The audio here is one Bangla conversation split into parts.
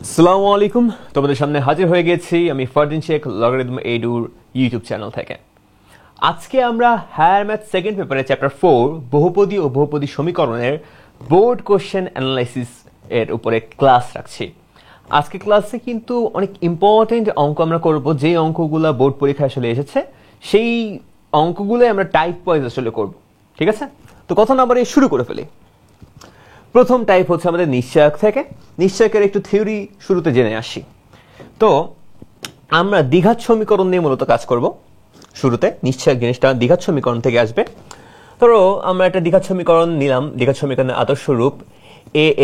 আসসালামু আলাইকুম, তোমাদের সামনে হাজির হয়ে গেছি আমি ফারদিন শেখ লগারিদম এডুর ইউটিউব চ্যানেল থেকে। আজকে আমরা হায়ার ম্যাথ সেকেন্ড পেপারে চ্যাপ্টার 4 বহুপদী ও বহুপদী সমীকরণের বোর্ড কোশ্চেন অ্যানালাইসিস এর উপরে ক্লাস রাখছি। আজকে ক্লাসে কিন্তু অনেক ইম্পর্টেন্ট অঙ্ক আমরা করব, যে অঙ্কগুলো বোর্ড পরীক্ষায় আসলে এসেছে সেই অঙ্কগুলোই আমরা টাইপ ওয়াইজ আসলে করব। ঠিক আছে, তো কথা না বাড়িয়ে শুরু করে ফেলি। প্রথম টাইপ হচ্ছে আমাদের নিশ্চয়ক থেকে। নিশ্চয়কের একটু থিওরি শুরুতে জেনে আসি। তো আমরা দ্বিঘাত সমীকরণ নিয়ে মূলত কাজ করব। শুরুতে নিশ্চয়ক জিনিসটা দ্বিঘাত সমীকরণ থেকে আসবে। ধরো আমরা একটা দ্বিঘাত সমীকরণ নিলাম, দ্বিঘাত সমীকরণের আদর্শ রূপ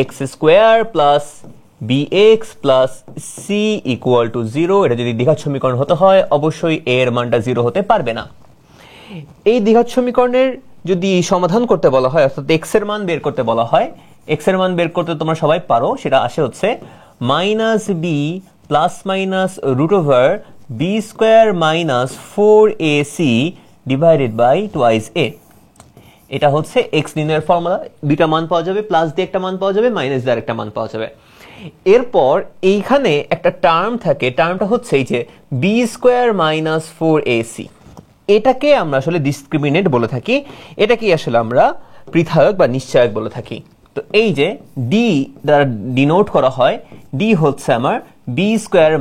ax² plus bx plus c equal to 0। এটা যদি দ্বিঘাত সমীকরণ হতে হয় অবশ্যই a এর মানটা 0 হতে পারবে না। এই দ্বিঘাত সমীকরণের যদি সমাধান করতে বলা হয়, অর্থাৎ x এর মান বের করতে বলা হয়, x এর মান বের করতে তোমরা সবাই পারো। সেটা আসে হচ্ছে -b plus minus root over b² minus 4ac divided by twice a। এটা হচ্ছে x নির্ণয়ের ফর্মুলা। দুইটা মান পাওয়া যাবে, প্লাস দিয়ে একটা মান পাওয়া যাবে, মাইনাস দিয়ে আরেকটা মান পাওয়া যাবে। এরপর এইখানে একটা টার্ম থাকে, টার্মটা হচ্ছে এই যে b² মাইনাস 4ac। এটাকে আমরা আসলে ডিসক্রিমিনেট বলে থাকি, এটাকে আসলে আমরা পৃথক বা নিশ্চয়ক বলে থাকি। তো এই যে ডি দ্বারা ডিনোট করা হয়, ডি হচ্ছে আমার b²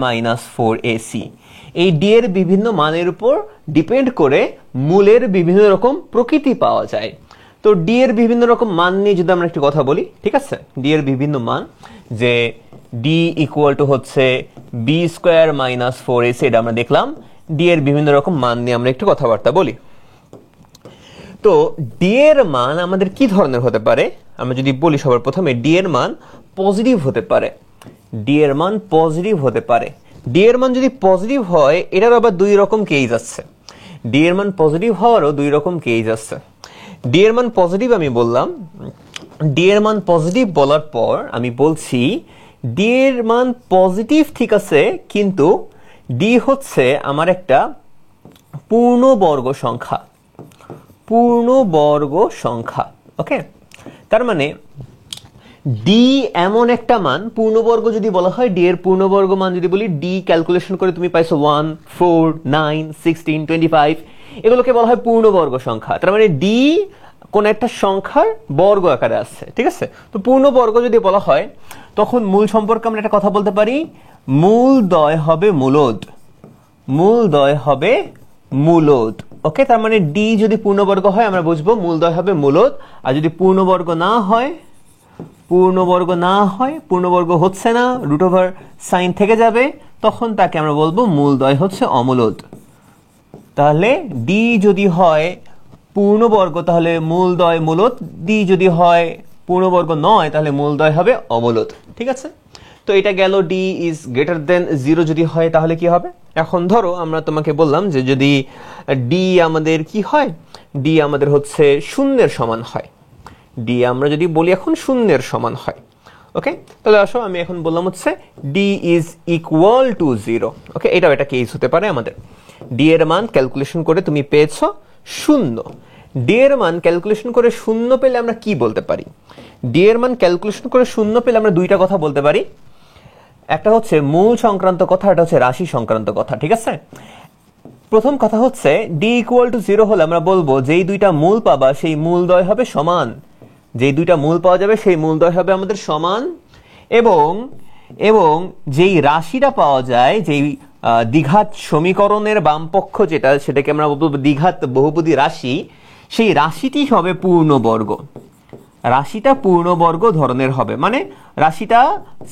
মাইনাস 4ac। এই ডি এর বিভিন্ন মানের উপর ডিপেন্ড করে মূলের বিভিন্ন রকম প্রকৃতি পাওয়া যায়। তো ডি এর বিভিন্ন রকম মান নিয়ে যদি আমরা একটু কথা বলি, ঠিক আছে, ডি এর বিভিন্ন মান, যে ডি ইকুয়াল টু হচ্ছে b² মাইনাস 4ac, এটা আমরা দেখলাম। ডি এর বিভিন্ন রকম মান নিয়ে আমরা একটু কথাবার্তা বলি। তো ডি এর মান আমাদের কি ধরনের হতে পারে আমরা যদি বলি, সবার প্রথমে ডি এর মান পজিটিভ হতে পারে। ডি এর মান পজিটিভ হতে পারে। ডি এর মান যদি পজিটিভ হয়, এটার আবার দুই রকম কেস আছে। ডি এর মান পজিটিভ হওয়ারও দুই রকম কেস আছে। ডি এর মান পজিটিভ আমি বললাম, ডি এর মান পজিটিভ বলার পর আমি বলছি ডি এর মান পজিটিভ ঠিক আছে, কিন্তু ডি হচ্ছে আমার একটা পূর্ণবর্গ সংখ্যা। পূর্ণবর্গ সংখ্যা, ওকে। তার মানে ডি এমন একটা মান, পূর্ণবর্গ যদি বলা হয়, ডি এর পূর্ণবর্গ মান যদি বলি, ডি ক্যালকুলেশন করে তুমি পাইছো 1, 4, 9, 16, 25, এগুলোকে বলা হয় পূর্ণবর্গ সংখ্যা। তার মানে ডি কোন একটা সংখ্যার বর্গ আকারে আছে, ঠিক আছে। তো পূর্ণবর্গ যদি বলা হয়, তখন মূল সম্পর্কে আমরা একটা কথা বলতে পারি, মূলদ্বয় হবে মূলদ। মূলদ্বয় হবে মূলদ, ওকে। তার মানে ডি যদি পূর্ণবর্গ হয় আমরা বুঝবো মূলদ্বয় হবে মূলদ। আর যদি পূর্ণবর্গ না হয়, পূর্ণবর্গ হচ্ছে না, রুট ওভার সাইন থেকে যাবে, তখন তাকে আমরা বলবো মূলদ্বয় হচ্ছে অমূলদ। তাহলে ডি যদি হয় পূর্ণবর্গ তাহলে মূলদ্বয় মূলদ, ডি যদি হয় পূর্ণবর্গ নয় তাহলে মূলদ্বয় হবে অমূলদ, ঠিক আছে। তো এটা গেল ডি ইজ গ্রেটার দেন 0 যদি হয় তাহলে কি হবে। এখন ধরো আমরা তোমাকে বললাম যে যদি ডি আমাদের কি হয়, ডি আমাদের হচ্ছে শূন্যের সমান হয়। ডি আমরা যদি বলি এখন শূন্যের সমান হয়, ওকে। তাহলে আসো আমি এখন বললাম হচ্ছে ডি ইজ ইকুয়াল টু 0, ওকে। এটাও একটা কেস হতে পারে আমাদের। ডি এর মান ক্যালকুলেশন করে তুমি পেয়েছো 0। ডি এর মান ক্যালকুলেশন করে 0 পেলে আমরা কি বলতে পারি? ডি এর মান ক্যালকুলেশন করে 0 পেলে আমরা দুইটা কথা বলতে পারি। একটা হচ্ছে মূল সংক্রান্ত কথা, এটা হচ্ছে রাশি সংক্রান্ত কথা, ঠিক আছে। প্রথম কথা হচ্ছে ডি ইকুয়াল টু 0 হলে আমরা বলবো যেই দুইটা মূল পাবা সেই মূলদ্বয় হবে সমান। যেই দুইটা মূল পাওয়া যাবে সেই মূলদ্বয় হবে আমাদের সমান। এবং যেই রাশিটা পাওয়া যায়, যেই দ্বিঘাত সমীকরণের বামপক্ষ যেটা, সেটাকে আমরা বলবো দ্বিঘাত বহুপদী রাশি, সেই রাশিটি হবে পূর্ণবর্গ। রাশিটা পূর্ণবর্গ ধরনের হবে, মানে রাশিটা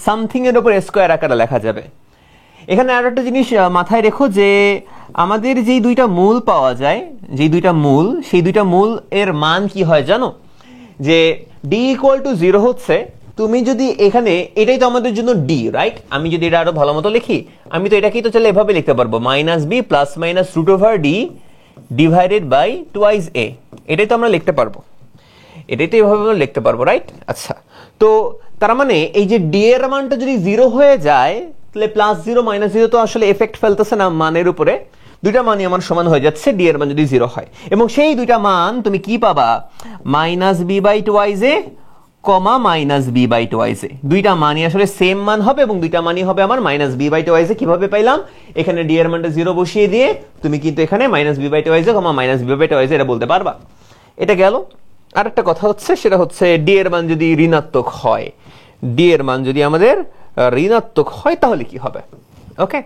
সামথিং এর উপর স্কয়ার আকারে লেখা যাবে। এখানে আরো একটা জিনিস মাথায় রেখো, যে আমাদের যেই দুইটা মূল পাওয়া যায়, যেই দুইটা মূল, সেই দুইটা মূল এর মান কি হয় জানো? যে ডি ইকুয়াল টু 0 হচ্ছে, তুমি যদি এখানে, এটাই তো আমাদের জন্য ডি, রাইট? আমি যদি এটা আরো ভালো মতো লিখি, আমি তো এটাকেই তো চলে এভাবে লিখতে পারবো, -b plus minus root over D divided by twice a। এটাই তো আমরা লিখতে পারবো, এটাই তো এভাবে আমরা লিখতে পারবো, রাইট? আচ্ছা, তো তার মানে এই যে ডি এর মানটা যদি 0 হয়ে যায়, তাহলে +0 -0 তো আসলে এফেক্ট ফেলতেছে না মানের উপরে। দুইটা মানই আমার সমান হয়ে যাচ্ছে ডি এর মান যদি 0 হয়। এবং সেই দুইটা মান তুমি কি পাবা? -b by twice a comma minus B by twice A, দুইটা মানই আসলে সেম মান হবে এবং দুইটা মানই হবে আমার মাইনাস বি বাই টোয়াইস এ। কিভাবে পাইলাম? এখানে ডি এর মানটা 0 বসিয়ে দিয়ে তুমি কিন্তু এখানে minus B by twice A comma minus B by twice A এটা বলতে পারবা। এটা গেল। আরেকটা কথা হচ্ছে, সেটা হচ্ছে ডি এর মান যদি ঋণাত্মক হয়, ডি এর মান যদি আমাদের ঋণাত্মক হয় তাহলে কি হবে? ওকে,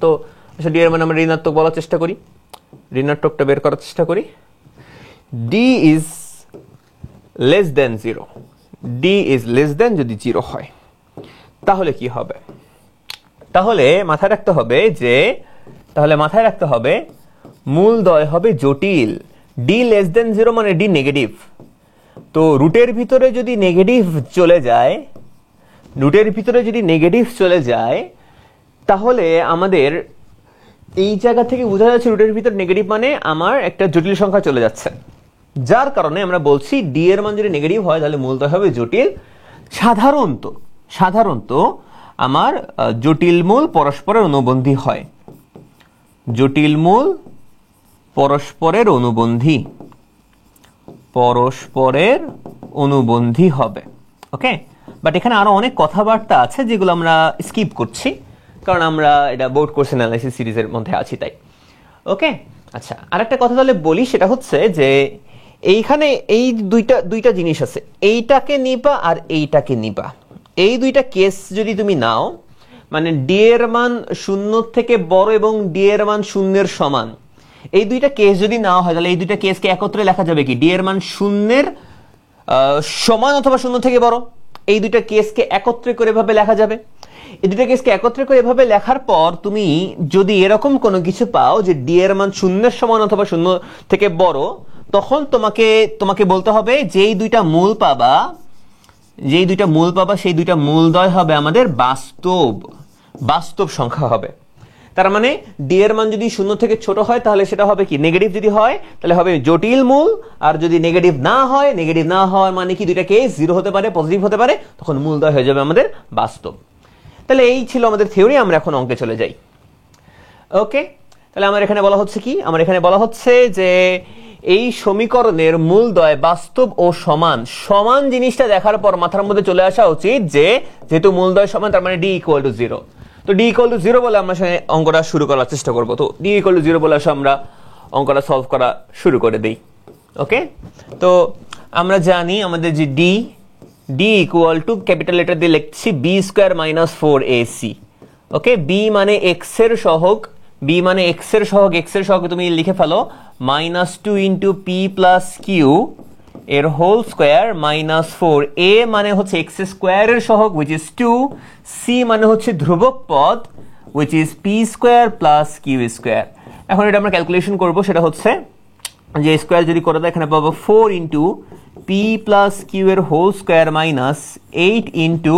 তো ডি এর মান আমরা ঋণাত্মক বলার চেষ্টা করি, ঋণাত্মকটা বের করার চেষ্টা করি। D is less than 0, D is less than যদি 0 হয় তাহলে কি হবে? তাহলে মাথায় রাখতে হবে মূলদ্বয় হবে জটিল। ডি লেস দেন 0 মানে ডি নেগেটিভ। তো রুটের ভিতরে যদি নেগেটিভ চলে যায় তাহলে আমাদের এই জায়গা থেকে বোঝা যাচ্ছে রুটের ভিতর নেগেটিভ মানে আমার একটা জটিল সংখ্যা চলে যাচ্ছে, যার কারণে আমরা বলছি ডি এর মান যদি নেগেটিভ হয় তাহলে মূলদ্বয় হবে জটিল। সাধারণত আমার জটিল মূল পরস্পরের অনুবন্ধী হয়, জটিল মূল পরস্পরের অনুবন্ধী হবে। ওকে, বাট এখানে আরো অনেক কথাবার্তা আছে যেগুলো আমরা স্কিপ করছি, কারণ আমরা এটা বোর্ড কোর্স অ্যানালাইসিস সিরিজের মধ্যে আছি তাই। ওকে, আচ্ছা, আরেকটা কথা তাহলে বলি, সেটা হচ্ছে যে এইখানে এই দুইটা জিনিস আছে, এইটাকে নিবা আর এইটাকে নিবা। এই দুইটা কেস যদি তুমি নাও, মানে ডি এর মান 0 থেকে বড় এবং ডি এর মান 0 সমান, এই দুইটা কেস যদি নাও হয় তাহলে এই দুইটা কেসকে একত্রে লেখা যাবে কি? ডি এর মান 0 সমান অথবা 0 থেকে বড়। এই দুইটা কেসকে একত্রে করে এভাবে লেখা যাবে। এই দুইটা কেসকে একত্রে করে এভাবে লেখার পর তুমি যদি এরকম কোনো কিছু পাও যে ডি এর মান 0 সমান অথবা 0 থেকে বড়, তখন তোমাকে বলতে হবে যেই দুইটা মূল পাবা সেই দুইটা মূলদ্বয় হবে আমাদের বাস্তব সংখ্যা হবে। তার মানে ডি এর মান যদি 0 থেকে ছোট হয় তাহলে সেটা হবে কি? নেগেটিভ যদি হয় তাহলে হবে জটিল মূল, আর যদি নেগেটিভ না হয় মানে কি দুইটা কেস 0 হতে পারে, পজিটিভ হতে পারে, তখন মূলদ্বয় হয়ে যাবে আমাদের বাস্তব। তাহলে এই ছিল আমাদের থিওরি। আমরা এখন অঙ্কে চলে যাই। ওকে, তাহলে আমার এখানে বলা হচ্ছে কি? আমার এখানে বলা হচ্ছে যে এই সমীকরণের মূলদ্বয় বাস্তব ও সমান জিনিসটা দেখার পর মাথার মধ্যে চলে আসা উচিত যে যেহেতু মূলদ্বয় সমান তার মানে ডি ইকুয়াল টু 0। তো ডি ইকুয়াল টু 0 বলে আমরা অঙ্কটা শুরু করার চেষ্টা করব। তো ডি ইকুয়াল টু 0 বলে আমরা অঙ্কটা সলভ করা শুরু করে দিই। ওকে, তো আমরা জানি আমাদের যে D equal two capital letter দিয়ে লিখছি বি স্কোয়ার মাইনাস 4ac। ওকে, বি মানে এক্স এর সহগ, এক্স এর সহগ তুমি লিখে ফেলো -2 ইন্টু পি প্লাস কিউ এর হোল স্কোয়ার মাইনাস 4। এ মানে হচ্ছে এক্স স্কোয়ার এর সহগ উইচ ইজ 2, সি মানে হচ্ছে ধ্রুবক পদ which is P square plus Q square. এখন এটা আমরা ক্যালকুলেশন করবো, সেটা হচ্ছে যে স্কোয়ার যদি করে দেয় এখানে পাবো 4 ইন্টু পি প্লাস কিউ এর whole square minus 8 into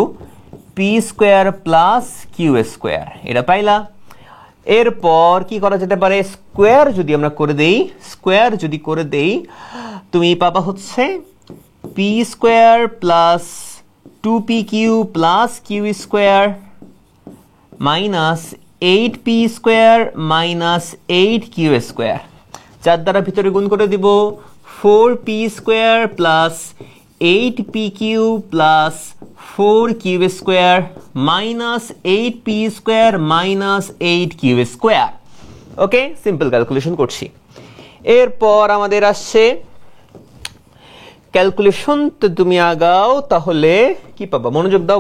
P square plus Q square, এটা পাইলা। এরপর কি করা যেতে পারে? স্কোয়ার যদি করে দেই তুমি পাবা হচ্ছে p square plus 2p q plus Q square minus 8p square minus 8q square. যার দ্বারা ভিতরে গুণ করে দিব 4p square plus 8pq plus 4q square minus 8p square minus 8q square. Okay, simple calculation করছি। এরপর আমাদের আসছে ক্যালকুলেশন। তো তুমি আগাও, তাহলে কি পাবা? মনোযোগ দাও,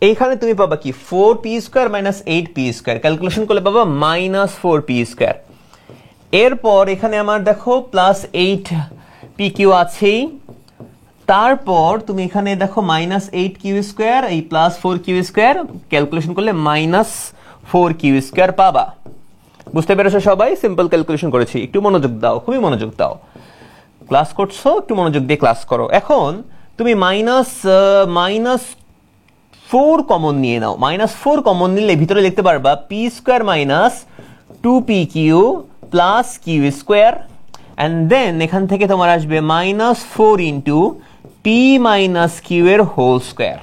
এইখানে তুমি পাবা কি? 4p square minus 8p square. Calculation করলে পাবা মাইনাস 4p স্কোয়ার। এরপর এখানে আমার দেখো প্লাস 8pq আছেই, তারপর তুমি এখানে দেখো মাইনাস 8q স্কোয়ার এই প্লাস 4q স্কোয়ার, ক্যালকুলেশন করলে মাইনাস 4q স্কোয়ার পাবা। বুঝতে পেরেছো সবাই? সিম্পল ক্যালকুলেশন করেছি। একটু মনোযোগ দাও, খুবই মনোযোগ দাও। ক্লাস করছো, একটু মনোযোগ দিয়ে ক্লাস করো। এখন তুমি মাইনাস 4 কমন নিয়ে নাও। -4 কমন নিলে ভিতরে লিখতে পারবা P square minus 2pq plus Q square, and then এখান থেকে তোমার আসবে -4 ইন্টু পি মাইনাস কিউ এর হোল স্কোয়ার।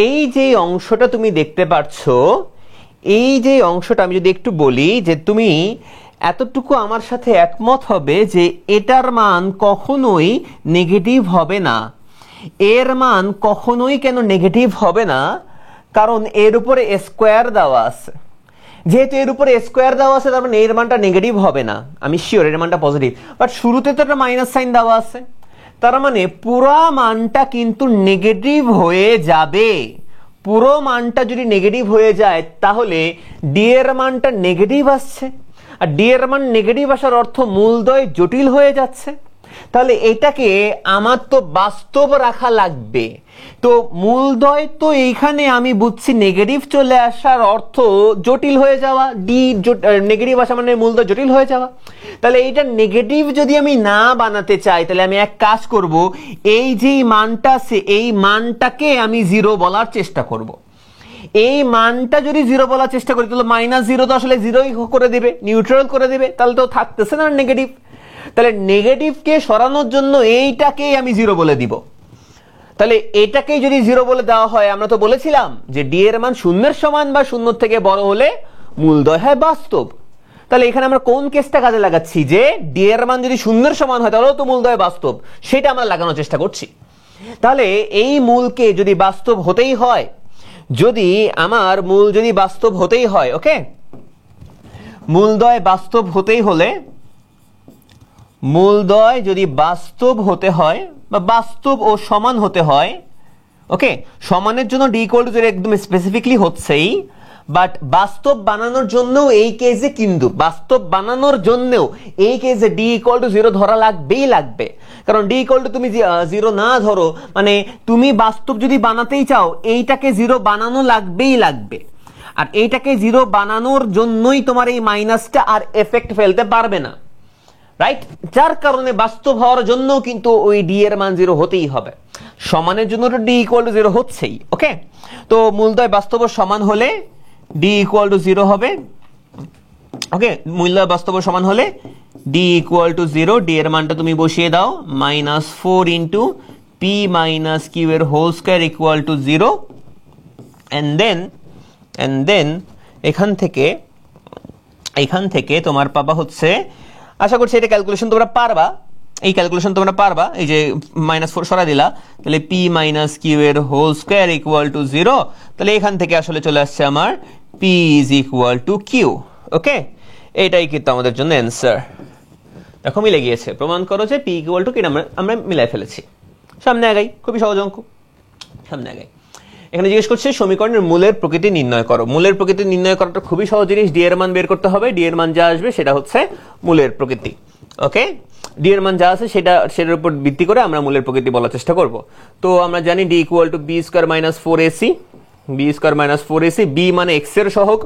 এই যে অংশটা তুমি দেখতে পাচ্ছ, এই যে অংশটা আমি যদি একটু বলি যে তুমি এতটুকু আমার সাথে একমত হবে যে এটার মান কখনোই নেগেটিভ হবে না। এর মান কখনোই কেন নেগেটিভ হবে না, কারণ এর উপরে স্কোয়ার দেওয়া আছে। যেহেতু এর উপরে স্কোয়ার দেওয়া আছে, তার মানে এর মানটা নেগেটিভ হবে না, আমি শিওর এর মানটা পজিটিভ। বাট শুরুতে তো একটা মাইনাস সাইন দেওয়া আছে, তার মানে পুরো মানটা কিন্তু নেগেটিভ হয়ে যাবে। পুরো মানটা যদি নেগেটিভ হয়ে যায়, তাহলে ডি এর মানটা নেগেটিভ আসছে, আর ডি এর মান নেগেটিভ আসার অর্থ মূলদ্বয় জটিল হয়ে যাচ্ছে। তাহলে এটাকে আমার তো বাস্তব রাখা লাগবে। তো মূলদ্বয় তো এইখানে আমি বুঝছি নেগেটিভ চলে আসার অর্থ জটিল হয়ে যাওয়া, ডি নেগেটিভ আসা মানে মূলদ্বয় জটিল হয়ে যাওয়া। তাহলে এইটা নেগেটিভ যদি আমি না বানাতে চাই, তাহলে আমি এক কাজ করব, এই যে মানটা আছে এই মানটাকে আমি জিরো বলার চেষ্টা করব। এই মানটা যদি জিরো বলার চেষ্টা করি, তাহলে -0 তো আসলে জিরোই করে দিবে, নিউট্রাল করে দিবে, তাহলে তো থাকতেছে না নেগেটিভ। তাহলে নেগেটিভকে সরানোর জন্য এইটাকেই আমি জিরো বলে দিব। তাহলে এটাকেই যদি জিরো বলে দেওয়া হয়, আমরা তো বলেছিলাম যে ডি এর মান শূন্যের সমান বা শূন্য থেকে বড় হলে মূলদ্বয় হয় বাস্তব। তাহলে এখানে আমরা কোন কেসটা কাজে লাগাচ্ছি, যে ডি এর মান যদি শূন্যের সমান হয় তাহলেও তো মূলদ্বয় বাস্তব, সেটা আমরা লাগানোর চেষ্টা করছি। তাহলে এই মূলকে যদি বাস্তব হতেই হয়, যদি আমার মূল যদি বাস্তব হতেই হয়, ওকে, মূলদ্বয় বাস্তব হতেই হলে, মূলদ্বয় যদি বাস্তব হতে হয় বা বাস্তব ও সমান হতে হয়, ওকে, সমানের জন্য ডি ইকুয়াল টু 0 একদম স্পেসিফিকলি হচ্ছেই, বাট বাস্তব বানানোর জন্য এই কেসে, কিন্তু বাস্তব বানানোর জন্যও এই কেসে ডি ইকুয়াল টু 0 ধরা লাগবেই লাগবে। কারণ ডি ইকুয়াল টু তুমি 0 না ধরো, মানে তুমি বাস্তব যদি বানাতেই চাও, এইটাকে 0 বানানো লাগবেই লাগবে। আর এইটাকে 0 বানানোর জন্যই তোমার এই মাইনাসটা আর এফেক্ট ফেলতে পারবে না, রাইট? যার কারণে বাস্তব হওয়ার জন্য কিন্তু ওই ডি এর মান 0 হতেই হবে। সমানের জন্য তো ডি ইকুয়াল টু 0 হচ্ছেই, ওকে। তো মূলদ্বয় বাস্তব সমান হলে ডি ইকুয়াল টু 0 হবে, ওকে। মূলদ্বয় বাস্তব সমান হলে ডি ইকুয়াল টু 0, ডি এর মানটা তুমি বসিয়ে দাও, -4 ইন্টু পি মাইনাস কিউ এর whole square equal to 0, and then এখান থেকে তোমার পাবা হচ্ছে, আশা করছি এটা ক্যালকুলেশন তোমরা পারবা, এই ক্যালকুলেশন তোমরা পারবা। এই যে -4 সরা দিলা, তাহলে পি মাইনাস কিউ এর হোল স্কয়ার ইকুয়াল টু 0, তাহলে এখান থেকে আসলে চলে আসছে আমার p is equal to q, okay. এটাই কিন্তু আমাদের জন্য অ্যান্সার। দেখো মিলে গিয়েছে, প্রমাণ করো যে পি ইকুয়াল টু কি আমরা মিলাই ফেলেছি। সামনে আগাই, খুবই সহজ অঙ্ক, সামনে আগাই। এখানে জিজ্ঞেস করছে সমীকরণের মূলের প্রকৃতি নির্ণয় করো। মূলের প্রকৃতি নির্ণয় করাটা খুবই সহজ জিনিস, ডি এর মান বের করতে হবে, ডি এর মান যা আসবে সেটা হচ্ছে মূলের প্রকৃতি, ওকে। ডি এর মান যা আছে সেটার উপর ভিত্তি করে আমরা মূলের প্রকৃতি বলার চেষ্টা করব। তো আমরা জানি D equal to B square minus 4ac, B square minus 4ac, B মানে এক্স এর সহগ,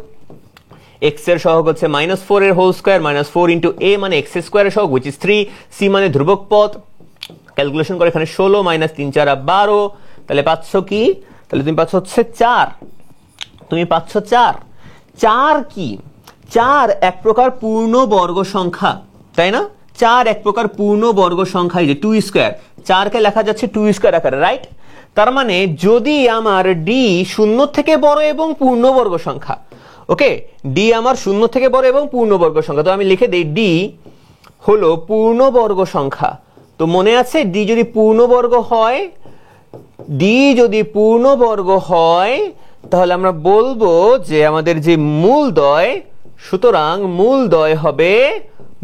এক্স এর সহগ হচ্ছে -4 এর হোল স্কয়ার, -4 ইন্টু এ মানে এক্স স্কয়ার এর সহগ উইচ ইজ 3, সি মানে ধ্রুবক পদ, ক্যালকুলেশন করে এখানে 16 -3 × 4 = 12, তাহলে পাচ্ছ কি, তাহলে তুমি পাচ্ছ হচ্ছে 4, তুমি পাচ্ছ 4। 4 কি, 4 এক প্রকার পূর্ণ বর্গ সংখ্যা, তাই না? 4 এক প্রকার পূর্ণ বর্গ সংখ্যা, এই যে 2 স্কয়ার, 4 কে লেখা যাচ্ছে 2 স্কয়ার আকারে, রাইট? তার মানে যদি আমার ডি 0 থেকে বড় এবং পূর্ণবর্গ সংখ্যা, ওকে, ডি আমার 0 থেকে বড় এবং পূর্ণবর্গ সংখ্যা, তো আমি লিখে দেই ডি হলো পূর্ণবর্গ সংখ্যা। তো মনে আছে, ডি যদি পূর্ণবর্গ হয়, ডি যদি পূর্ণবর্গ হয়, তাহলে আমরা বলবো যে আমাদের যে মূলদ্বয়, সুতরাং মূলদ্বয় হবে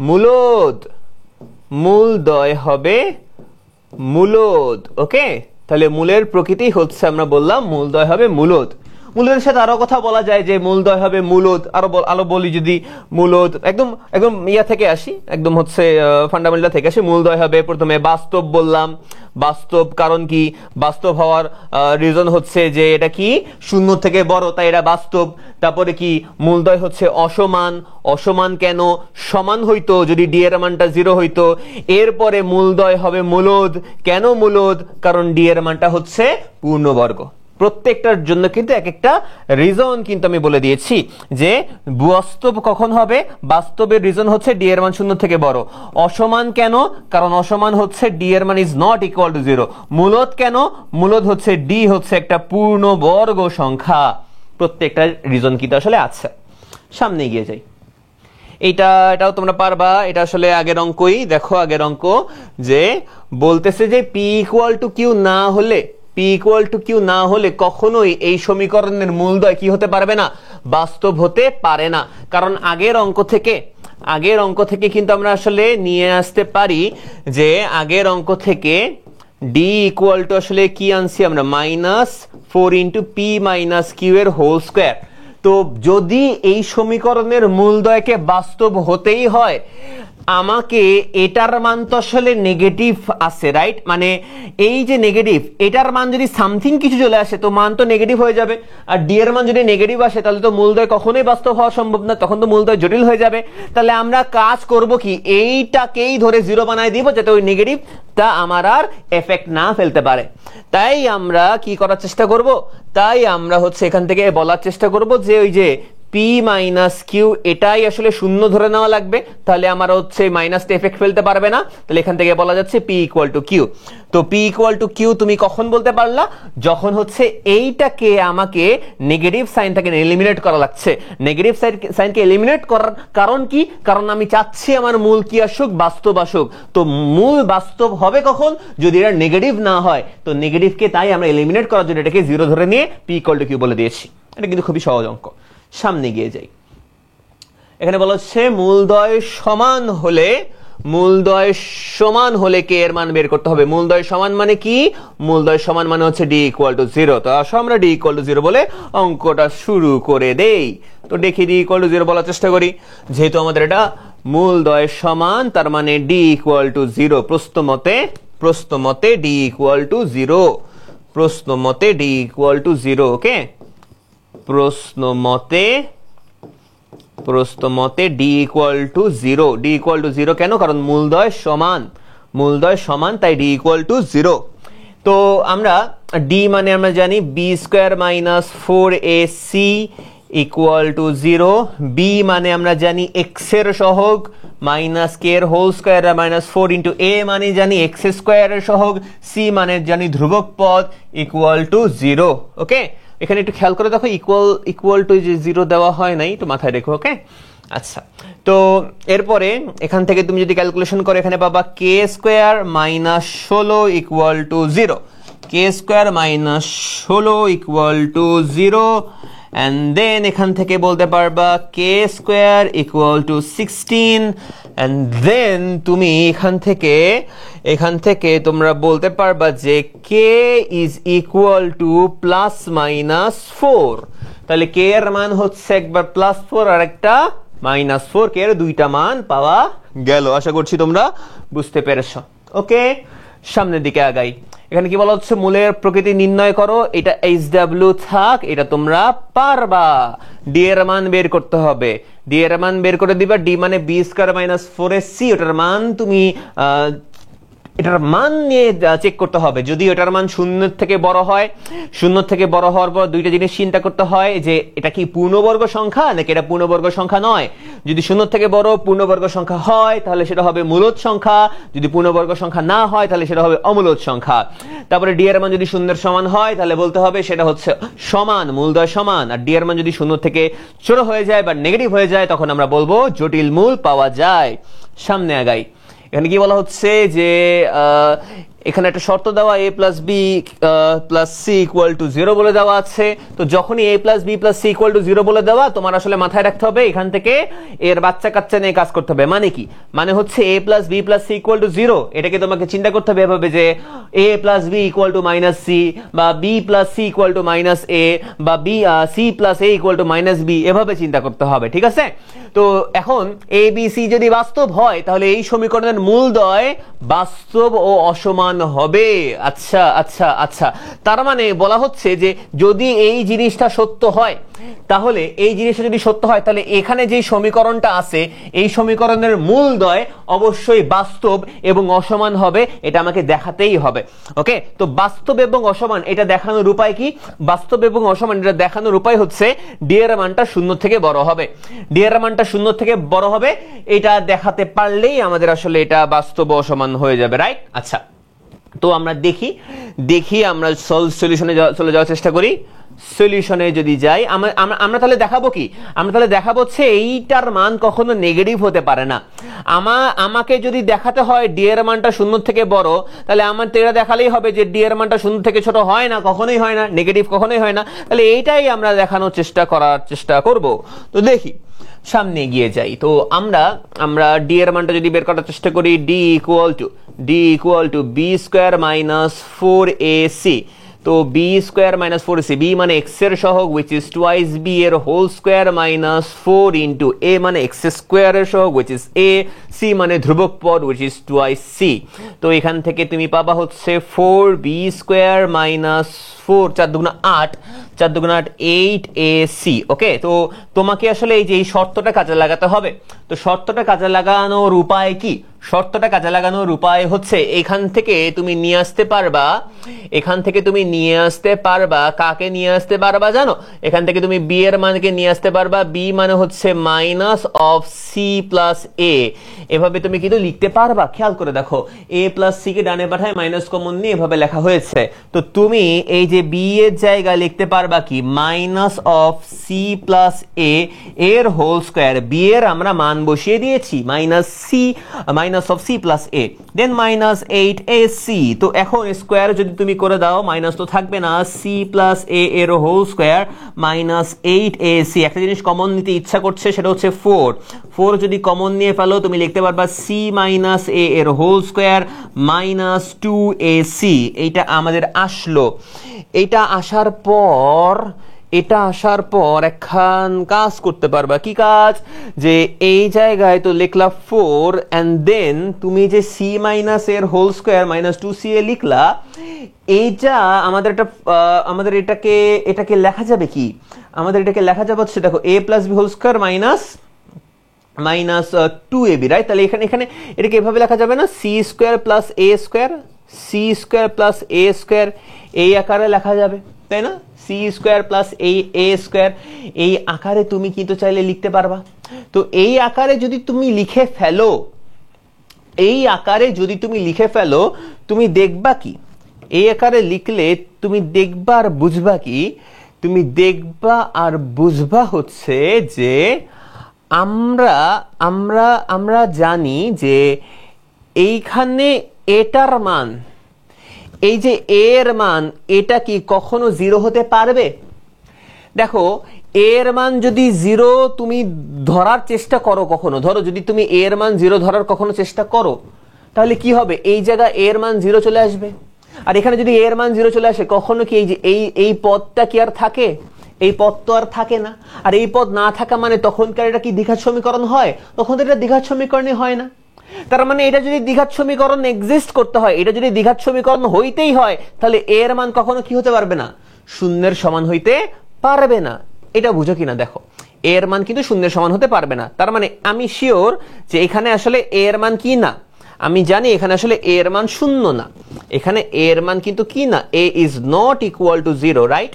মূলদ, মূলদ্বয় হবে মূলদ, ওকে। তাহলে মূলের প্রকৃতি হচ্ছে, আমরা বললাম মূলদ্বয় হবে মূলদ। মূলদের সাথে আরো কথা বলা যায় যে মূলদ্বয় হবে মূলদ, আরো বলি যদি মূলদ, একদম ইয়া থেকে আসি, একদম হচ্ছে ফান্ডামেন্টাল থেকে আসি। মূলদ্বয় হবে প্রথমে বাস্তব, বললাম বাস্তব, কারণ কি বাস্তব হওয়ার রিজন হচ্ছে যে এটা কি 0 থেকে বড়, তাই এটা বাস্তব। তারপরে কি মূলদ্বয় হচ্ছে অসমান, অসমান কেন, সমান হইতো যদি ডি এর মানটা 0 হইতো। এরপরে মূলদ্বয় হবে মূলদ, কেন মূলদ, কারণ ডি এর মানটা হচ্ছে পূর্ণবর্গ। প্রত্যেকটার জন্য কিন্তু এক একটা রিজন কিন্তু আমি বলে দিয়েছি যে বাস্তব কখন হবে, বাস্তবের রিজন হচ্ছে ডি এর মান 0 থেকে বড়। অসমান কেন, কারণ অসমান হচ্ছে ডি এর মান ইজ নট ইকুয়াল টু 0। মূলদ কেন, মূলদ হচ্ছে ডি হচ্ছে একটা পূর্ণবর্গ সংখ্যা। প্রত্যেকটা রিজন কিন্তু আসলে আছে। সামনে এগিয়ে যাই। এটাও তোমরা পারবা, এটা আসলে আগের অঙ্কই। দেখো আগের অঙ্ক যে বলতেছে যে পি ইকুয়াল টু কিউ না হলে কখনোই এই সমীকরণের মূলদ্বয় কি হতে পারবে না, বাস্তব হতে পারে না। কারণ আগের অঙ্ক থেকে কিন্তু আমরা আসলে নিয়ে আসতে পারি যে আগের অঙ্ক থেকে ডি ইকুয়াল টু আসলে কি আনছি আমরা, -4 ইন্টু পি মাইনাস কিউ এর হোল স্কোয়ার। তো যদি এই সমীকরণের মূলদ্বয়কে বাস্তব হতেই হয়, আমাকে এটার মান তো আসলে নেগেটিভ আছে, রাইট? মানে এই যে নেগেটিভ, এটার মান যদি সামথিং কিছু চলে আসে তো মান তো নেগেটিভ হয়ে যাবে। আর ডি এর মান যদি নেগেটিভ আসে তাহলে তো মূলদ্বয় কখনোই বাস্তব হওয়া সম্ভব না, তখন তো মূলদ্বয় জটিল হয়ে যাবে। তাহলে আমরা কাজ করব কি, এইটাকেই ধরে জিরো বানায় দিব যাতে ওই নেগেটিভটা আমার আর এফেক্ট না ফেলতে পারে। তাই আমরা কি করার চেষ্টা করব, তাই আমরা হচ্ছে এখান থেকে বলার চেষ্টা করব যে ওই যে পি মাইনাস কিউ এটাই আসলে শূন্য ধরে নেওয়া লাগবে, তাহলে আমার হচ্ছে মাইনাসটা এফেক্ট ফেলতে পারবে না। তাহলে এখান থেকে বলা যাচ্ছে পি ইকুয়াল টু কিউ। তো পি ইকুয়াল টু কিউ তুমি কখন বলতে পারলা, যখন হচ্ছে এইটাকে আমাকে নেগেটিভ সাইন থেকে এলিমিনেট করা লাগছে। নেগেটিভ সাইনকে এলিমিনেট করার কারণ কি, কারণ আমি চাচ্ছি আমার মূল কি আসুক, বাস্তব আসুক। তো মূল বাস্তব হবে কখন, যদি এটা নেগেটিভ না হয়। তো নেগেটিভকে তাই আমরা এলিমিনেট করার জন্য এটাকে জিরো ধরে নিয়ে পি ইকুয়াল টু কিউ বলে দিয়েছি। এটা কিন্তু খুবই সহজ অঙ্ক। সামনে গিয়ে যাই, এখানে বলা হচ্ছে মূলদ্বয় সমান হলে কে এর মান বের করতে হবে। মূলদ্বয় সমান মানে কি, মূলদ্বয় সমান মানে হচ্ছে ডি ইকুয়াল টু জিরো। তো আসো আমরা ডি ইকুয়াল টু জিরো বলে অঙ্কটা শুরু করে দেই। তো দেখি ডি ইকুয়াল টু জিরো বলার চেষ্টা করি। যেহেতু আমাদের এটা মূলদ্বয় সমান, তার মানে ডি ইকুয়াল টু জিরো। প্রশ্ন মতে D equal to zero, okay. প্রশ্ন মতে ডি ইকুয়াল টু জিরো। কেন, কারণ মূলদ্বয় সমান, তাই ডি ইকুয়াল টু জিরো। তো আমরা ডি মানে আমরা জানি B square minus 4ac equal to zero. B মানে আমরা জানি এক্স এর সহগ মাইনাস কে এর whole square minus 4 into A মানে জানি এক্স স্কোয়ারের সহগ, সি মানে জানি ধ্রুবক পদ ইকুয়াল টু জিরো। ওকে, এখানে একটু খেয়াল করে দেখো ইকুয়াল টু যে জিরো দেওয়া হয় নাই, একটু মাথায় রেখো। ওকে, আচ্ছা। তো এরপরে এখান থেকে তুমি যদি ক্যালকুলেশন করো, এখানে পাবা k square minus 16 equal to zero. K square minus 16 equal to zero. And then এখান থেকে বলতে পারবা k square equal to 16। And then তুমি এখান থেকে তোমরা বলতে পারবা যে k is equal to plus minus 4। তাহলে কে এর মান হচ্ছে একবার +4 আর একটা -4, কে এর দুইটা মান পাওয়া গেল। আশা করছি তোমরা বুঝতে পেরেছ। ওকে, সামনের দিকে আগাই। এখানে কি বলা হচ্ছে, মূলের প্রকৃতি নির্ণয় করো। এটা HW থাক, এটা তোমরা পারবা। ডি এর মান বের করতে হবে, ডি এর মান বের করে দিবা। ডি মানে বি স্কয়ার মাইনাস 4ac, ওটার মান তুমি এটার মান নিয়ে চেক করতে হবে। যদি এটার মান শূন্যের থেকে বড় হয়, শূন্যের থেকে বড় হওয়ার পর দুইটা জিনিস চিন্তা করতে হয় যে এটা কি পূর্ণবর্গ সংখ্যা নাকি এটা পূর্ণবর্গ সংখ্যা নয়। যদি শূন্যের থেকে বড় পূর্ণবর্গ সংখ্যা হয় তাহলে সেটা হবে মূলদ সংখ্যা, যদি পূর্ণবর্গ সংখ্যা না হয় তাহলে সেটা হবে অমূলদ সংখ্যা। তারপরে ডি এর মান যদি শূন্যের সমান হয় তাহলে বলতে হবে সেটা হচ্ছে সমান, মূলদ্বয় সমান। আর ডি এর মান যদি শূন্য থেকে ছোট হয়ে যায় বা নেগেটিভ হয়ে যায় তখন আমরা বলবো জটিল মূল পাওয়া যায়। সামনে আগাই। এখানে কি বলা হচ্ছে যে এখানে একটা শর্ত দেওয়া a plus B plus C equal to 0 বলে দেওয়া আছে। তো যখনই a plus B plus C equal to 0 বলে দেওয়া, তোমার আসলে মাথায় রাখতে হবে এখান থেকে এর বাচ্চা কাচ্চা নিয়ে কাজ করতে হবে। মানে কি, মানে হচ্ছে a plus B plus C equal to 0, এটাকে তোমাকে চিন্তা করতে হবে এভাবে যে a plus b equal to minus c, বা b plus C equal to minus a, বা c plus a equal to minus b, এভাবে চিন্তা করতে হবে। ঠিক আছে? তো এখন এ বি সি যদি বাস্তব হয় তাহলে এই সমীকরণের মূলদ্বয় বাস্তব ও অসমান হবে। আচ্ছা আচ্ছা আচ্ছা, তার মানে বলা হচ্ছে যে যদি এই জিনিসটা সত্য হয়, তাহলে এই জিনিসটা যদি সত্য হয় তাহলে এখানে যে সমীকরণটা আছে এই সমীকরণের মূলদ্বয় অবশ্যই বাস্তব এবং অসমান হবে, এটা আমাকে দেখাতেই হবে। ওকে, তো বাস্তব এবং অসমান এটা দেখানোর উপায় কি? বাস্তব এবং অসমান এটা দেখানোর উপায় হচ্ছে ডি এর মানটা শূন্য থেকে বড় হবে। ডি এর মানটা শূন্য থেকে বড় হবে, এটা দেখাতে পারলেই আমাদের আসলে এটা বাস্তব ও অসমান হয়ে যাবে। রাইট? আচ্ছা, তো আমরা দেখি আমরা সলিউশনে চলে যাওয়ার চেষ্টা করি। সলিউশনে যদি যাই আমরা তাহলে দেখাবো কি, আমরা তাহলে দেখাবো হচ্ছে এইটার মান কখনো নেগেটিভ হতে পারে না। আমাকে যদি দেখাতে হয় ডি এর মানটা 0 থেকে বড়, তাহলে আমার তো এটা দেখালেই হবে যে ডি এর মানটা 0 থেকে ছোট হয় না, কখনোই হয় না, নেগেটিভ কখনোই হয় না। তাহলে এইটাই আমরা দেখানোর চেষ্টা করব। তো দেখি সামনে এগিয়ে যাই। তো আমরা ডি এর মানটা যদি বের করার চেষ্টা করি, D equal to B square minus 4ac। তো B square minus 4ac, B মানে এক্স এর সহগ which is twice b এর whole square minus 4 into A মানে এক্স স্কোয়ার এর সহগ which is a, c মানে ধ্রুবক পদ which is twice c। তো এখান থেকে তুমি পাবা হচ্ছে 4b স্কোয়ার মাইনাস 4 4 দুগুণা 8 4 দুগুণা 8 8ac। ওকে, তো তোমাকে আসলে এই শর্তটা কাজে লাগাতে হবে। তো শর্তটা কাজে লাগানোর উপায় কি? শর্তটা কাজে লাগানোর উপায় হচ্ছে এখান থেকে তুমি নিয়ে আসতে পারবা, কাকে নিয়ে আসতে পারবা জানো? এখান থেকে তুমি বি এর মানকে নিয়ে আসতে পারবা। বি মানে হচ্ছে মাইনাস অফ সি প্লাস এ। এভাবে তুমি কিন্তু লিখতে পারবা। খেয়াল করে দেখো, এ প্লাস সি কে ডানে পাঠায় মাইনাস কমন নিয়ে এভাবে লেখা হয়েছে। তো তুমি এই যে বি এর জায়গায় লিখতে পারবা কি, minus of C plus A এর হোল স্কোয়ার। বি এর আমরা মান বসিয়ে দিয়েছি minus of C plus A, then minus 8ac। তো এখন স্কোয়ার যদি তুমি করে দাও, মাইনাস তো থাকবে না, সি প্লাস এ এর হোল স্কোয়ার মাইনাস 8ac। একটা জিনিস কমন নিতে ইচ্ছা করছে, সেটা হচ্ছে 4 যদি কমন নিয়ে ফেলো তুমি লিখতে পারবা সি মাইনাস এ এর হোল স্কোয়ার মাইনাস 2ac। এইটা আমাদের আসলো। এটা আসার পর একখান কাজ করতে পারবা। কি কাজ? যে এই জায়গায় তো লিখলা 4 এন্ড দেন তুমি যে c মাইনাস এর হোল স্কোয়ার মাইনাস 2ca লিখলা, এইটা আমাদের এটাকে লেখা যাবে কি? আমাদের এটাকে লেখা যাবে হচ্ছে দেখো a plus B whole square minus 2ab, right? তাহলে এখানে এটাকে এভাবে লেখা যাবে না, c square plus a square এই আকারে লেখা যাবে, তাই না? C square plus A square এই আকারে তুমি কিন্তু চাইলে লিখতে পারবা। তো এই আকারে যদি তুমি লিখে ফেলো, তুমি দেখবা কি, এই আকারে লিখলে তুমি দেখবা আর বুঝবা কি? তুমি দেখবা আর বুঝবা হচ্ছে যে আমরা জানি যে এইখানে এটার মান, এই যে এর মান, এটা কি কখনো 0 হতে পারবে? দেখো, এর মান যদি 0 তুমি ধরার চেষ্টা করো, কখনো ধরো যদি তুমি এর মান 0 ধরার কখনো চেষ্টা করো, তাহলে কি হবে? এই জায়গায় এর মান 0 চলে আসবে। আর এখানে যদি এর মান 0 চলে আসে, কখনো কি এই পদটা কি আর থাকে? এই পদ তো আর থাকে না। আর এই পদ না থাকা মানে তখনকার এটা কি দ্বিঘাত সমীকরণ হয়? তখন তো এটা দ্বিঘাত সমীকরণই হয় না। তার মানে এটা যদি দ্বিঘাত সমীকরণ এক্সিস্ট করতে হয়, এটা যদি দ্বিঘাত সমীকরণ হইতেই হয়, তাহলে এর মান কখনো কি হতে পারবে না? শূন্যের সমান হইতে পারবে না। এটা বুঝো কিনা দেখো, এর মান কিন্তু শূন্যের সমান হতে পারবে না। তার মানে আমি শিওর যে এখানে আসলে এর মান কি না, আমি জানি এখানে আসলে এর মান 0 না, এখানে এর মান কিন্তু কি না, a is not equal to 0, right?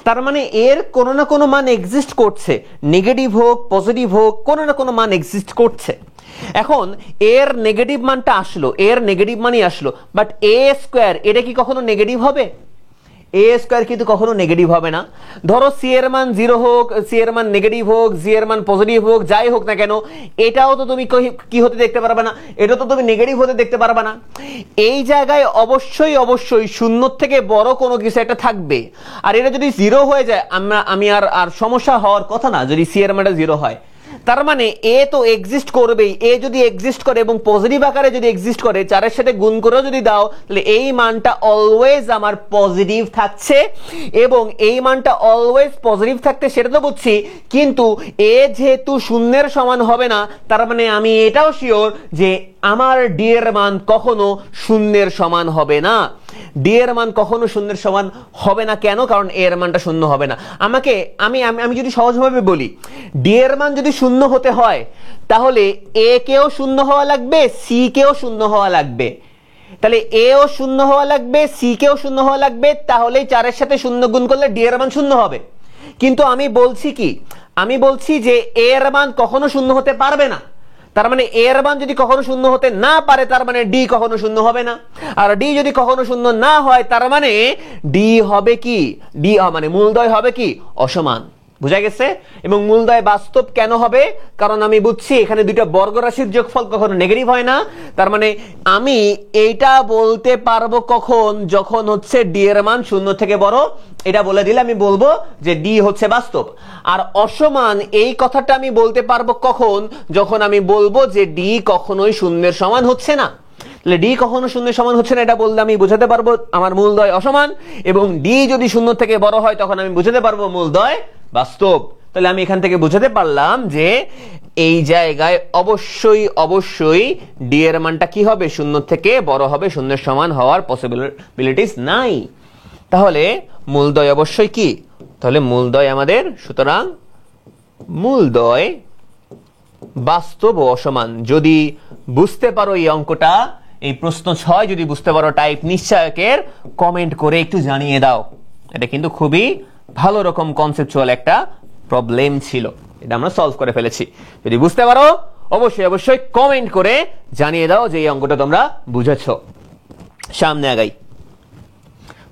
তার মানে এর কোনো না কোনো মান এক্সিস্ট করছে, নেগেটিভ হোক পজিটিভ হোক, কোনো না কোনো মান এক্সিস্ট করছে। এখন এর নেগেটিভ মানটা আসলো, এর নেগেটিভ মানই আসলো, বাট এ স্কোয়ার এটা কি কখনো নেগেটিভ হবে? এ স্কোয়ার কিন্তু কখনো নেগেটিভ হবে না। ধরো সি এর মান 0 হোক, সি এর মান নেগেটিভ হোক, জি এর মান পজিটিভ হোক, যাই হোক না কেন, এটাও তো তুমি কি হতে দেখতে পারবে না, এটা তো তুমি নেগেটিভ হতে দেখতে পারবে না। এই জায়গায় অবশ্যই 0 থেকে বড় কোনো কিছু একটা থাকবে। আর এটা যদি 0 হয়ে যায়, আমি আর সমস্যা হওয়ার কথা না যদি সি এর মানটা 0 হয়। তার মানে এ তো এক্সিস্ট করবেই। এ যদি এক্সিস্ট করে এবং পজিটিভ আকারে যদি এক্সিস্ট করে, 4 এর সাথে গুণ করেও যদি দাও, তাহলে এই মানটা অলওয়েজ আমার পজিটিভ থাকছে। এবং এই মানটা অলওয়েজ পজিটিভ থাকতে সেটা তো বুঝছি, কিন্তু এ যেহেতু শূন্যের সমান হবে না, তার মানে আমি এটাও শিওর যে আমার ডি এর মান কখনো শূন্যের সমান হবে না। ডি এর মান কখনো শূন্যের সমান হবে না। কেন? কারণ এর মানটা 0 হবে না। আমি যদি সহজভাবে বলি, ডি এর মান যদি 0 হতে হয়, তাহলে এ কেও 0 হওয়া লাগবে, সি কেও 0 হওয়া লাগবে। তাহলে এ ও 0 হওয়া লাগবে, সি কেও 0 হওয়া লাগবে, তাহলেই 4 এর সাথে 0 গুণ করলে ডি এর মান 0 হবে। কিন্তু আমি বলছি যে এ এর মান কখনো 0 হতে পারবে না। তার মানে এর মান যদি কখনো শূন্য হতে না পারে তার মানে ডি কখনো শূন্য হবে না, আর ডি যদি কখনো শূন্য না হয় তার মানে ডি হবে কি, ডি মানে মূলদ্বয় হবে কি, অসমান। বুঝা গেছে? এবং মূলদ্বয় বাস্তব কেন হবে? কারণ আমি বুঝছি এখানে দুইটা বর্গরাশির যোগফল কখনো নেগেটিভ হয় না। তার মানে আমি এইটা বলতে পারবো কখন, যখন হচ্ছে ডি এর মান শূন্য থেকে বড়। এটা বলে দিলে আমি বলবো যে ডি হচ্ছে বাস্তব। আর অসমান এই কথাটা আমি বলতে পারবো কখন, যখন আমি বলবো যে ডি কখনোই শূন্যের সমান হচ্ছে না। তাহলে ডি কখনো শূন্যের সমান হচ্ছে না, এটা বললে আমি বোঝাতে পারবো আমার মূলদ্বয় অসমান, এবং ডি যদি শূন্য থেকে বড় হয় তখন আমি বোঝাতে পারবো মূলদ্বয় বাস্তব। তাহলে আমি এখান থেকে বোঝাতে পারলাম যে এই জায়গায় অবশ্যই অবশ্যই ডি এর মানটা কি হবে, শূন্য থেকে বড় হবে, শূন্যের সমান হওয়ার পসিবিলিটিস নাই। তাহলে মূলদ্বয় অবশ্যই কি, তাহলে মূলদ্বয় আমাদের, সুতরাং মূলদ্বয় বাস্তব ও অসমান। যদি বুঝতে পারো এই অঙ্কটা, এই প্রশ্ন 6 যদি বুঝতে পারো টাইপ নিশ্চয়কের, কমেন্ট করে একটু জানিয়ে দাও। এটা কিন্তু খুবই ভালো রকম কনসেপচুয়াল একটা প্রবলেম ছিল, এটা আমরা সলভ করে ফেলেছি। যদি বুঝতে পারো অবশ্যই অবশ্যই কমেন্ট করে জানিয়ে দাও যে এই অঙ্কটা তোমরা বুঝেছো। সামনে আগাই,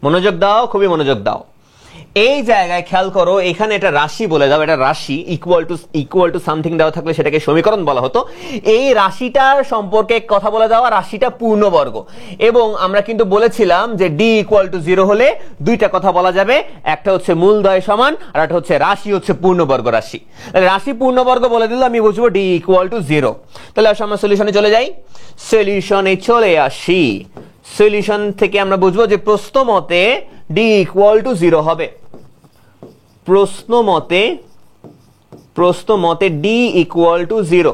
মনোযোগ দাও, খুবই মনোযোগ দাও। এই জায়গায় খেয়াল করো, এখানে এটা রাশি বলে দাও, এটা রাশি ইকুয়াল টু সামথিং দেওয়া থাকলে সেটাকে সমীকরণ বলা হতো। এই রাশিটার সম্পর্কে কথা বলে দেওয়া, রাশিটা পূর্ণবর্গ। এবং আমরা কিন্তু বলেছিলাম যে ডি ইকুয়াল টু 0 হলে দুইটা কথা বলা যাবে, একটা হচ্ছে মূলদ্বয় সমান, আর একটা হচ্ছে রাশি হচ্ছে পূর্ণবর্গ রাশি। রাশি পূর্ণবর্গ বলে দিলে আমি বুঝবো ডি ইকুয়াল টু 0। তাহলে আমরা সলিউশনে চলে যাই, সলিউশনে চলে আসি। সলিউশন থেকে আমরা বুঝবো যে প্রশ্ন মতে ডি ইকুয়াল টু 0 হবে। প্রশ্ন মতে ডি ইকুয়াল টু 0।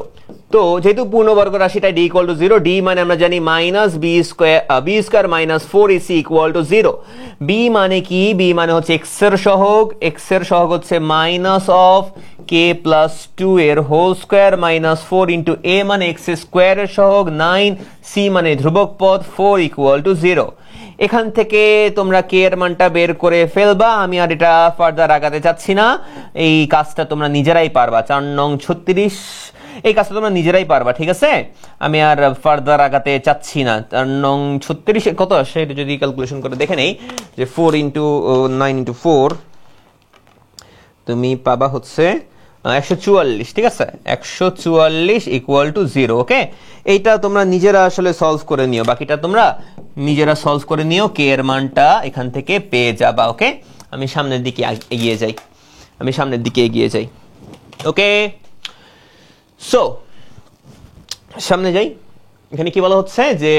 তো যেহেতু পূর্ণবর্গ রাশিটা ডি ইকুয়াল টু 0, ডি মানে আমরা জানি minus B square minus 4ac equal to 0। B মানে কি, বি মানে হচ্ছে এক্স এর সহগ, এক্স এর সহগ হচ্ছে মাইনাস অফ কে প্লাস 2 এর whole square minus 4 into A মানে এক্স স্কোয়ার এর সহগ 9, সি মানে ধ্রুবক পদ 4 ইকুয়াল টু 0। এখান থেকে তোমরা কে এর মানটা বের করে ফেলবা, আমি আর এটা ফার্দার আগাতে চাচ্ছি না। এই কাজটা তোমরা নিজেরাই পারবা, 4 নং 36, এই কাজটা তোমরা নিজেরাই পারবা, ঠিক আছে? আমি আর ফার্দার আগাতে চাচ্ছি না। 4 নং 36 কত আসে এটা যদি ক্যালকুলেশন করে দেখে নেই, যে 4 ইন্টু 9 ইন্টু 4 তুমি পাবা হচ্ছে 144, ঠিক আছে? 144 ইকুয়াল টু 0। ওকে, এইটা তোমরা নিজেরা আসলে সলভ করে নিও, বাকিটা তোমরা নিজেরা সলভ করে নিও, কে এর মানটা এখান থেকে পেয়ে যাবা। ওকে, আমি সামনের দিকে এগিয়ে যাই, ওকে। সো সামনে যাই, এখানে কি বলা হচ্ছে যে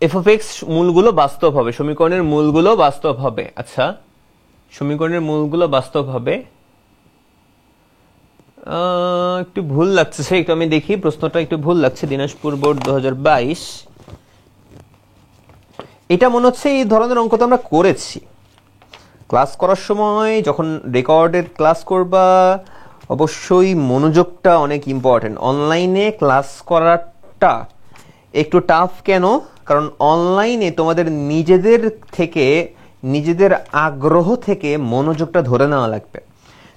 এফ অফ এক্স মূলগুলো বাস্তব হবে, সমীকরণের মূলগুলো বাস্তব হবে। আচ্ছা, সমীকরণের মূলগুলো বাস্তব হবে, একটু ভুল লাগছে, একটু আমি দেখি, প্রশ্নটা একটু ভুল লাগছে। দিনাজপুর বোর্ড 2022, এটা মনে হচ্ছে এই ধরনের অঙ্ক তো আমরা করেছি ক্লাস করার সময়। যখন রেকর্ডেড ক্লাস করবা অবশ্যই মনোযোগটা অনেক ইম্পর্টেন্ট। অনলাইনে ক্লাস করাটা একটু টাফ, কেন? কারণ অনলাইনে তোমাদের নিজেদের আগ্রহ থেকে মনোযোগটা ধরে নেওয়া লাগবে।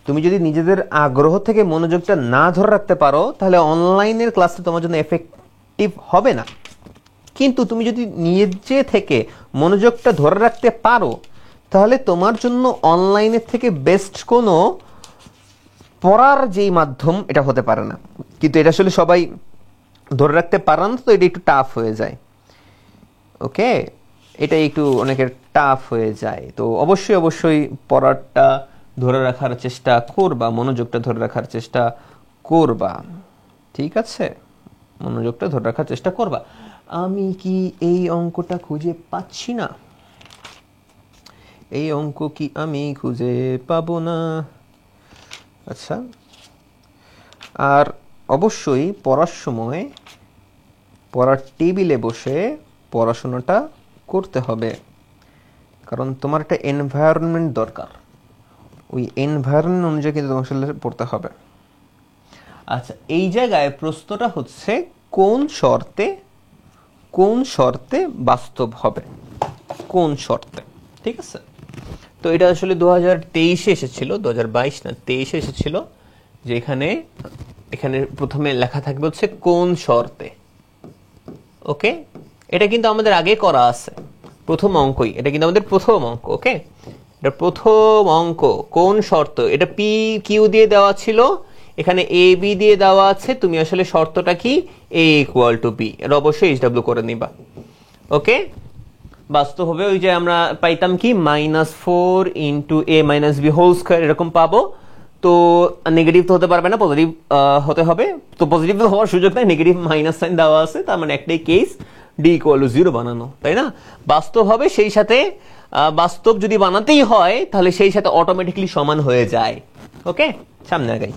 তুমি যদি নিজেদের আগ্রহ থেকে মনোযোগটা না ধরে রাখতে পারো তাহলে অনলাইনের ক্লাসটা তোমার জন্য এফেক্টিভ হবে না। কিন্তু তুমি যদি নিজে থেকে মনোযোগটা ধরে রাখতে পারো তাহলে তোমার জন্য অনলাইনের থেকে বেস্ট কোনো পড়ার যেই মাধ্যম এটা হতে পারে না। কিন্তু এটা আসলে সবাই ধরে রাখতে পারে না, তো এটা একটু টাফ হয়ে যায়। ওকে, এটা একটু অনেকের টাফ হয়ে যায়। তো অবশ্যই পড়াটা ধরে রাখার চেষ্টা করবা, মনোযোগটা ধরে রাখার চেষ্টা করবা, ঠিক আছে? মনোযোগটা ধরে রাখার চেষ্টা করবা। আমি কি এই অঙ্কটা খুঁজে পাচ্ছি না? এই অঙ্ক কি আমি খুঁজে পাবো না? আচ্ছা, আর অবশ্যই পড়ার সময় পড়ার টেবিলে বসে পড়াশোনাটা করতে হবে, কারণ তোমার একটা এনভায়রনমেন্ট দরকার। ওই এনভায়রনমেন্ট অনুযায়ী কিন্তু তোমার আসলে পড়তে হবে। আচ্ছা, এই জায়গায় প্রশ্নটা হচ্ছে কোন শর্তে বাস্তব হবে, কোন শর্তে, ঠিক আছে? তো এটা আসলে 2023 এসেছিল, 2022 না 23 এসেছিল, যে এখানে প্রথমে লেখা থাকবে হচ্ছে কোন শর্তে। ওকে, এটা কিন্তু আমাদের আগে করা আছে, প্রথম অঙ্কই, এটা কিন্তু আমাদের প্রথম অঙ্ক। ওকে, এটা প্রথম অঙ্ক, কোন শর্ত, এটা পি কিউ দিয়ে দেওয়া ছিল, এখানে এ বি দিয়ে দেওয়া আছে, তুমি আসলে শর্তটা কি, এ ইকুয়াল টু বি, এটা অবশ্যই এইচডব্লিউ করে নিবা। ওকে, বাস্তব হবে ওই যে আমরা পাইতাম কি -4 ইন্টু এ মাইনাস বি হোল স্কোয়ার, এরকম পাবো। তো নেগেটিভ তো হতে পারবে না, পজিটিভ হতে হবে। তো পজিটিভ হওয়ার সুযোগ নাই, নেগেটিভ মাইনাস সাইন দেওয়া আছে, তার মানে একটাই কেস, ডি ইকুয়াল টু 0 বানানো, তাই না? বাস্তব হবে, সেই সাথে বাস্তব যদি বানাতেই হয় তাহলে সেই সাথে অটোমেটিকলি সমান হয়ে যায়। ওকে, সামনে আগাই।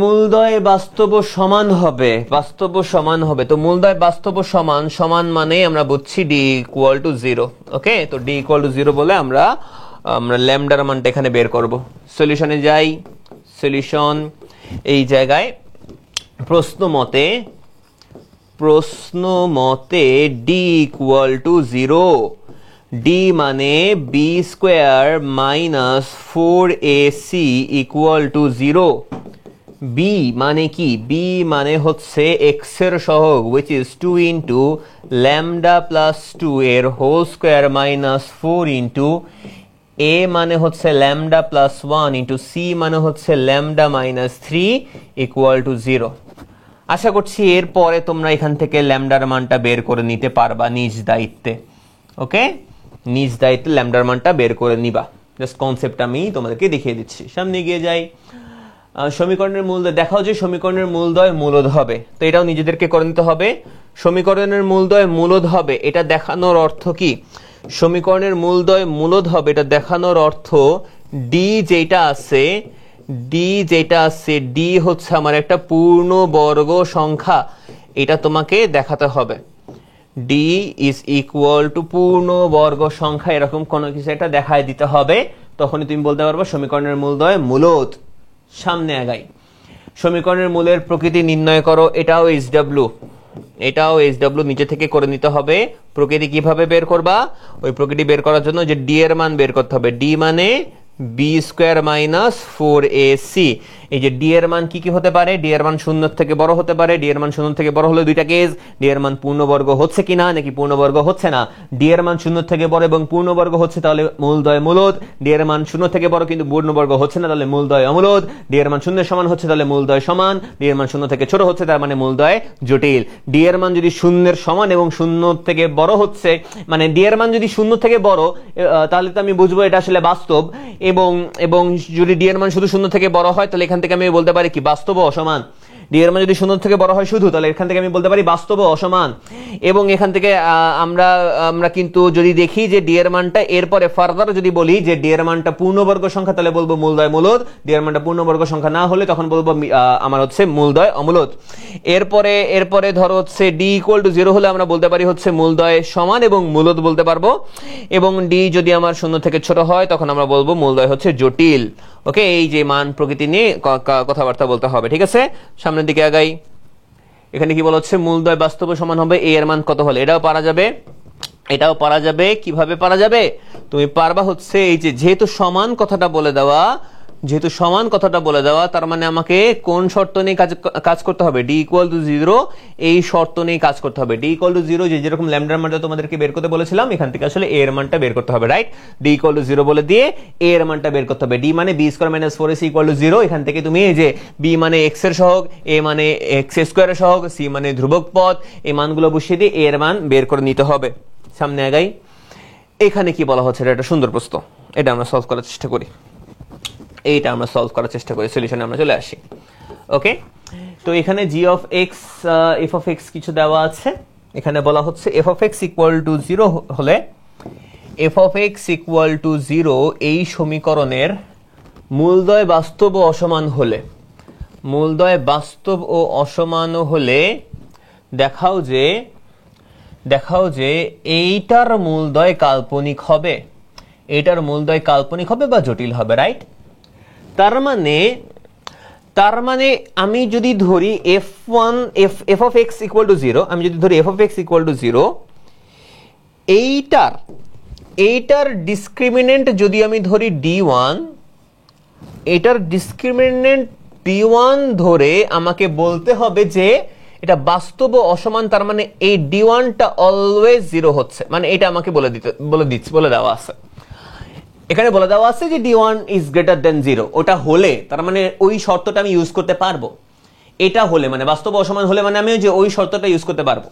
মূলদয় বাস্তব সমান হবে, বাস্তব সমান হবে। তো মূলদয় বাস্তব সমান, সমান মানে আমরা বুঝছি ডি ইকুয়াল টু 0। ওকে, তো ডি ইকুয়াল টু 0 বলে আমরা ল্যামডার মানটা এখানে বের করব। সলিউশনে যাই, সলিউশন এই জায়গায় প্রশ্ন মতে ডি ইকুয়াল টু 0, ডি মানে B square minus 4ac equal to 0। B মানে কি, বি মানে হচ্ছে এক্স এর সহগ, which is 2 into lambda plus 2 এর whole square minus 4 into A মানে হচ্ছে ল্যামডা প্লাস 1 ইন্টু সি মানে হচ্ছে ল্যামডা মাইনাস 3 ইকুয়াল টু 0। আশা করছি এরপরে তোমরা এখান থেকে ল্যামডার মানটা বের করে নিতে পারবা নিজ দায়িত্বে। ওকে, নিজ দায়িত্বে ল্যামডার মানটা বের করে নিবা। জাস্ট কনসেপ্ট আমি তোমাদেরকে দেখিয়ে দিচ্ছি। সামনে গিয়ে যাই, সমীকরণের মূলদয় দেখাও যে সমীকরণের মূলদয় মূলদ হবে, তো এটাও নিজেদেরকে করে নিতে হবে। সমীকরণের মূলদয় মূলদ হবে, এটা দেখানোর অর্থ কি, সমীকরণের মূলদয় মূলদ হবে এটা দেখানোর অর্থ ডি যেটা আছে, ডি হচ্ছে আমার একটা পূর্ণবর্গ সংখ্যা, এটা তোমাকে দেখাতে হবে। ডি ইজ ইকুয়াল টু পূর্ণবর্গ সংখ্যা, এরকম কোনো কিছু একটা দেখায় দিতে হবে, তখনই তুমি বলতে পারবে সমীকরণের মূলদয় মূলদ। সামনে আগাই, সমীকরণের মূলের প্রকৃতি নির্ণয় করো, এটাও এইচডব্লিউ নিচে থেকে করে নিতে হবে। প্রকৃতি কিভাবে বের করবা, ওই প্রকৃতি বের করার জন্য যে ডি এর মান বের করতে হবে, ডি মানে বি স্কোয়ার মাইনাস 4ac। এই যে ডি এর মান কি কি হতে পারে, ডি এর মান 0 থেকে বড় হতে পারে, ডি এর মান 0 থেকে বড় হলে দুইটা কেস, ডি এর মান পূর্ণবর্গ হচ্ছে কিনা নাকি পূর্ণবর্গ হচ্ছে না। ডি এর মান 0 থেকে বড় এবং পূর্ণবর্গ হচ্ছে তাহলে মূলদয় মূলদ, ডি এর মান 0 থেকে বড় কিন্তু পূর্ণবর্গ হচ্ছে না তাহলে মূলদয় অমূলদ, ডি এর মান 0 সমান হচ্ছে তাহলে মূলদয় সমান, ডি এর মান 0 থেকে ছোট হচ্ছে তার মানে মূলদয় জটিল। ডি এর মান যদি 0 সমান এবং 0 থেকে বড় হচ্ছে, মানে ডি এর মান যদি 0 থেকে বড়, তাহলে তো আমি বুঝবো এটা আসলে বাস্তব, এবং যদি ডি এর মান শুধু 0 থেকে বড় হয় তাহলে এখান থেকে আমি বলতে পারি কি বাস্তব অসমান। ডি এর মান যদি 0 থেকে বড় হয় শুধু, তাহলে এখান থেকে আমি বলতে পারি বাস্তব অসমান। এবং এখান থেকে আমরা কিন্তু যদি দেখি যে ডি এর মানটা এরপরে ফার্দার যদি বলি যে ডি এর মানটা পূর্ণবর্গ সংখ্যা, তাহলে বলবো মূলদয় মূলদ। ডি এর মানটা পূর্ণবর্গ সংখ্যা না হলে তখন বলবো আমার হচ্ছে মূলদয় অমূলদ। এরপরে ধরো হচ্ছে ডি ইকুয়াল টু 0 হলে আমরা বলতে পারি হচ্ছে মূলদয় সমান এবং মূলদ বলতে পারবো। এবং ডি যদি আমার 0 থেকে ছোট হয় তখন আমরা বলবো মূলদয় হচ্ছে জটিল। ওকে, এই যে মান প্রকৃতি নিয়ে কথাবার্তা বলতে হবে, ঠিক আছে? সামনের দিকে আগাই। এখানে কি বলা হচ্ছে, মূলদয় বাস্তব সমান হবে এ এর মান কত হলে, এটাও পারা যাবে। কিভাবে পারা যাবে, তুমি পারবা হচ্ছে এই যে যেহেতু সমান কথাটা বলে দেওয়া, তার মানে আমাকে কোন শর্ত নিয়ে কাজ করতে হবে, ডি ইকুয়াল টু 0, এই শর্ত নিয়ে কাজ করতে হবে। ডি ইকুয়াল টু 0 যেরকম ল্যামডার মানটা তোমাদেরকে বের করতে বলেছিলাম, এখান থেকে আসলে এ এর মানটা বের করতে হবে, রাইট? ডি ইকুয়াল টু 0 বলে দিয়ে এ এর মানটা বের করতে হবে। ডি মানে B square minus 4ac equal to 0, এখান থেকে তুমি এই যে বি মানে এক্স এর সহগ, এ মানে এক্স স্কয়ারের সহগ, সি মানে ধ্রুবক পদ, এই মানগুলো বসিয়ে দিয়ে এ এর মান বের করে নিতে হবে। সামনে আগাই। এখানে কি বলা হচ্ছে, এটা একটা সুন্দর প্রশ্ন, এটা আমরা সলভ করার চেষ্টা করি। সলিউশনে আমরা চলে আসি। ওকে, তো এখানে g of x, f of x কিছু দেওয়া আছে। এখানে বলা হচ্ছে f of x equal to 0 হলে, f of x equal to 0 এই সমীকরণের মূলদয় বাস্তব ও অসমান হলে, দেখাও যে এইটার মূলদয় কাল্পনিক হবে বা জটিল হবে, রাইট? তার মানে আমি যদি ধরি F of x equal to 0, আমি যদি ধরি F of x equal to 0, এইটার ডিসক্রিমিনেন্ট যদি আমি ধরি d1, এটার d1 ধরে আমাকে বলতে হবে যে এটা বাস্তব ও অসমান, তার মানে এই d1টা অলওয়েজ 0 হচ্ছে, মানে এটা আমাকে বলে দেওয়া আছে। এখানে বলে দেওয়া আছে যে d1 ইজ গ্রেটার দেন 0। ওটা হলে তার মানে ওই শর্তটা আমি ইউজ করতে পারবো। এটা হলে মানে বাস্তব অসমান হলে মানে আমি যে ওই শর্তটা ইউজ করতে পারবো।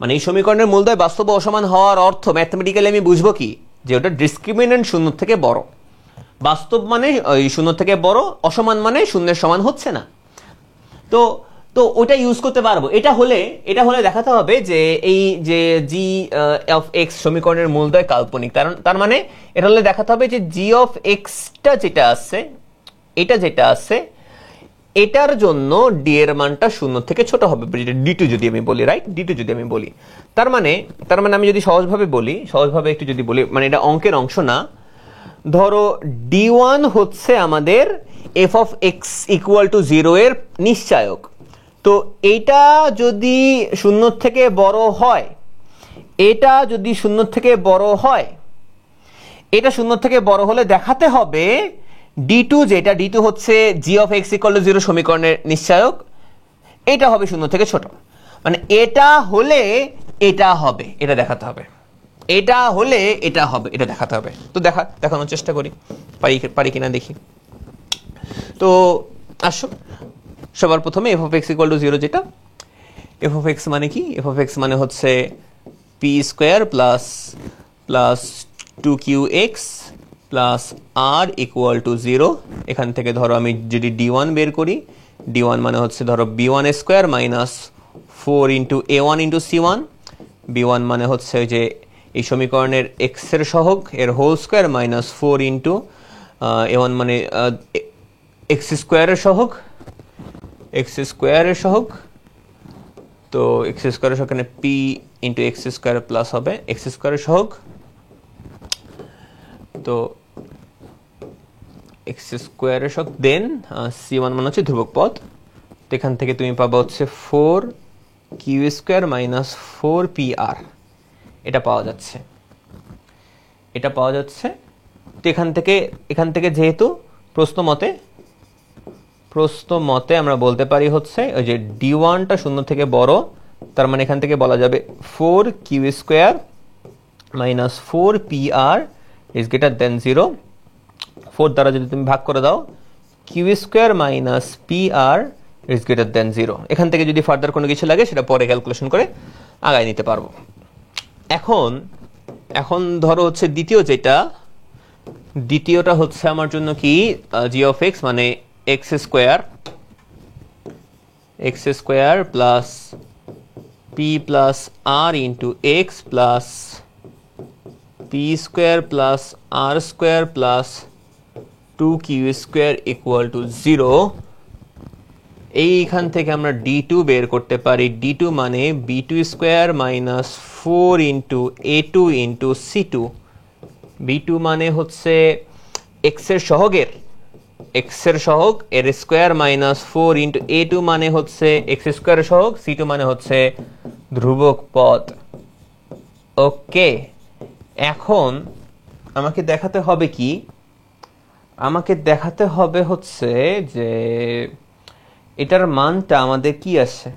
মানে এই সমীকরণের মূলদ্বয় বাস্তব অসমান হওয়ার অর্থ ম্যাথমেটিক্যালি আমি বুঝবো কি, যে ওটা ডিসক্রিমিনেন্ট 0 থেকে বড়। বাস্তব মানে ওই 0 থেকে বড়, অসমান মানে 0-এর সমান হচ্ছে না। তো তো ওটা ইউজ করতে পারবো। এটা হলে দেখাতে হবে যে এই যে জি অফ এক্স সমীকরণের মূলদ্বয় কাল্পনিক। তার মানে এটা হলে দেখাতে হবে যে জি অফ এক্সটা যেটা আছে এটার জন্য ডি এর মানটা 0 থেকে ছোট হবে, d2 যদি আমি বলি, রাইট, d2 যদি আমি বলি। তার মানে আমি যদি সহজভাবে একটু যদি বলি, মানে এটা অঙ্কের অংশ না। ধরো d1 হচ্ছে আমাদের f of x equal to 0 এর নিশ্চায়ক। তো এটা যদি 0 থেকে বড় হয়, এটা 0 থেকে বড় হলে দেখাতে হবে d2 যেটা d2 হচ্ছে g of x equal to 0 সমীকরণের নিশ্চায়ক, এটা হবে 0 থেকে ছোট। মানে এটা হলে এটা হবে, এটা দেখাতে হবে। এটা হলে এটা হবে, এটা দেখাতে হবে। তো দেখানোর চেষ্টা করি, পারি কিনা দেখি। তো আসো, সবার প্রথমে f of x equal to 0 যেটা, f অফ x মানে কি? f অফ x মানে হচ্ছে p square plus 2qx plus r equal to 0। এখান থেকে ধরো আমি যদি d1 বের করি, d1 মানে হচ্ছে ধরো b1 square minus 4 into a1 into c1। b1 মানে হচ্ছে ওই যে এই সমীকরণের x এর সহগ এর whole square minus 4 into a1 মানে x স্কয়ারের সহগ, তো x স্কয়ারের সহগ এখানে p into x square plus হবে x স্কয়ারের সহগ, তো x স্কয়ারের সহগ দেন c1 মানে হচ্ছে ধ্রুবক পদ। তো এখান থেকে তুমি পাবা হচ্ছে 4q স্কয়ার মাইনাস 4pr, এটা পাওয়া যাচ্ছে। তো এখান থেকে যেহেতু প্রশ্ন মতে আমরা বলতে পারি হচ্ছে ওই যে d1টা 0 থেকে বড়, তার মানে এখান থেকে বলা যাবে 4q square minus 4pr is greater than 0। 4 দ্বারা যদি তুমি ভাগ করে দাও, q square minus pr is greater than 0। এখান থেকে যদি ফার্দার কোনো কিছু লাগে সেটা পরে ক্যালকুলেশন করে আগায় নিতে পারবো। এখন ধরো হচ্ছে দ্বিতীয়টা হচ্ছে আমার জন্য কি, g অফ x মানে x square plus p plus r into x plus p square plus r square plus 2q square equal to 0। এইখান থেকে আমরা d2 বের করতে পারি। d2 মানে b2 square minus 4 into a2 into c2। b2 মানে হচ্ছে x এর সহগ এর স্কয়ার মাইনাস 4 ইন্টু a2 মানে হচ্ছে x স্কয়ারের সহগ, c2 মানে হচ্ছে ধ্রুবক পদ। ওকে, এখন আমাকে দেখাতে হবে কি, হচ্ছে যে এটার মানটা আমাদের কি আসে,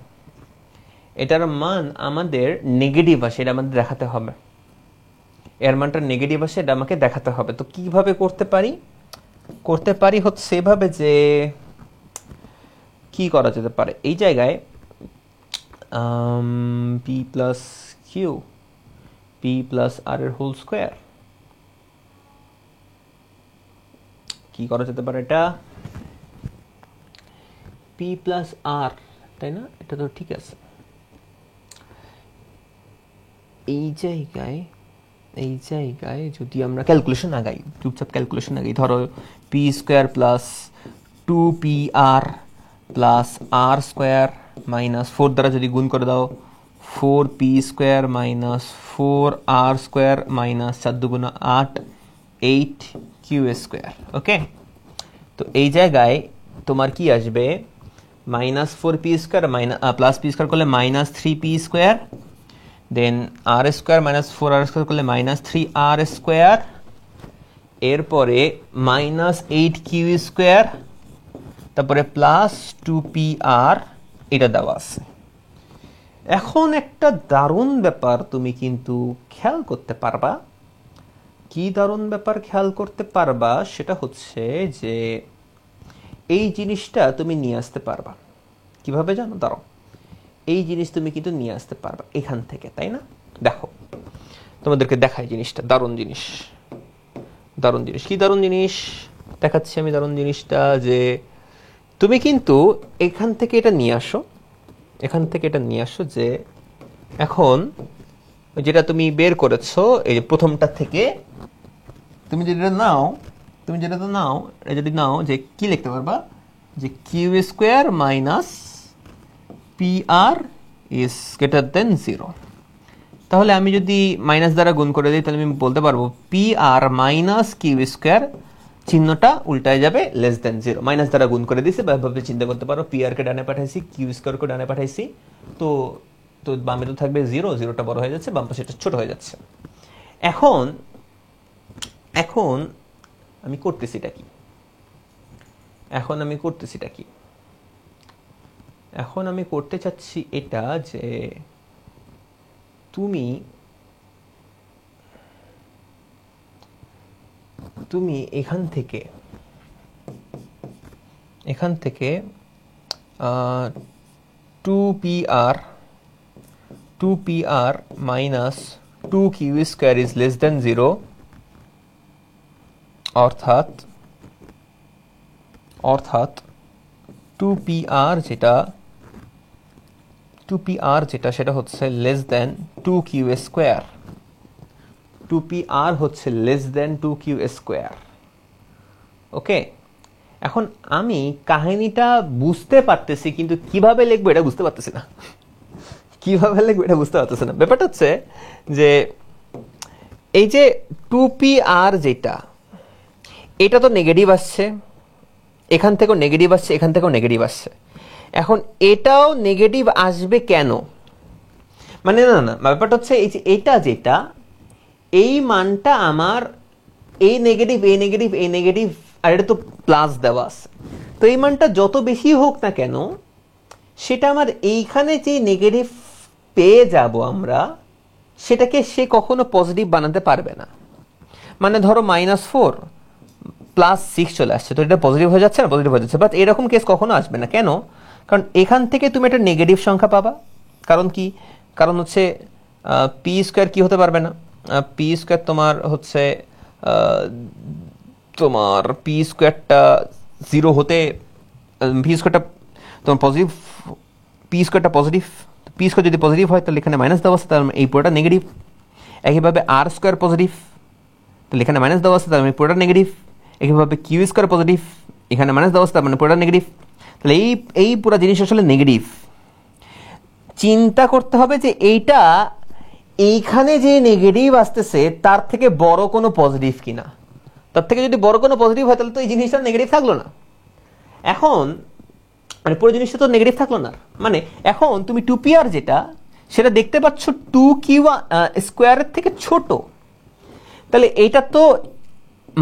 এটার মান আমাদের নেগেটিভ আসে, এটা আমাদের দেখাতে হবে। এর মানটা নেগেটিভ আসে, এটা আমাকে দেখাতে হবে। তো কিভাবে করতে পারি হচ্ছে এভাবে যে কি করা যেতে পারে, এই জায়গায় p plus Q p plus r এর হোল স্কয়ার, কি করা যেতে পারে, এটা p প্লাস r, তাই না? এটা তো ঠিক আছে। এই জায়গায় যদি আমরা ক্যালকুলেশন আগাই, চুপচাপ ক্যালকুলেশন আগাই, ধরো p square plus 2pr plus r square minus 4 দ্বারা যদি গুণ করে দাও, 4p square minus 4r square minus 4 দুগুণা 8 8q স্কয়ার। ওকে, তো এই জায়গায় তোমার কি আসবে, minus 4p square plus p square করলে মাইনাস 3p স্কয়ার, দেন r square minus 4r square করলে মাইনাস 3r স্কয়ার, এরপরে মাইনাস 8q স্কয়ার তারপরে প্লাস 2pr এটা দেওয়া আছে। এখন একটা দারুণ ব্যাপার তুমি কিন্তু খেয়াল করতে পারবা। কি দারুণ ব্যাপার খেয়াল করতে পারবা সেটা হচ্ছে যে এই জিনিসটা তুমি নিয়ে আসতে পারবা। কিভাবে জানো? দাঁড়াও, এই জিনিস তুমি কিন্তু নিয়ে আসতে পারবা এখান থেকে, তাই না? দেখো তোমাদেরকে দেখাই জিনিসটা, দারুণ জিনিস, দারুণ জিনিস। কি দারুণ জিনিস দেখাচ্ছি আমি? দারুণ জিনিসটা যে তুমি কিন্তু এখান থেকে এটা নিয়ে আসো, এখান থেকে এটা নিয়ে আসো যে এখন যেটা তুমি বের করেছো এই যে প্রথমটা থেকে তুমি যেটা নাও, তুমি যেটা নাও, যদি নাও যে কি লিখতে পারবা যে Q square minus P R is greater than 0। তাহলে আমি যদি মাইনাস দ্বারা গুণ করে দিই তাহলে আমি বলতে পারবো P R minus Q square, চিহ্নটা উল্টায় যাবে, লেস দেন 0। মাইনাস দ্বারা গুণ করে দিয়েছি, ভাবে চিন্তা করতে পারো পি আর কে ডানে পাঠাইছি, কিউ স্কোয়ারকে ডানে পাঠাইছি, তো তো বামে তো থাকবে 0, 0টা বড় হয়ে যাচ্ছে, বাম পাশে এটা ছোট হয়ে যাচ্ছে। এখন এখন আমি করতেছিটা কি? এখন আমি করতেছিটা কি? এখন আমি করতে চাচ্ছি এটা যে তুমি তুমি এখান থেকে 2pr minus 2q square is less than 0, অর্থাৎ 2pr যেটা সেটা হচ্ছে less than 2q square. 2pr হচ্ছে লেস দেন 2q স্কোয়ার। ওকে, এখন আমি কাহিনীটা বুঝতে পারতেছি কিন্তু কিভাবে লিখবো এটা বুঝতে পারতেছি না। কিভাবে লিখবো এটা বুঝতে পারতেছি না। ব্যাপারটা হচ্ছে যে এই যে 2pr যেটা, এটা তো নেগেটিভ আসছে, এখান থেকেও নেগেটিভ আসছে, এখান থেকেও নেগেটিভ আসছে। এখন এটাও নেগেটিভ আসবে কেন? মানে না, ব্যাপারটা হচ্ছে এই যে এটা যেটা, এই মানটা আমার এই নেগেটিভ, এই নেগেটিভ, এই নেগেটিভ, আর এটা তো প্লাস দেওয়া আছে, তো এই মানটা যত বেশি হোক না কেন সেটা আমার এইখানে যে নেগেটিভ পেয়ে যাব আমরা, সেটাকে সে কখনো পজিটিভ বানাতে পারবে না। মানে ধরো -4 +6 চলে আসছে, তো এটা পজিটিভ হয়ে যাচ্ছে না? পজিটিভ হয়ে যাচ্ছে, বাট এরকম কেস কখনো আসবে না। কেন? কারণ এখান থেকে তুমি একটা নেগেটিভ সংখ্যা পাবা। কারণ কি? কারণ হচ্ছে পি স্কোয়ার কি হতে পারবে না, পি স্কোয়ার তোমার হচ্ছে তোমার পি স্কোয়ারটা 0 হতে, পি স্কোয়ারটা তোমার পজিটিভ, পি স্কোয়ারটা পজিটিভ, পি স্কোয়ার যদি পজিটিভ হয় তাহলে এখানে মাইনাস দেওয়া আছে, তার এই পুরোটা নেগেটিভ। একইভাবে আর স্কোয়ার পজিটিভ, তাহলে এখানে মাইনাস দেওয়া আছে, তার মানে পুরোটা নেগেটিভ। একইভাবে কিউ স্কোয়ার পজিটিভ, এখানে মাইনাস দেওয়া আছে, তার মানে পুরোটা নেগেটিভ। তাহলে এই পুরো জিনিস আসলে নেগেটিভ। চিন্তা করতে হবে যে এইটা এইখানে যে নেগেটিভ আসতেছে তার থেকে বড় কোনো পজিটিভ কিনা। তার থেকে যদি বড় কোনো পজিটিভ হয় তাহলে তো এই জিনিসটা নেগেটিভ থাকলো না। এখন মানে পুরো জিনিসটা তো নেগেটিভ থাকলো না। মানে এখন তুমি 2pr যেটা, সেটা দেখতে পাচ্ছ 2q স্কোয়ারের থেকে ছোট, তাহলে এটা তো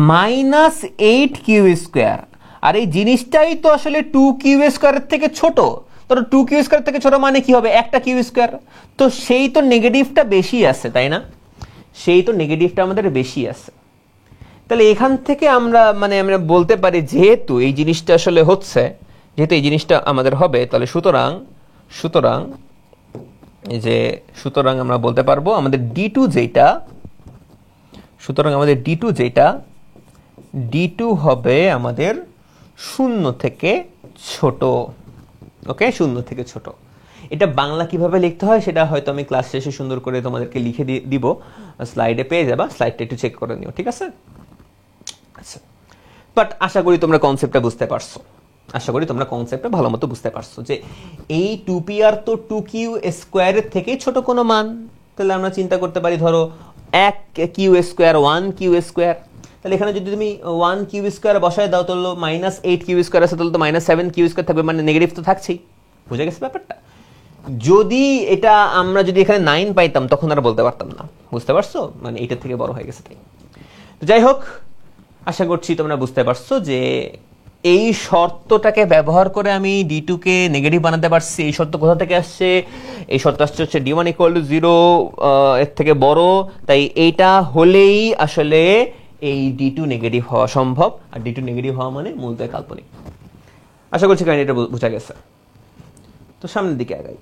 -8q স্কোয়ার, আর এই জিনিসটাই তো আসলে 2q স্কোয়ারের থেকে ছোট। ধরো 2q স্কোয়ার থেকে ছোট মানে কি হবে? একটা কিউ স্কোয়ার। তো সেই তো নেগেটিভটা বেশি আছে, তাই না? সেই তো নেগেটিভটা আমাদের বেশি আছে। তাহলে এখান থেকে আমরা আমরা বলতে পারি যেহেতু এই জিনিসটা আসলে হচ্ছে, যেহেতু এই জিনিসটা আমাদের হবে, তাহলে সুতরাং আমরা বলতে পারবো আমাদের d2 যেটা, সুতরাং আমাদের d2 হবে আমাদের 0 থেকে ছোট। ওকে, 0 থেকে ছোট। এটা বাংলা কিভাবে লিখতে হয় সেটা হয়তো আমি ক্লাস শেষে সুন্দর করে তোমাদেরকে লিখে দিব, স্লাইডে পেয়ে যাবা, স্লাইডটা একটু চেক করে নিও, ঠিক আছে? আচ্ছা, বাট আশা করি তোমরা কনসেপ্টটা বুঝতে পারছো, আশা করি তোমরা কনসেপ্টটা ভালো মতো বুঝতে পারছো যে এই 2pr তো 2q স্কোয়ারের থেকে ছোট কোনো মান। তাহলে আমরা চিন্তা করতে পারি ধরো 1q স্কোয়ার, 1q স্কোয়ার, তাহলে এখানে যদি তুমি 1q স্কোয়ার বসায় দাও তাহলে -8q স্কোয়ার আছে, তাহলে তো -7q স্কোয়ার থাকবে, মানে নেগেটিভ তো থাকছেই। বুঝে গেছে ব্যাপারটা? যদি এটা আমরা যদি এখানে 9 পাইতাম তখন আর বলতে পারতাম না। বুঝতে পারছো? মানে এটার থেকে বড় হয়ে গেছে তাই। তো যাই হোক, আশা করছি তোমরা বুঝতে পারছো যে এই শর্তটাকে ব্যবহার করে আমি ডি2 কে নেগেটিভ বানাতে পারছি। এই শর্ত কোথা থেকে আসছে? এই শর্ত আসছে হচ্ছে ডি1 ইকুয়াল টু 0 এর থেকে বড়, তাই এইটা হলেই আসলে এই ডি2 নেগেটিভ হওয়া সম্ভব। আর ডি2 নেগেটিভ হওয়া মানে মূলতঃ কাল্পনিক। আশা করছি কাহিনী এটা বোঝা গেছে। তো সামনের দিকে আগাই।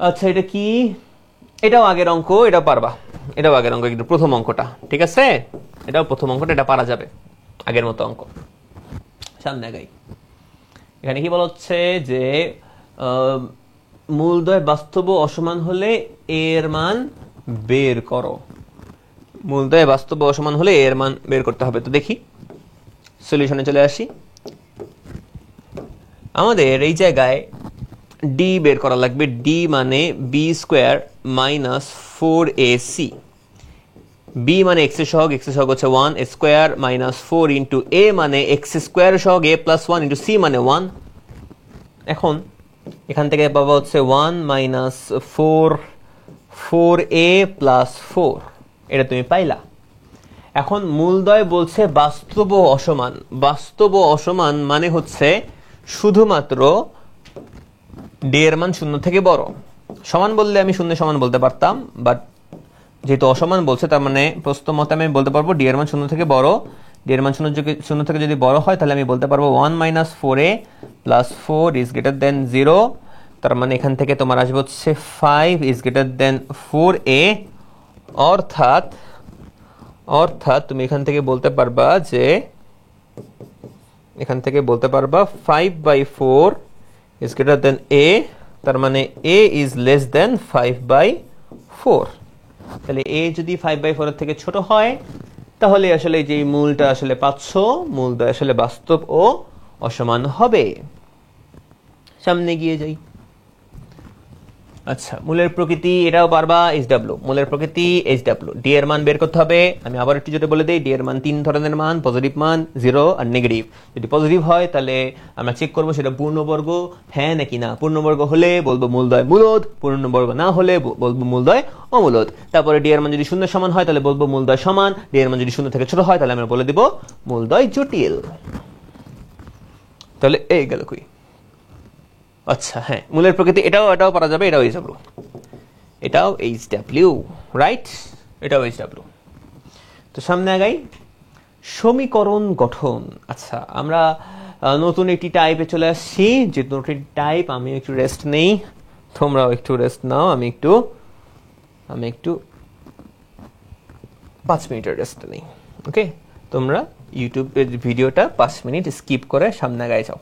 আচ্ছা, এটা কি? এটাও আগের অঙ্ক, এটাও পারবা। এটাও আগের অঙ্ক, কিন্তু প্রথম অঙ্কটা ঠিক আছে, এটাও প্রথম অঙ্কটা, এটা পারা যাবে, আগের মতো অঙ্ক। সামনে আগাই। এখানে কি বলা হচ্ছে যে মূলদ্বয় বাস্তব ও অসমান হলে এর মান বের করো। মূলদ্বয় বাস্তব ও অসমান হলে এর মান বের করতে হবে। তো দেখি, সলিউশনে চলে আসি। আমাদের এই জায়গায় ডি বের করা লাগবে। ডি মানে B square minus 4ac। B মানে এক্স এর সহগ, এক্স এর সহগ হচ্ছে 1 স্কোয়ার মাইনাস 4 ইন্টু এ মানে এক্স স্কোয়ার সহগ এ প্লাস 1 ইন্টু সি মানে 1। এখন এখান থেকে পাবো হচ্ছে 1 মাইনাস 4a প্লাস 4, এটা তুমি পাইলা। এখন মূলদ্বয় বলছে বাস্তব ও অসমান। বাস্তব ও অসমান মানে হচ্ছে শুধুমাত্র ডি এর মান 0 থেকে বড়। সমান বললে আমি 0 সমান বলতে পারতাম, বাট যেহেতু অসমান বলছে তার মানে প্রশ্ন মতে আমি বলতে পারবো ডি এর মান 0 থেকে বড়। ডি এর মান 0 থেকে যদি বড় হয় তাহলে আমি বলতে পারবো 1 minus 4a plus 4 is greater than 0। তার মানে এখান থেকে তোমার আসবে হচ্ছে 5 ইজ গ্রেটার দেন 4a। অর্থাৎ তুমি এখান থেকে বলতে পারবা যে 5/4 ইজ গ্রেটার দেন a। তার মানে a ইজ লেস দেন 5/4। তাহলে a যদি 5/4 এর থেকে ছোট হয় তাহলে আসলে যে মূলটা আসলে পাচ্ছ, মূলটা আসলে বাস্তব ও অসমান হবে। সামনে গিয়ে যাই। আচ্ছা, মূলের প্রকৃতি এটাও পারবা। এইচডব্লিউ, মূলের প্রকৃতি এইচডব্লিউ। ডি এর মান বের করতে হবে। আমি আবার একটু যদি বলে দিই, ডি এর মান 3 ধরনের মান, পজিটিভ মান, 0 আর নেগেটিভ। যদি পজিটিভ হয় তাহলে আমরা চেক করবো সেটা পূর্ণবর্গ হ্যাঁ নাকি না। পূর্ণবর্গ হলে বলবো মূলদ্বয় মূলদ, পূর্ণবর্গ না হলে বলবো মূলদ্বয় অমূলদ। তারপরে ডি এর মান যদি 0 সমান হয় তাহলে বলবো মূলদ্বয় সমান। ডি এর মান যদি 0 থেকে ছোট হয় তাহলে আমরা বলে দিব মূলদ্বয় জটিল। তাহলে এই গেল কই। আচ্ছা হ্যাঁ, মূলের প্রকৃতি এটাও পারা যাবে। এটাও এইচডব্লিউ, রাইট, এটাও এইচডব্লিউ। তো সামনে আগাই। সমীকরণ গঠন। আচ্ছা, আমরা নতুন একটি টাইপে চলে আসছি। যে নতুন টাইপ, আমি একটু রেস্ট নেই, তোমরাও একটু রেস্ট নাও। আমি একটু 5 মিনিটের রেস্ট নেই। ওকে, তোমরা ইউটিউবের ভিডিওটা 5 মিনিট স্কিপ করে সামনে আগায় যাও।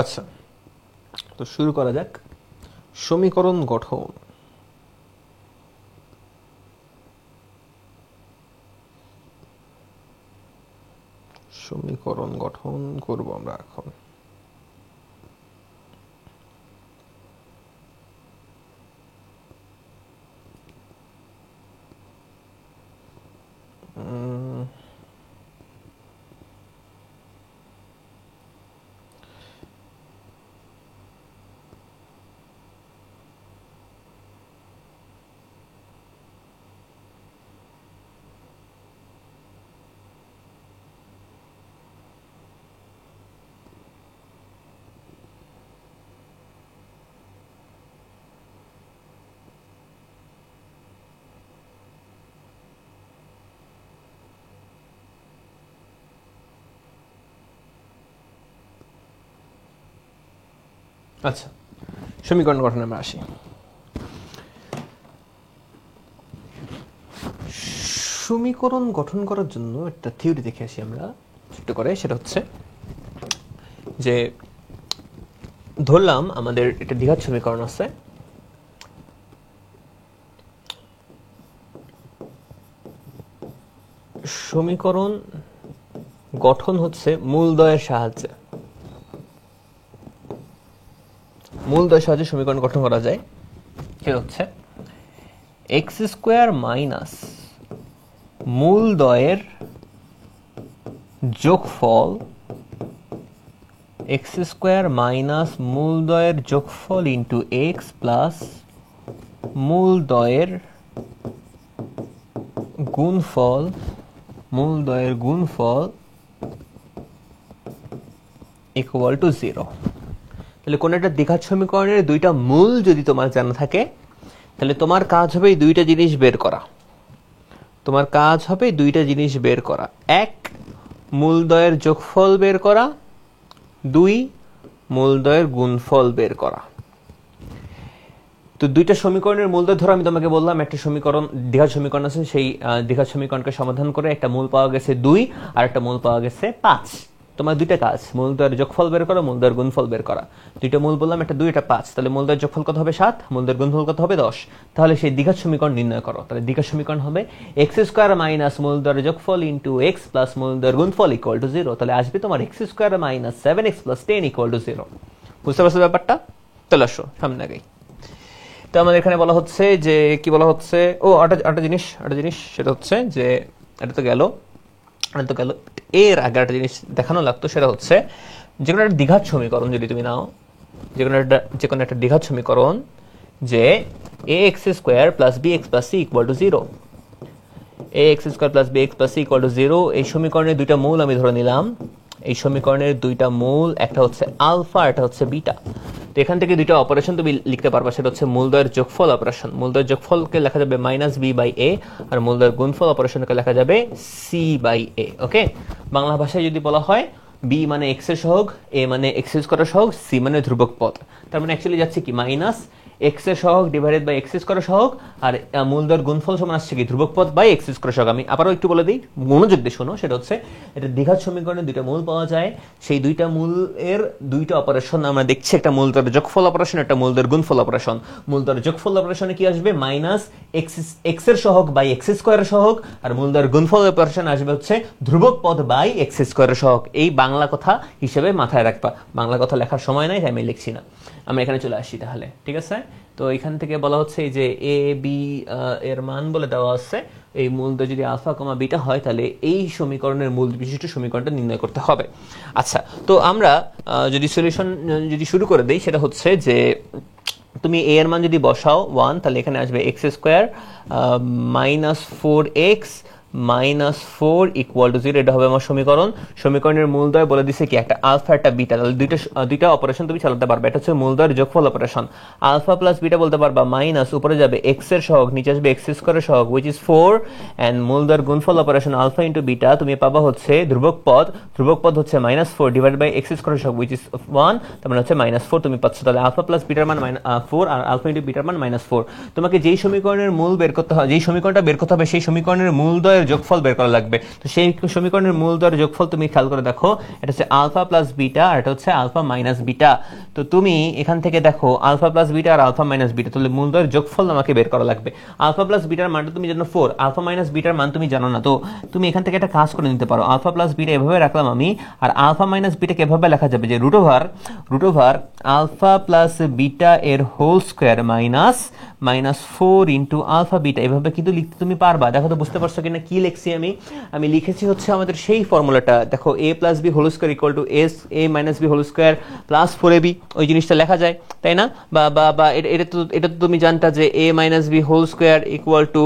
আচ্ছা, তো শুরু করা যাক। সমীকরণ গঠন। সমীকরণ গঠন করব আমরা এখন। আচ্ছা, সমীকরণ গঠনে আমরা আসি। সমীকরণ গঠন করার জন্য একটা থিওরি দেখে আসি আমরা ছোট্ট করে। সেটা হচ্ছে যে ধরলাম আমাদের একটা দ্বিঘাত সমীকরণ আছে, সমীকরণ গঠন হচ্ছে মূলদ্বয়ের সাহায্যে। মূলদ্বয়ের সাহায্যে সমীকরণ গঠন করা যায়। সেটা হচ্ছে এক্স স্কোয়ার মাইনাস মূলদ্বয়ের যোগফল, এক্স স্কোয়ার মাইনাস মূলদ্বয়ের যোগফল ইন্টু এক্স প্লাস মূলদ্বয়ের গুণফল, মূলদ্বয়ের গুণফল ইকুয়াল টু 0। তাহলে কোন একটা দ্বিঘাত সমীকরণের দুইটা মূল যদি তোমার জানা থাকে, তাহলে তোমার কাজ হবে এই দুইটা জিনিস বের করা। তোমার কাজ হবে দুইটা জিনিস বের করা। এক, মূলদ্বয়ের যোগফল বের করা। দুই, মূলদ্বয়ের গুণফল বের করা। তো দুইটা সমীকরণের মূলদ্বয় ধরো, আমি তোমাকে বললাম একটা সমীকরণ দ্বিঘাত সমীকরণ আছে, সেই দ্বিঘাত সমীকরণকে সমাধান করে একটা মূল পাওয়া গেছে 2 আর একটা মূল পাওয়া গেছে 5। তোমার দুইটা কাজ, মূলদ্বয়ের যোগফল বের করা, মূলদ্বয়ের গুণফল বের করা। দুইটা মূল বললাম, একটা 2 একটা 5। তাহলে মূলদ্বয়ের যোগফল কত হবে 7, মূলদ্বয়ের গুণফল কত হবে 10। তাহলে সেই দ্বিঘাত সমীকরণ নির্ণয় করো। তাহলে দ্বিঘাত সমীকরণ হবে এক্স স্কোয়ার মাইনাস মূলদ্বয়ের যোগফল ইন্টু এক্স প্লাস মূলদ্বয়ের গুণফল ইকুয়াল টু 0। তাহলে আসবে তোমার x square minus 7x plus 10 equal to 0। বুঝতে পারছো ব্যাপারটা? তাহলে আসো সামনে আগে। তো আমাদের এখানে বলা হচ্ছে যে কি বলা হচ্ছে, ও একটা জিনিস সেটা হচ্ছে যে এটা তো গেল, এর আগে একটা জিনিস দেখানো লাগতো। সেটা হচ্ছে যে কোনো একটা দ্বিঘাত সমীকরণ যদি তুমি নাও, যে কোনো একটা দ্বিঘাত সমীকরণ, যে a x square plus b x plus C equal to 0, a x square plus b x plus C equal to 0। এই সমীকরণের দুইটা মূল আমি ধরে নিলাম। এই সমীকরণের দুইটা মূল, একটা হচ্ছে আলফা, একটা হচ্ছে বিটা। তো এখান থেকে দুইটা অপারেশন তুমি লিখতে পারবা। সেটা হচ্ছে মূলদ্বয়ের যোগফল অপারেশন। মূলদ্বয়ের যোগফলকে লেখা যাবে মাইনাস বি বাই এ, আর মূলদ্বয়ের গুণফল অপারেশনকে লেখা যাবে সি বাই এ। ওকে, বাংলা ভাষায় যদি বলা হয় বি মানে এক্স এর সহগ, এ মানে এক্স স্কয়ারের সহগ, সি মানে ধ্রুবক পদ। তার মানে অ্যাকচুয়ালি যাচ্ছে কি মাইনাস এক্স এর সহগ ডিভাইডেড বাই এক্স স্কয়ারের সহগ, আর মূলদ্বয়ের গুণফল সমান আসছে কি ধ্রুবক পদ বাই এক্স স্কয়ারের সহগ। আমি আবারও একটু বলে দিই, মনোযোগ দিয়ে শোনো। সেটা হচ্ছে এটা দ্বিঘাত সমীকরণে দুইটা মূল পাওয়া যায়, সেই দুইটা মূলের দুইটা অপারেশন আমরা দেখছি, একটা মূলদ্বয়ের যোগফল অপারেশন, একটা মূলদ্বয়ের গুণফল অপারেশন। মূলদ্বয়ের যোগফল অপারেশনে কি আসবে মাইনাস এক্স এর সহগ বাই এক্স স্কয়ারের সহগ, আর মূলদ্বয়ের গুণফল অপারেশন আসবে হচ্ছে ধ্রুবক পদ বাই এক্স স্কয়ারের সহগ। এই বাংলা কথা হিসেবে মাথায় রাখবা। বাংলা কথা লেখার সময় নাই, তাই আমি লিখছি না। আমরা এখানে চলে আসি তাহলে, ঠিক আছে? তো এখান থেকে বলা হচ্ছে যে এ বি এর মান বলে দেওয়া আছে। এই মূলদ্বয় যদি আলফা কমা বিটা হয়, তাহলে এই সমীকরণের মূল বিশিষ্ট সমীকরণটা নির্ণয় করতে হবে। আচ্ছা, তো আমরা যদি সলিউশন যদি শুরু করে দেই, সেটা হচ্ছে যে তুমি এ এর মান যদি বসাও 1, তাহলে এখানে আসবে x square minus 4x minus 4 equal to 0। এটা হবে আমার সমীকরণ। সমীকরণের মূলদ্বয় বলে দিছে কি একটা আলফা একটা বিটা। তাহলে দুইটা অপারেশন তুমি চালাতে পারবে। এটা হচ্ছে মূলদ্বয়ের যোগফল অপারেশন। আলফা প্লাস বিটা বলতে পারবা মাইনাস, উপরে যাবে এক্স এর সহগ, নিচে আসবে এক্স স্কয়ারের সহগ which is 4, এন্ড মূলদ্বয়ের গুণফল অপারেশন আলফা ইনটু বিটা তুমি পাবা হচ্ছে ধ্রুবক পদ হচ্ছে -4 ডিভাইডেড বাই এক্স স্কয়ারের সহগ which is 1, তার মানে হচ্ছে -4 তুমি পাচ্ছ। তাহলে আলফা প্লাস বিটার মান 4 আর আলফা ইনটু বিটার মান -4। তোমাকে যেই সমীকরণের মূল বের করতে হয়, যেই সমীকরণটা বের করতে হবে, সেই সমীকরণের মূলদ্বয়ের মূলদ্বয়ের যোগফল বের করা লাগবে। তো সেই সমীকরণের মূলদ্বয়ের যোগফল তুমি খেয়াল করে দেখো, এটা হচ্ছে আলফা প্লাস বিটা আর এটা হচ্ছে আলফা মাইনাস বিটা। তো তুমি এখান থেকে দেখো আলফা প্লাস বিটা আর আলফা মাইনাস বিটা, তাহলে মূলদ্বয়ের যোগফল আমাকে বের করা লাগবে। আলফা প্লাস বিটার মানটা তুমি জানো 4, আলফা মাইনাস বিটার মান তুমি জানো না। তো তুমি এখান থেকে একটা কাজ করে নিতে পারো, আলফা প্লাস বিটা এভাবে রাখলাম আমি, আর আলফা মাইনাস বিটাকে এভাবে লেখা যাবে যে root over alpha plus beta এর whole square minus 4 into alpha beta, এভাবে কিন্তু লিখতে তুমি পারবা। দেখো তো বুঝতে পারছো কিনা কি লিখছি আমি লিখেছি হচ্ছে আমাদের সেই ফর্মুলাটা, দেখো a plus B whole square equal to a minus B whole square plus 4ab, ওই জিনিসটা লেখা যায় তাই না? বা এটা তো তুমি জানতা যে a minus B whole square equal to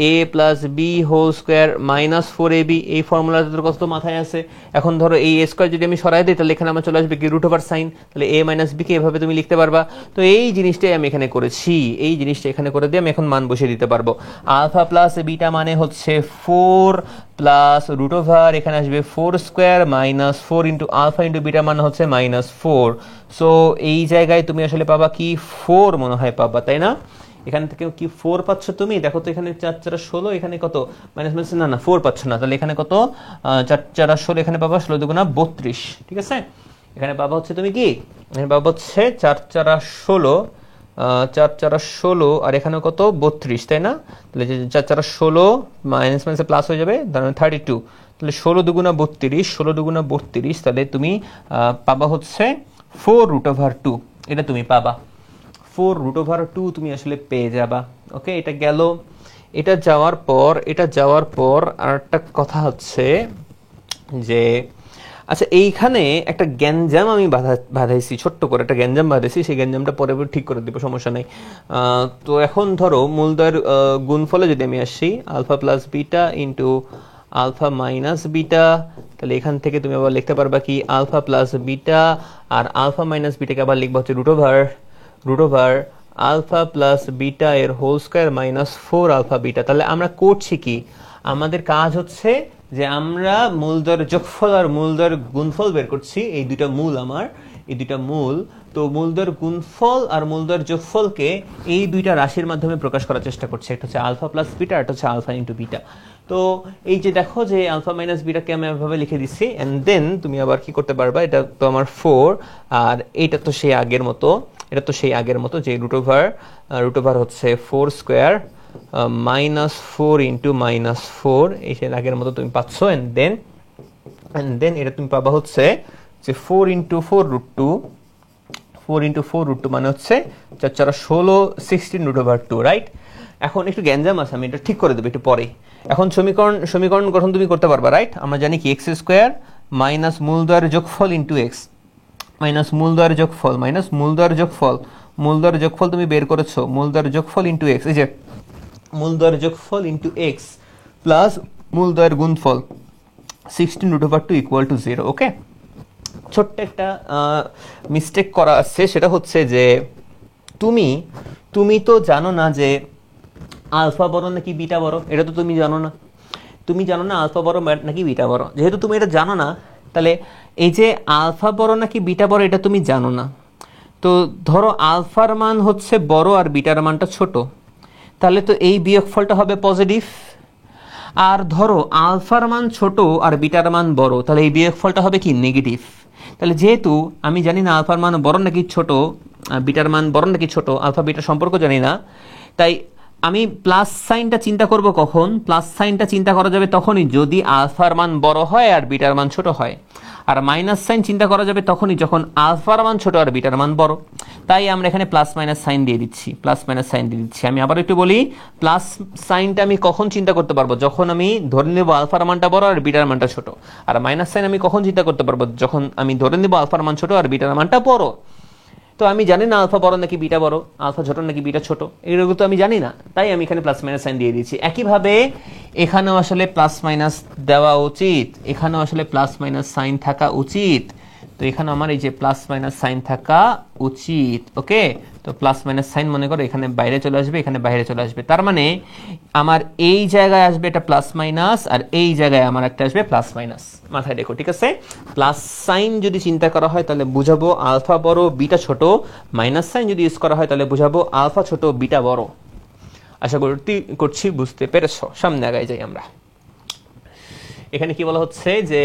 a plus B whole square minus 4ab, এই ফর্মুলাটা তোর কত মাথায় আছে? এখন ধরো এই a স্কোয়ার যদি আমি সরাই দিই তাহলে এখানে আমার চলে আসবে কি রুট ওভার সাইন, তাহলে a মাইনাস বি কে এভাবে তুমি লিখতে পারবা। তো এই জিনিসটাই আমি এখানে করেছি, এই জিনিসটা এখানে করে দিয়ে আমি এখন মান বসিয়ে দিতে পারবো। আলফা প্লাস বিটা মানে হচ্ছে 4 প্লাস রুট ওভার এখানে আসবে 4 square minus 4 into alpha into beta মানে হচ্ছে -4। সো এই জায়গায় তুমি আসলে পাবা কি 4 মনে হয় পাবা, তাই না? এখান থেকে কি 4 পাচ্ছ তুমি? দেখো তো এখানে 4 4 16, এখানে কত মাইনাস মাইনাস না 4 পাচ্ছ না, তাহলে এখানে কত 4 4 16, এখানে পাবা 16 দুগুণা 32, ঠিক আছে? এখানে পাবা হচ্ছে তুমি কি, এখানে পাবা হচ্ছে 4 4 16, 4 4 16 আর এখানে কত 32, তাই না? তাহলে 4 4 16 মাইনাস মাইনাসে প্লাস হয়ে যাবে, তাহলে 32, তাহলে 16 দুগুণা 32, 16 দুগুণা 32, তাহলে তুমি পাবা হচ্ছে 4 রুট ওভার 2, এটা তুমি পাবা 4 রুট ওভার 2 তুমি আসলে পেয়ে যাবা। ওকে, এটা গেল। এটা যাওয়ার পর আর একটা কথা হচ্ছে যে আচ্ছা এইখানে একটা গ্যাঞ্জাম আমি বাঁধাইছি, ছোট্ট করে একটা গ্যাঞ্জাম বাঁধাইছি, সেই গ্যাঞ্জামটা পরে ঠিক করে দেবো, সমস্যা নেই। তো এখন ধরো মূলদ্বয়ের গুণফলে যদি আমি আসি alpha plus beta into alpha minus beta, তাহলে এখান থেকে তুমি আবার লিখতে পারবা কি আলফা প্লাস বিটা আর আলফা মাইনাস বিটাকে আবার লিখবা হচ্ছে root over alpha plus beta এর whole square minus 4 alpha beta. তাহলে আমরা করছি কি, আমাদের কাজ হচ্ছে যে আমরা মূলদ্বয়ের যোগফল আর মূলদ্বয়ের গুণফল বের করছি, এই দুইটা মূল। তো মূলদ্বয়ের গুণফল আর মূলদ্বয়ের যোগফলকে এই দুইটা রাশির মাধ্যমে প্রকাশ করার চেষ্টা করছি, একটা হচ্ছে আলফা প্লাস বিটা, একটা হচ্ছে আলফা ইন্টু বিটা। তো এই যে দেখো যে আলফা মাইনাস বিটাকে আমি এভাবে লিখে দিচ্ছি, এন্ড দেন তুমি আবার কি করতে পারবা, এটা তো আমার 4 আর এটা তো সেই আগের মতো যে রুট ওভার হচ্ছে 4 স্কোয়ার -4 ইন্টু -4, এই সে আগের মতো তুমি পাচ্ছ। এন্ড দেন এটা তুমি পাবা হচ্ছে যে 4 ইন্টু 4 রুট 2 মানে হচ্ছে 4 4 16, 16 রুট ওভার 2, রাইট? এখন একটু গ্যাঞ্জাম আছে, আমি এটা ঠিক করে দেবো একটু পরে। এখন সমীকরণ গঠন তুমি করতে পারবা, রাইট? আমরা জানি কি এক্স স্কোয়ার মাইনাস মূলদ্বয়ের যোগফল ইন্টু এক্স মাইনাস মূলদ্বয়ের যোগফল তুমি বের করেছো, মূলদ্বয়ের যোগফল ইন্টু এক্স, এই যে মূলদ্বয়ের যোগফল ইন্টু এক্স প্লাস মূলদ্বয়ের গুণফল 16 রুট ওভার 2 ইকুয়াল টু 0। ওকে, ছোট্ট একটা মিস্টেক করা আছে, সেটা হচ্ছে যে তুমি তো জানো না যে আলফা বড় নাকি বিটা বড়, এটা তো তুমি জানো না। আলফা বড় নাকি বিটা বড়, যেহেতু তুমি এটা জানো না, তাহলে এই যে আলফা বড় নাকি বিটা বড় এটা তুমি জানো না। তো ধরো আলফার মান হচ্ছে বড় আর বিটার মানটা ছোট, তাহলে তো এই বিয়োগফলটা হবে পজিটিভ। আর ধরো আলফার মান ছোট আর বিটার মান বড়, তাহলে এই বিয়োগফলটা হবে কি নেগেটিভ। তাহলে যেহেতু আমি জানি না আলফার মান বড় নাকি ছোট, বিটার মান বড় নাকি ছোট, আলফা বিটার সম্পর্ক জানি না, তাই আমি প্লাস সাইনটা চিন্তা করব কখন? প্লাস সাইনটা চিন্তা করা যাবে তখনই যদি আলফার মান বড় হয় আর বিটার মান ছোট হয়, আর মাইনাস সাইন চিন্তা করা যাবে তখনই যখন আলফার মান ছোট আর বিটার মান বড়। তাই আমরা এখানে প্লাস মাইনাস সাইন দিয়ে দিচ্ছি। আমি আবার একটু বলি, প্লাস সাইনটা আমি কখন চিন্তা করতে পারবো? যখন আমি ধরে নেব আলফার মানটা বড় আর বিটার মানটা ছোট। আর মাইনাস সাইন আমি কখন চিন্তা করতে পারবো? যখন আমি ধরে নেব আলফার মান ছোট আর বিটার মানটা বড়। তো আমি জানি না আলফা বড় নাকি বিটা বড়, আলফা ছোট নাকি বিটা ছোট, এগুলো তো আমি জানি না, তাই আমি এখানে প্লাস মাইনাস সাইন দিয়ে দিচ্ছি। একইভাবে এখানেও আসলে প্লাস মাইনাস দেওয়া উচিত, এখানেও আসলে প্লাস মাইনাস সাইন থাকা উচিত। তো এখানে আমার এই যে প্লাস মাইনাস সাইন থাকা উচিত। ওকে, তো প্লাস মাইনাস সাইন মনে করো এখানে বাইরে চলে আসবে, এখানে বাইরে চলে আসবে, তার মানে আমার এই জায়গায় আসবে এটা প্লাস মাইনাস আর এই জায়গায় আমার একটা আসবে প্লাস মাইনাস। মাথায় রেখো, ঠিক আছে? প্লাস সাইন যদি চিন্তা করা হয় তাহলে বুঝাবো আলফা বড় বিটা ছোট, মাইনাস সাইন যদি ইউজ করা হয় তাহলে বুঝাবো আলফা ছোট বিটা বড়। আশা করছি বুঝতে পেরেছো। সামনে আগায় যাই আমরা। এখানে কি বলা হচ্ছে যে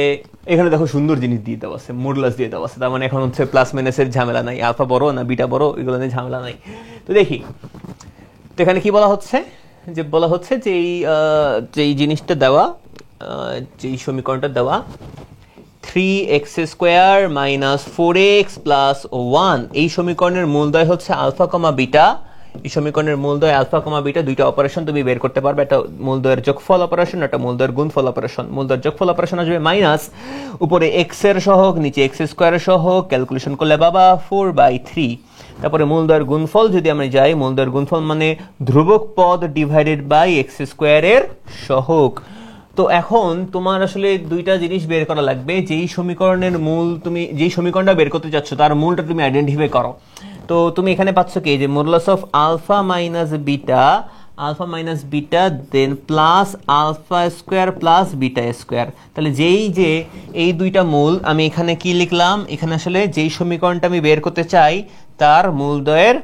এখানে দেখো সুন্দর জিনিস দিয়ে দেওয়া আছে, মডুলাস দিয়ে দেওয়া আছে, তার মানে এখন হচ্ছে প্লাস মাইনাসের ঝামেলা নাই, আলফা বড় না বিটা বড় এগুলো নিয়ে ঝামেলা নাই। তো দেখি তো এখানে কি বলা হচ্ছে, যে বলা হচ্ছে যে এই জিনিসটা দেওয়া, যেই সমীকরণটা দেওয়া 3x² - 4x + 1, এই সমীকরণের মূলদ্বয় হচ্ছে আলফা কমা বিটা। এই সমীকরণের মূলদ্বয় আলফা কমা বিটা, দুইটা অপারেশন তুমি বের করতে পারবে, একটা মূলদ্বয়ের যোগফল অপারেশন, একটা মূলদ্বয়ের গুণফল অপারেশন। মূলদ্বয়ের যোগফল অপারেশন আসবে মাইনাস উপরে x এর সহগ নিচে x² এর সহগ, ক্যালকুলেশন করলে বাবা 4/3। তারপরে মূলদ্বয়ের গুণফল যদি আমরা যাই, মূলদ্বয়ের গুণফল মানে ধ্রুবক পদ ডিভাইডেড বাই x² এর সহগ। তো এখন তোমার আসলে দুইটা জিনিস বের করা লাগবে, যেই সমীকরণের মূল, তুমি যেই সমীকরণটা বের করতে চাচ্ছ তার মূলটা তুমি আইডেন্টিফাই করো। তো তুমি এখানে পাচ্ছ কি, যে modulus of alpha minus beta then plus alpha square plus beta square. তাহলে যেই যে এই দুইটা মূল আমি এখানে কি লিখলাম, এখানে আসলে যেই সমীকরণটা আমি বের করতে চাই তার মূলদ্বয়ের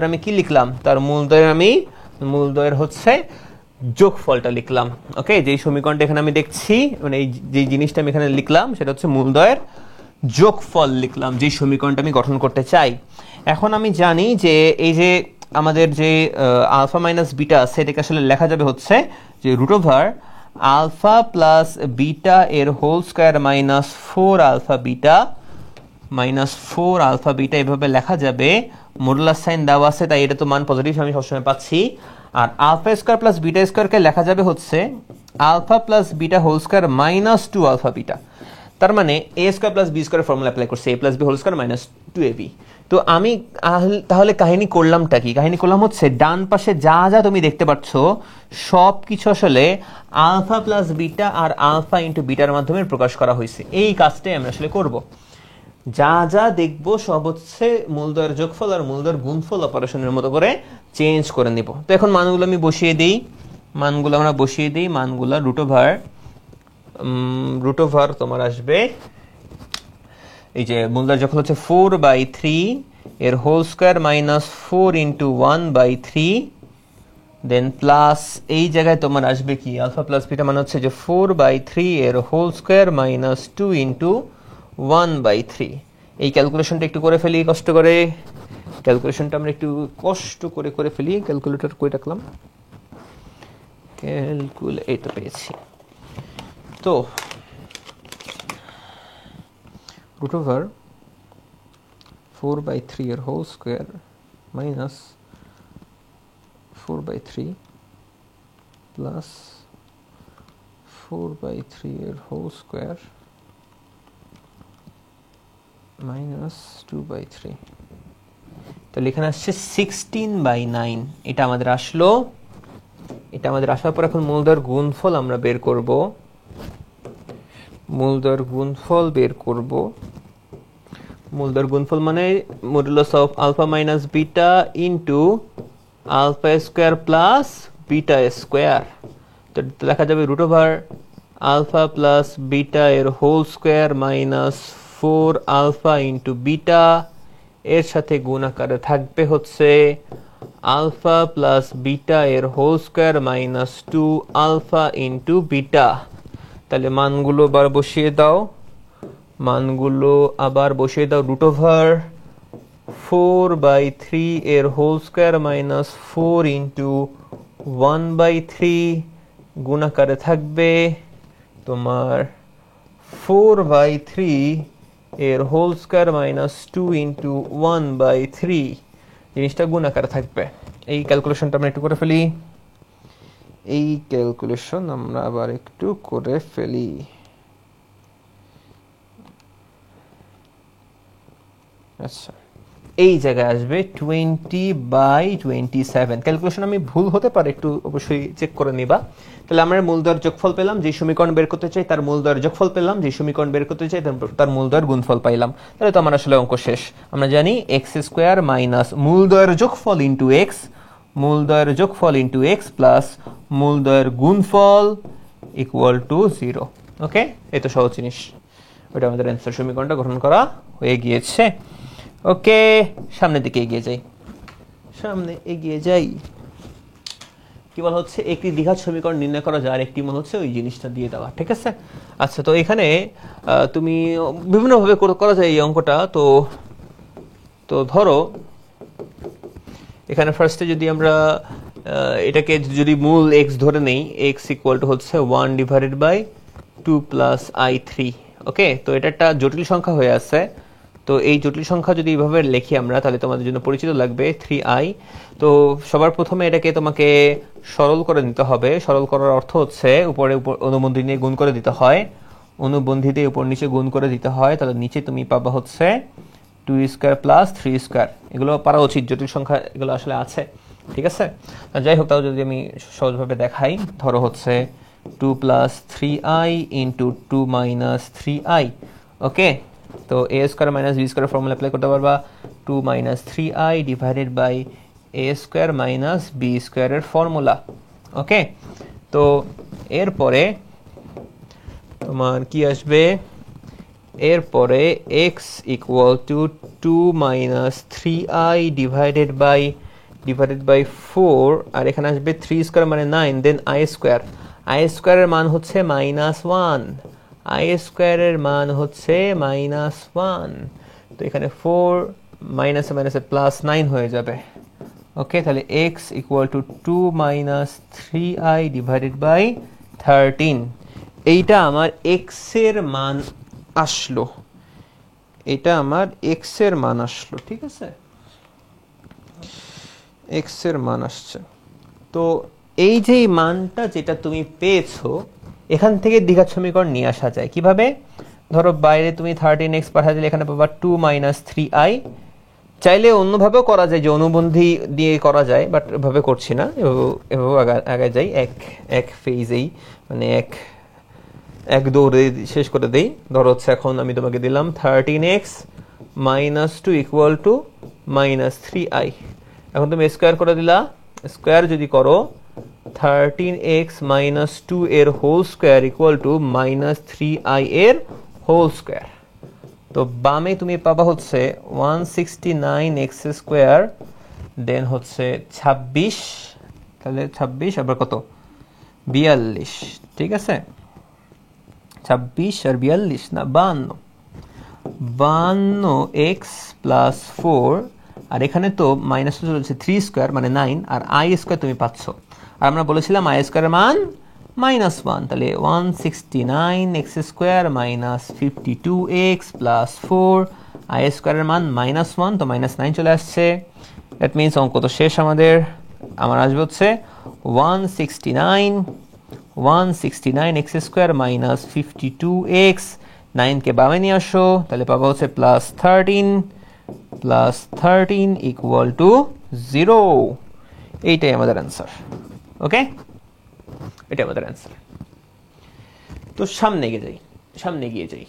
আমি কি লিখলাম, তার মূলদ্বয়ের হচ্ছে যোগফলটা লিখলাম। ওকে, যেই সমীকরণটা এখানে আমি দেখছি, মানে এই যে জিনিসটা আমি এখানে লিখলাম সেটা হচ্ছে মূলদ্বয়ের যোগফল লিখলাম, যেই সমীকরণটা আমি গঠন করতে চাই। এখন আমি জানি যে এই যে আমাদের যে আলফা মাইনাস বিটা আছে, এটাকে আসলে লেখা যাবে হচ্ছে যে √ আলফা প্লাস বিটা এর হোল স্কোয়ার -4 আলফা বিটা এভাবে লেখা যাবে। মডুলাস সাইন দেওয়া আছে তাই এটা তো মান পজিটিভ আমি সবসময় পাচ্ছি। আর আলফা স্কোয়ার প্লাস বিটা স্কোয়ারকে লেখা যাবে হচ্ছে alpha plus beta whole square -2 alpha beta. তার মানে a² + b² ফর্মুলা অ্যাপ্লাই করছে, a + b whole square -2ab। তো আমি তাহলে কাহিনী করলামটা কি, কাহিনী করলাম হচ্ছে ডান পাশে যা যা তুমি দেখতে পাচ্ছ সব কিছু আসলে আলফা প্লাস বিটা আর আলফা ইন্টু বিটার মাধ্যমে প্রকাশ করা হয়েছে। এই কাজটাই আমরা আসলে করব। যা যা দেখবো সব হচ্ছে মূলদ্বয়ের যোগফল আর মূলদ্বয়ের গুণফল অপারেশনের মতো করে চেঞ্জ করে নিব। তো এখন মানগুলো আমি বসিয়ে দিই, মানগুলো √ তোমার আসবে এই যে মূলদ্বয়ের যোগফল হচ্ছে 4/3 এর হোল স্কোয়ার -4 × 1/3 দেন প্লাস এই জায়গায় তোমার আসবে কি আলফা প্লাস বিটা মানে হচ্ছে যে 4/3 এর হোল স্কোয়ার -2 × 1/3। এই ক্যালকুলেশনটা একটু করে ফেলি কষ্ট করে, ক্যালকুলেটর কই রাখলাম, এই তো পেয়েছি। তো √ 4/3 এর হোল স্কোয়ার -4/3 প্লাস 4/3 এর হোল স্কোয়ার -2/3, তাহলে এখানে আসছে 16/9। এটা আমাদের আসলো, আসার পর এখন মূলদ্বয়ের গুণফল আমরা বের করব। মূলদ্বয়ের গুণফল মানে modulus of alpha minus beta into alpha square plus beta square. তো লেখা যাবে √ আলফা প্লাস বিটা এর whole square -4 alpha into beta, এর সাথে গুণ আকারে থাকবে হচ্ছে আলফা প্লাস বিটা এর whole square -2 alpha into beta. তাহলে মানগুলো আবার বসিয়ে দাও, √ 4/3 এর হোল স্কোয়ার -4 × 1/3 গুণ আকারে থাকবে তোমার 4/3 এর হোল স্কোয়ার -2 × 1/3, জিনিসটা গুণ আকারে থাকবে। এই ক্যালকুলেশনটা আমরা একটু করে ফেলি, আচ্ছা এই জায়গায় আসবে 20/27। ক্যালকুলেশন আমি ভুল হতে পারে, একটু অবশ্যই চেক করে নিবা। তাহলে আমরা মূলদ্বয়ের যোগফল পেলাম, যে সমীকরণ বের করতে চাই তার মূলদ্বয়ের যোগফল পেলাম, যে সমীকরণ বের করতে চাই তার মূলদ্বয়ের গুণফল পাইলাম। তাহলে তো আমার আসলে অঙ্ক শেষ। আমরা জানি x² মাইনাস মূলদ্বয়ের যোগফল ইন্টু x প্লাস মূলদ্বয়ের গুণফল = 0। ওকে, এই তো সহজ জিনিস। ওটা আমাদের অ্যান্সার, সমীকরণটা গঠন করা হয়ে গিয়েছে। ওকে, সামনের দিকে এগিয়ে যাই। কি বলা হচ্ছে, একটি দ্বিঘাত সমীকরণ নির্ণয় করা যায় আর একটি মূল হচ্ছে ওই জিনিসটা দিয়ে দেওয়া, ঠিক আছে। আচ্ছা, তো এখানে তুমি বিভিন্নভাবে করা যায় এই অঙ্কটা। তো তো ধরো এখানে ফার্স্টে যদি আমরা এটাকে যদি মূল x ধরে নেই, x ইকুয়াল টু হচ্ছে 1 ডিভাইডেড বাই 2 প্লাস i3। ওকে, তো এটা একটা জটিল সংখ্যা হয়ে আছে। তো এই জটিল সংখ্যা যদি এইভাবে লিখি আমরা, তাহলে তোমাদের জন্য পরিচিত লাগবে 3i। তো সবার প্রথমে এটাকে তোমাকে সরল করে নিতে হবে। সরল করার অর্থ হচ্ছে উপরে অনুবন্ধী নিয়ে গুণ করে দিতে হয়, অনুবন্ধীতে উপর নিচে গুণ করে দিতে হয়। তাহলে নিচে তুমি পাবা হচ্ছে 2 স্কোয়ার প্লাস 3 স্কোয়ার। এগুলো পারা উচিত, জটিল সংখ্যা এগুলো আসলে আছে, ঠিক আছে। যাই হোক, তাও যদি আমি সহজভাবে দেখাই, ধরো হচ্ছে 2 plus 3i into 2 minus 3i। Okay, তো a square minus B square formula apply করতে পারবা। 2 minus 3i divided by a square minus b স্কোয়ারের ফর্মুলা। ওকে, তো এরপরে তোমার কি আসবে, এরপরে x equal to 2 minus 3i divided by 4, আর এখানে আসবে 3 স্কোয়ার মানে 9, দেন i স্কোয়ার। i স্কোয়ারের মান হচ্ছে -1, i স্কোয়ারের মান হচ্ছে -1। তো এখানে 4 মাইনাসে মাইনাসে প্লাস 9 হয়ে যাবে। ওকে, তাহলে x equal to 2 minus 3i divided by 13। এইটা আমার x এর মান আসলো, এটা আমার x এর মান আসলো, ঠিক আছে, x এর মান আসছে। তো এই যে মানটা যেটা তুমি পেয়েছো, এখান থেকে দ্বিঘাত সমীকরণ নিয়ে আসা যায় কিভাবে। ধরো বাইরে তুমি 13x পাঠা দিলে এখানে পাবা 2 মাইনাস 3i। চাইলে অন্যভাবেও করা যায়, যে অনুবন্ধী দিয়ে করা যায়, বাট এভাবে করছি না, এভাবে আগে যাই এক ফেজেই, মানে এক দৌড়ে শেষ করে দেই। ধরো হচ্ছে এখন আমি তোমাকে দিলাম 13x minus 2 equal to minus 3i। এখন তুমি স্কোয়ার করে দিলা, স্কোয়ার যদি করো 13x মাইনাস 2 এর whole square equal to minus 3i এর হোল স্কোয়ার। তো বামে তুমি পাবা হচ্ছে 169x স্কোয়ার, দেন হচ্ছে 26, তাহলে 26 আবার কত 42, ঠিক আছে, 26 আর 42 না 52x প্লাস 4, আর এখানে তো মাইনাস চলছে 3 স্কোয়ার মানে 9, আর i স্কোয়ার তুমি পাচ্ছ, আর আমরা বলেছিলাম i স্কোয়ারের মান -1, তাহলে 169x square minus 52x plus 4, i স্কোয়ারের মান -1, তো -9 চলে আসছে। দ্যাট মিনস অঙ্ক তো শেষ আমার আসবে হচ্ছে 169x স্কোয়ার মাইনাস 52x, 9 কে বামে নিয়ে আসো, তাহলে পাবো হচ্ছে প্লাস 13 ইকুয়াল টু 0। এইটাই আমাদের অ্যান্সার। ওকে, এটা আমাদের অ্যান্সার। তো সামনে গিয়ে যাই,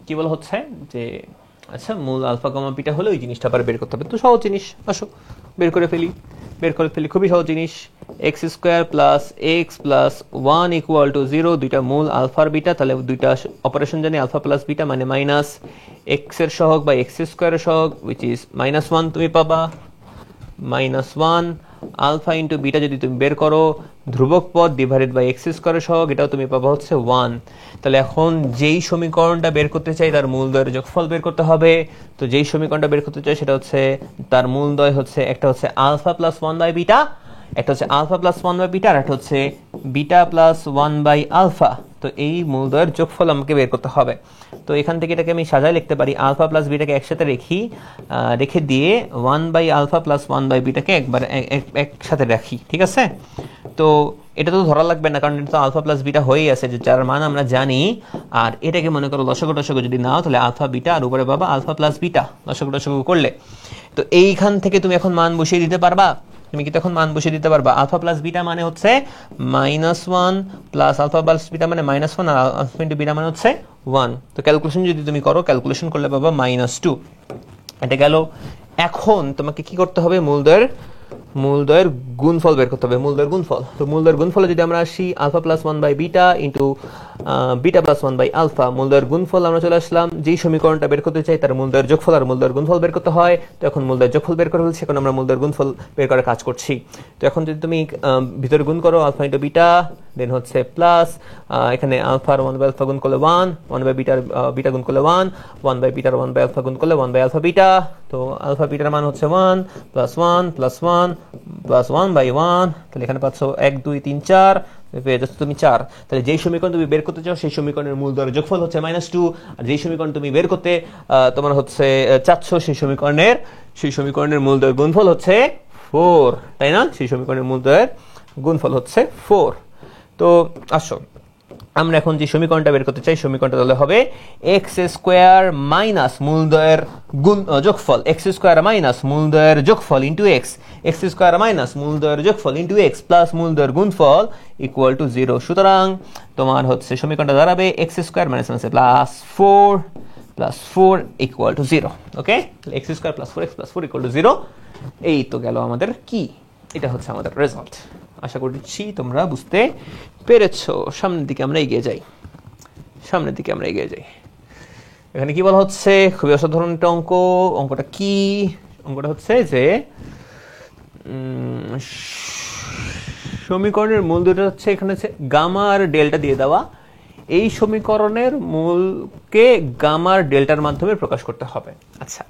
কি বলা হচ্ছে যে আচ্ছা মূল আলফা কমা বিটা হলে ওই জিনিসটা আবার বের করতে হবে। তো সহজ জিনিস, আসো বের করে ফেলি, খুবই সহজ জিনিস। x square plus x plus 1 equal to 0, দুইটা মূল আলফার বিটা, তাহলে দুইটা অপারেশন জানি আলফা প্লাস বিটা মানে মাইনাস x এর সহগ বা x স্কোয়ারের সহগ উইচ ইজ -1, তুমি পাবা -1 আলফা ইন্টু বিটা। যদি তুমি বের করো ধ্রুবক পদ ডিভাইডেড বাই x স্কোয়ারের সহগ, এটাও তুমি পাবা হচ্ছে 1। তাহলে এখন যেই সমীকরণটা বের করতে চাই তার মূলদ্বয়ের যোগফল বের করতে হবে। তো যেই সমীকরণটা বের করতে চাই সেটা হচ্ছে তার মূলদ্বয় হচ্ছে, একটা হচ্ছে আলফা প্লাস 1 বাই বিটা, একটা হচ্ছে আলফা প্লাস 1 বাই বিটা, আর একটা হচ্ছে বিটা প্লাস 1 বাই আলফা। তো এই মূলদ্বয়ের যোগফল আমাকে বের করতে হবে। তো এখান থেকে এটাকে আমি সাজায় লিখতে পারি, আলফা প্লাস বিটাকে একসাথে রেখে দিয়ে 1 বাই আলফা প্লাস 1 বাই বিটাকে একসাথে রাখি, ঠিক আছে। তো এটা তো ধরা লাগবে না, কারণ এটা তো আলফা প্লাস বিটা হয়েই আছে, যার মান আমরা জানি। আর এটাকে মনে করো লসাগু যদি নাও, তাহলে আলফা বিটা আর উপরে পাবা আলফা প্লাস বিটা লসাগু করলে। তো এইখান থেকে তুমি এখন মান বসিয়ে দিতে পারবা। আলফা প্লাস বিটা মানে হচ্ছে -1 প্লাস আলফা প্লাস বিটা মানে -1, আর আলফা ইন্টু বিটা মানে হচ্ছে 1। তো ক্যালকুলেশন যদি তুমি করো, ক্যালকুলেশন করলে পাবা -2। এটা গেল। এখন তোমাকে কি করতে হবে, মূলদ্বয়ের মূলদ্বয়ের গুণফল বের করতে হবে, মূলদ্বয়ের গুণফল। তো মূলদ্বয়ের গুণফলে যদি আমরা আসি alpha plus 1/β into beta plus 1/α, মূলদ্বয়ের গুণফল আমরা চলে আসলাম। যেই সমীকরণটা বের করতে চাই তার মূলদ্বয়ের যোগফল আর মূলদ্বয়ের গুণফল বের করতে হয়। তো এখন মূলদ্বয়ের যোগফল বের করে ফেলছি, এখন আমরা মূলদ্বয়ের গুণফল বের করার কাজ করছি। তো এখন যদি তুমি ভিতরে গুণ করো আলফা ইন্টু বিটা, দেন হচ্ছে প্লাস এখানে আলফার 1/α গুণ করলে 1, 1/β বিটা গুণ করলে 1, 1/β 1/α গুণ করলে 1/α বিটা। তো আলফা বিটার মান হচ্ছে 1 প্লাস 1 প্লাস 1 প্লাস 1/1, তাহলে এখানে পাচ্ছ 1 2 3 4, পেয়ে যাচ্ছ তুমি 4। তাহলে যেই সমীকরণ তুমি বের করতে চাও সেই সমীকরণের মূলদ্বয়ের যোগফল হচ্ছে -2, আর যেই সমীকরণ তুমি বের করতে তোমার হচ্ছে চাচ্ছ সেই সমীকরণের মূলদ্বয়ের গুণফল হচ্ছে 4, তাই না? সেই সমীকরণের মূলদ্বয়ের গুণফল হচ্ছে 4। তো আসো আমরা এখন যে সমীকরণটা বের করতে চাই সমীকরণটা তাহলে হবে x² মাইনাস মূলদ্বয়ের যোগফল, x² মাইনাস মূলদ্বয়ের যোগফল ইন্টু x, x² মাইনাস মূলদ্বয়ের যোগফল ইন্টু x প্লাস মূলদ্বয়ের গুণফল ইকুয়াল টু 0। সুতরাং তোমার হচ্ছে সমীকরণটা দাঁড়াবে x² minus plus 4 equal to 0। Okay, x² plus 4x plus 4 equal to 0। এই তো গেল আমাদের কি, এটা হচ্ছে আমাদের রেজাল্ট। আশা করছি তোমরা বুঝতে পেরেছো। সামনের দিকে আমরা এগিয়ে যাই, এখানে কি বলা হচ্ছে, খুবই অসাধারণ একটা অঙ্ক। অঙ্কটা কি? অঙ্কটা হচ্ছে যে সমীকরণের মূল দুটো হচ্ছে এখানে হচ্ছে গামা আর ডেল্টা দিয়ে দেওয়া। এই সমীকরণের মূলকে গামা আর ডেল্টার মাধ্যমে প্রকাশ করতে হবে। আচ্ছা,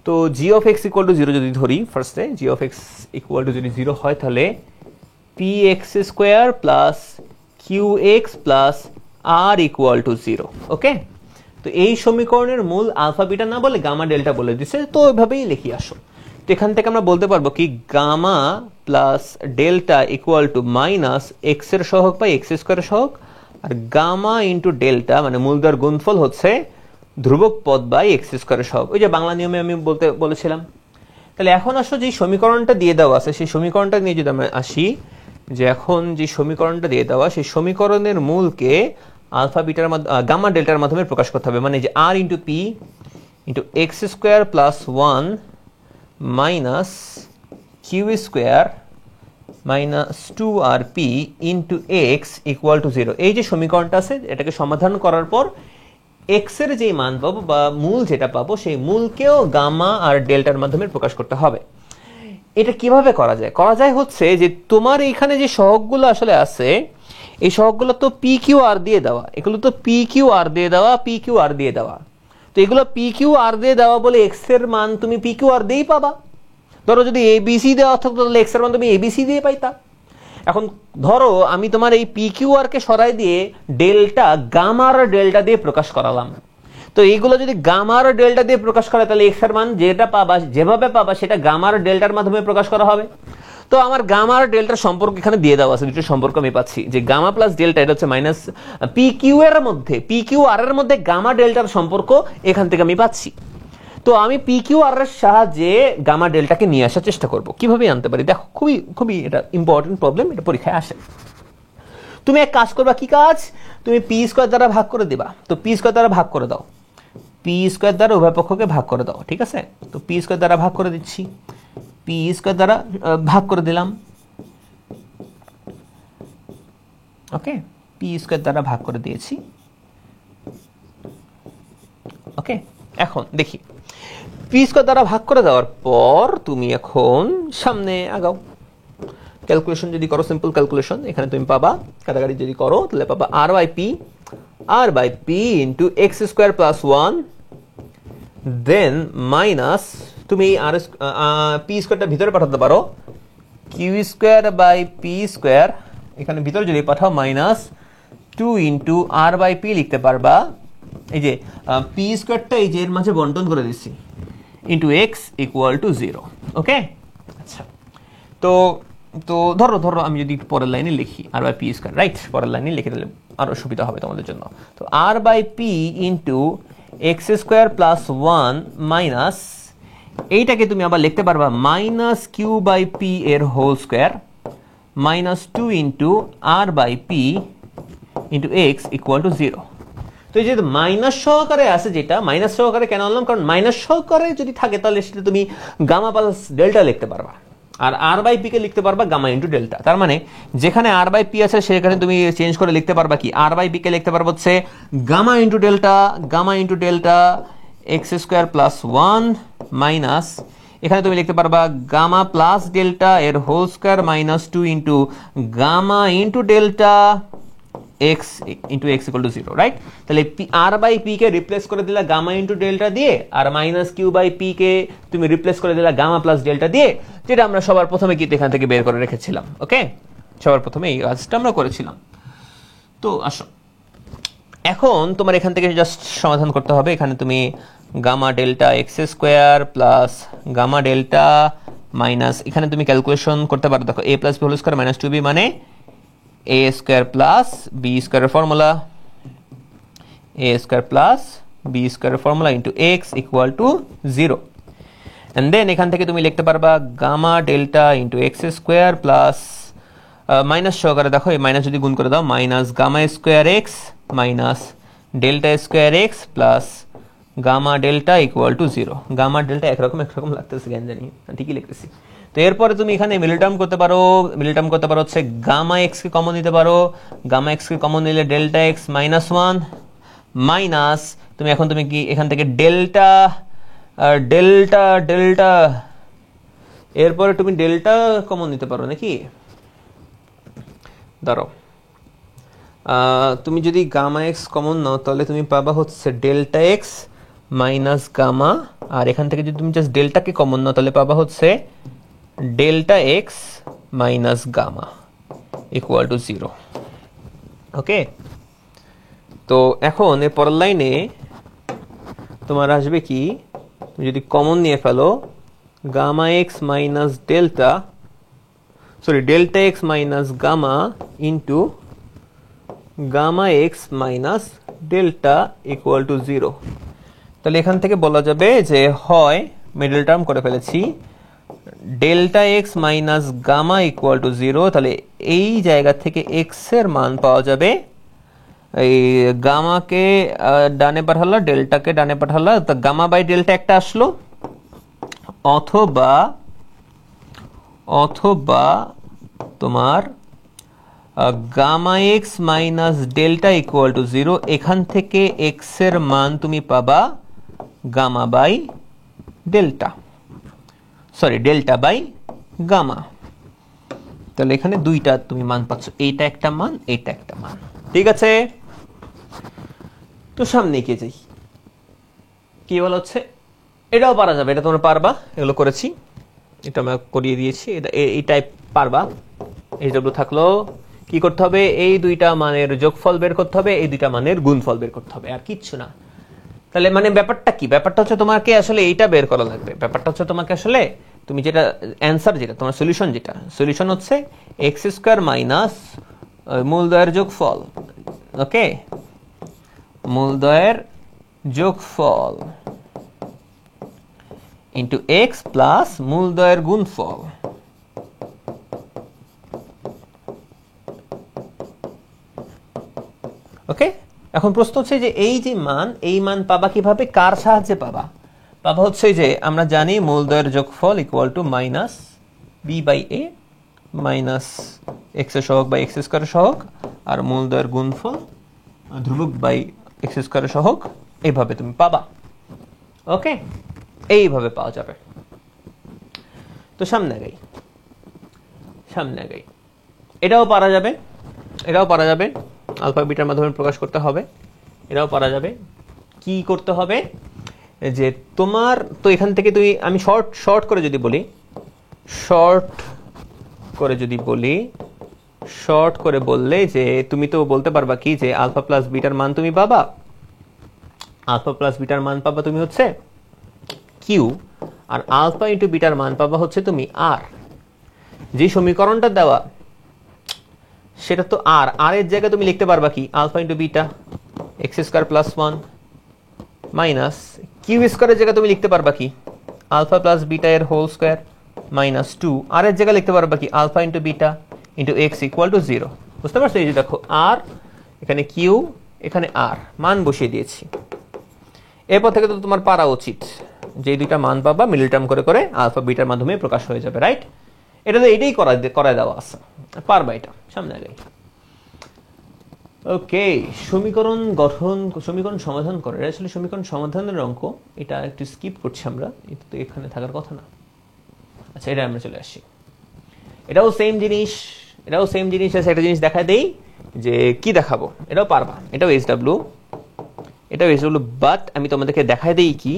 তো g of x equal to 0 যদি ধরি, ফার্স্টে g of x equal to যদি 0 হয় তাহলে px² plus qx plus r equal to 0। Okay, তো এই সমীকরণের মূল আলফা বিটা না বলে গামা ডেল্টা বলে দিছে, তো ওইভাবেই লিখি আসো। তো এখান থেকে আমরা বলতে পারবো কি gamma plus delta equal to minus x এর সহগ বাই x² এর সহগ, আর গামা ইন্টু ডেল্টা মানে মূলদ্বয়ের গুণফল হচ্ছে ধ্রুবক পদ বাই x² এর সহগ। ওই যে বাংলা নিয়মে আমি বলেছিলাম। তাহলে এখন আসো যে সমীকরণটা দিয়ে দেওয়া আছে সেই সমীকরণটা নিয়ে যদি আমরা আসি, যে এখন যে সমীকরণটা দিয়ে দেওয়া সেই সমীকরণের মূলকে আলফা বিটার গামা ডেল্টার মাধ্যমে প্রকাশ করতে হবে। মানে যে r into P into x² plus 1 minus q² minus 2rp into x equal to 0। এই যে সমীকরণটা আছে এটাকে সমাধান করার পর x এর যে মান পাবো বা মূল যেটা পাবো সেই মূলকেও গামা আর ডেল্টার মাধ্যমে প্রকাশ করতে হবে। এটা কিভাবে করা যায়? হচ্ছে যে তোমার এখানে যে সহগগুলো আসলে আছে এই সহগগুলো তো PQR দিয়ে দেওয়া, এগুলো তো PQR দিয়ে দেওয়া। তো এগুলো PQR দিয়ে দেওয়া বলে x এর মান তুমি PQR দিয়েই পাবা। ধরো যদি ABC দেওয়া থাকতো তাহলে x এর মান তুমি ABC দিয়ে পাইতা। এখন ধরো আমি তোমার এই PQR কে সরাই দিয়ে ডেল্টা গামা আর ডেল্টা দিয়ে প্রকাশ করালাম। তো এইগুলো যদি গামা আর ডেল্টা দিয়ে প্রকাশ করে তাহলে x এর মান যেটা পাবা যেভাবে পাবা সেটা গামা আর ডেল্টার মাধ্যমে প্রকাশ করা হবে। তো আমার গামা আর ডেল্টার সম্পর্ক এখানে দিয়ে দেওয়া আছে, দুটো সম্পর্ক আমি পাচ্ছি যে গামা প্লাস ডেল্টা এটা হচ্ছে মাইনাস PQR এর মধ্যে গামা ডেল্টার সম্পর্ক এখান থেকে আমি পাচ্ছি। তো আমি PQR এর সাহায্যে গামা ডেল্টাকে নিয়ে আসার চেষ্টা করব। কিভাবে আনতে পারি দেখো, খুবই এটা ইম্পর্টেন্ট প্রবলেম, এটা পরীক্ষায় আসে। তুমি এক কাজ করবা, কি কাজ? তুমি p² দ্বারা ভাগ করে দিবা। তো p² দ্বারা ভাগ করে দাও, p² দ্বারা উভয় পক্ষকে ভাগ করে দাও, ঠিক আছে? তো p² দ্বারা ভাগ করে দিচ্ছি, p² দ্বারা ভাগ করে দিলাম। ওকে, p² দ্বারা ভাগ করে দিয়েছি। ওকে, এখন দেখি p² দ্বারা ভাগ করে দেওয়ার পর তুমি এখন সামনে আগাও। ক্যালকুলেশন যদি করো, সিম্পল ক্যালকুলেশন, এখানে তুমি পাবা কাটাকাটি যদি করো তাহলে পাবা r by p into x² plus 1 then minus তুমি p² ভিতরে পাঠাতে পারো q² বাই p², এখানে ভিতরে যদি পাঠাও minus 2 into r by p লিখতে পারবা। এই যে p² এই যে এর মাঝে বন্টন করে দিচ্ছি ইন্টু x ইকুয়াল টু 0। ওকে, আচ্ছা, তো ধরো আমি যদি পরের লাইনে লিখি r বাই p², রাইট? পরের লাইনে লিখে দিলে আরো সুবিধা হবে তোমাদের জন্য। তো r by p into x² plus 1 minus এইটাকে তুমি আবার লিখতে পারবা মাইনাস q বাই পি এর whole square minus 2 into r by p into x equal to 0। তো এই যে মাইনাস সহকারে আছে, যেটা মাইনাস সহকারে কেন আনলাম, কারণ মাইনাস সহকারে যদি থাকে তাহলে সেটা তুমি গামা প্লাস ডেল্টা লিখতে পারবা। আর আর বাই পি কে লিখতে পারবা গামা ইন্টু ডেল্টা। তার মানে যেখানে আর বাই পি আছে সেখানে তুমি চেঞ্জ করে লিখতে পারবা কি, আর বাই পি কে লিখতে পারবো হচ্ছে gamma into delta x square plus 1 minus, এখানে তুমি লিখতে পারবা গামা প্লাস ডেল্টা এর whole square minus 2 into gamma into delta x into x equal to 0, right? তাহলে আর বাই পি কে রিপ্লেস করে দিলা গামা ইন্টু ডেল্টা দিয়ে, আর মাইনাস কিউ বাই পি কে তুমি রিপ্লেস করে দিলা গামা প্লাস ডেল্টা দিয়ে, যেটা আমরা সবার প্রথমে কিন্তু এখান থেকে বের করে রেখেছিলাম। ওকে, সবার প্রথমে এই কাজটা আমরা করেছিলাম। তো আসো এখন তোমার এখান থেকে জাস্ট সমাধান করতে হবে। এখানে তুমি gamma delta x square plus gamma delta minus, এখানে তুমি ক্যালকুলেশন করতে পারো, দেখো a plus B whole square minus 2b মানে এ স্কোয়ার প্লাস বি স্কোয়ারের formula, a square plus b স্কোয়ারের formula into x equal to 0। And then এখান থেকে তুমি লিখতে পারবা gamma delta into x square plus minus সহকারে, দেখো এই মাইনাস যদি গুণ করে দাও, minus gamma square x minus delta square x plus gamma delta equal to 0। Gamma delta একরকম লাগতেছে, জ্ঞান জানি, ঠিকই লিখতেছি। তো এরপরে তুমি এখানে মিডল টার্ম করতে পারো হচ্ছে গামা এক্স কে কমন নিতে পারো, গামা এক্স কে কমন নিলে ডেল্টা এক্স মাইনাস 1 মাইনাস তুমি এখন তুমি কি এখান থেকে ডেল্টা এরপরে তুমি ডেল্টা কমন নিতে পারো নাকি, ধরো তুমি যদি গামা এক্স কমন নাও তাহলে তুমি পাবা হচ্ছে ডেল্টা এক্স মাইনাস গামা, আর এখান থেকে যদি তুমি জাস্ট ডেল্টাকে কমন নাও তাহলে পাবা হচ্ছে delta x minus gamma equal to 0। Okay, তো এখন এর পরের লাইনে তোমার আসবে কি, তুমি যদি কমন নিয়ে ফেলো gamma x minus delta x minus gamma into gamma x minus delta equal to 0। তাহলে এখান থেকে বলা যাবে যে হয় মিডল টার্ম করে ফেলেছি delta x minus gamma equal to 0, তাহলে এই জায়গা থেকে এক্স এর মান পাওয়া যাবে, এই গামাকে ডানে পাঠালো ডেল্টাকে ডানে পাঠালো, তো গামা বাই ডেল্টা একটা আসলো, অথবা তোমার gamma x minus delta equal to 0, এখান থেকে এক্স এর মান তুমি পাবা gamma by delta, delta by gamma. তাহলে এখানে দুইটা তুমি মান পাচ্ছ, এইটা একটা মান, এইটা একটা মান, ঠিক আছে? তো সামনে কে যাই, কি বলা হচ্ছে, এটাও পারা যাবে, এটা তোমরা পারবা, এগুলো করেছি, এটা আমরা করিয়ে দিয়েছি, এটা এইটাই পারবা। এইচডব্লিউ থাকলো, কি করতে হবে, এই দুইটা মানের যোগফল বের করতে হবে, এই দুইটা মানের গুণফল বের করতে হবে, আর কিচ্ছু না। তাহলে মানে ব্যাপারটা কি, ব্যাপারটা হচ্ছে তোমাকে আসলে এইটা বের করা লাগবে, ব্যাপারটা হচ্ছে তোমাকে আসলে তুমি যেটা অ্যান্সার, যেটা তোমার সলিউশন হচ্ছে এক্স স্কোয়ার মাইনাস মূলদ্বয়ের যোগফল, ওকে, মূলদ্বয়ের যোগফল ইন্টু এক্স প্লাস মূলদ্বয়ের গুণফল। ওকে, এখন প্রশ্ন হচ্ছে যে এই মান পাবা কিভাবে, কার সাহায্যে পাবা হচ্ছে যে আমরা জানি মূলদ্বয়ের যোগফল equal to minus B by a minus x এর সহগ বাই এক্স স্কোয়ার সহগ, আর মূলদ্বয়ের গুণফল ধ্রুবক বাই এক্স স্কোয়ার সহগ, এইভাবে তুমি পাবা। ওকে, এইভাবে পাওয়া যাবে। তো সামনে গাই, এটাও পারা যাবে, আলফা বিটার মাধ্যমে প্রকাশ করতে হবে, এটাও পারা যাবে। কি করতে হবে যে তোমার, তো এখান থেকে আমি শর্ট করে বললে যে তুমি তো বলতে পারবা কি যে আলফা প্লাস বিটার মান তুমি পাবা, তুমি হচ্ছে কিউ, আর আলফা ইন্টু বিটার মান পাবা হচ্ছে তুমি আর। যে সমীকরণটা দেওয়া সেটা তো আর এর জায়গায় তুমি লিখতে পারবা কি, alpha into beta x square plus 1 minus q স্কোয়ারের জায়গায় তুমি লিখতে পারবা কি, আলফা প্লাস বিটা এর হোল স্কোয়ার মাইনাস 2, আর এর জায়গায় লিখতে পারবা কি, alpha into beta into x equal to 0। বুঝতে পারছো? এই যে দেখো আর, এখানে কিউ, এখানে আর, মান বসিয়ে দিয়েছি। এরপর থেকে তো তোমার পারা উচিত যে দুইটা মান পাবা মিডল টার্ম করে আলফা বিটার মাধ্যমে প্রকাশ হয়ে যাবে, রাইট? এটা তো এটাই করায় দেওয়া আছে, পারবা এটা, সামনে আগে। ওকে, সমীকরণ গঠন, সমীকরণ সমাধান করে, আসলে সমীকরণ সমাধানের অঙ্ক, এটা একটু স্কিপ করছি আমরা, এটা তো এখানে থাকার কথা না। আচ্ছা, এটা আমরা চলে আসি। এটাও সেম জিনিস, আছে। একটা জিনিস দেখা দেই, যে কি দেখাবো, এটাও পারবা, এটাও SW, বাট আমি তোমাদেরকে দেখাই দেই কি,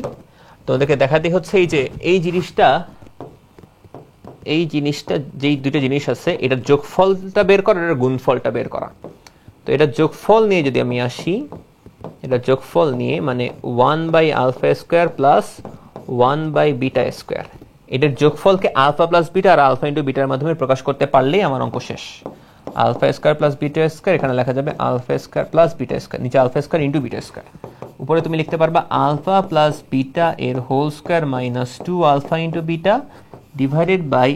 তোমাদেরকে দেখা দেই হচ্ছে এই জিনিসটা যেই দুটো জিনিস আছে, এটার যোগফলটা বের করা, এটার গুণফলটা বের করা। তো এটা যোগফল নিয়ে যদি আমি আসি, এটা যোগফল নিয়ে মানে 1/α² প্লাস 1/β², এটার যোগফলকে আলফা প্লাস বিটা আর আলফা ইন্টু বিটার মাধ্যমে প্রকাশ করতে পারলেই আমার অঙ্ক শেষ। α² প্লাস β², এখানে লেখা যাবে α² প্লাস β², নিচে α² ইন্টু β², উপরে তুমি লিখতে পারবা আলফা প্লাস বিটা এর whole square minus 2α into beta divided by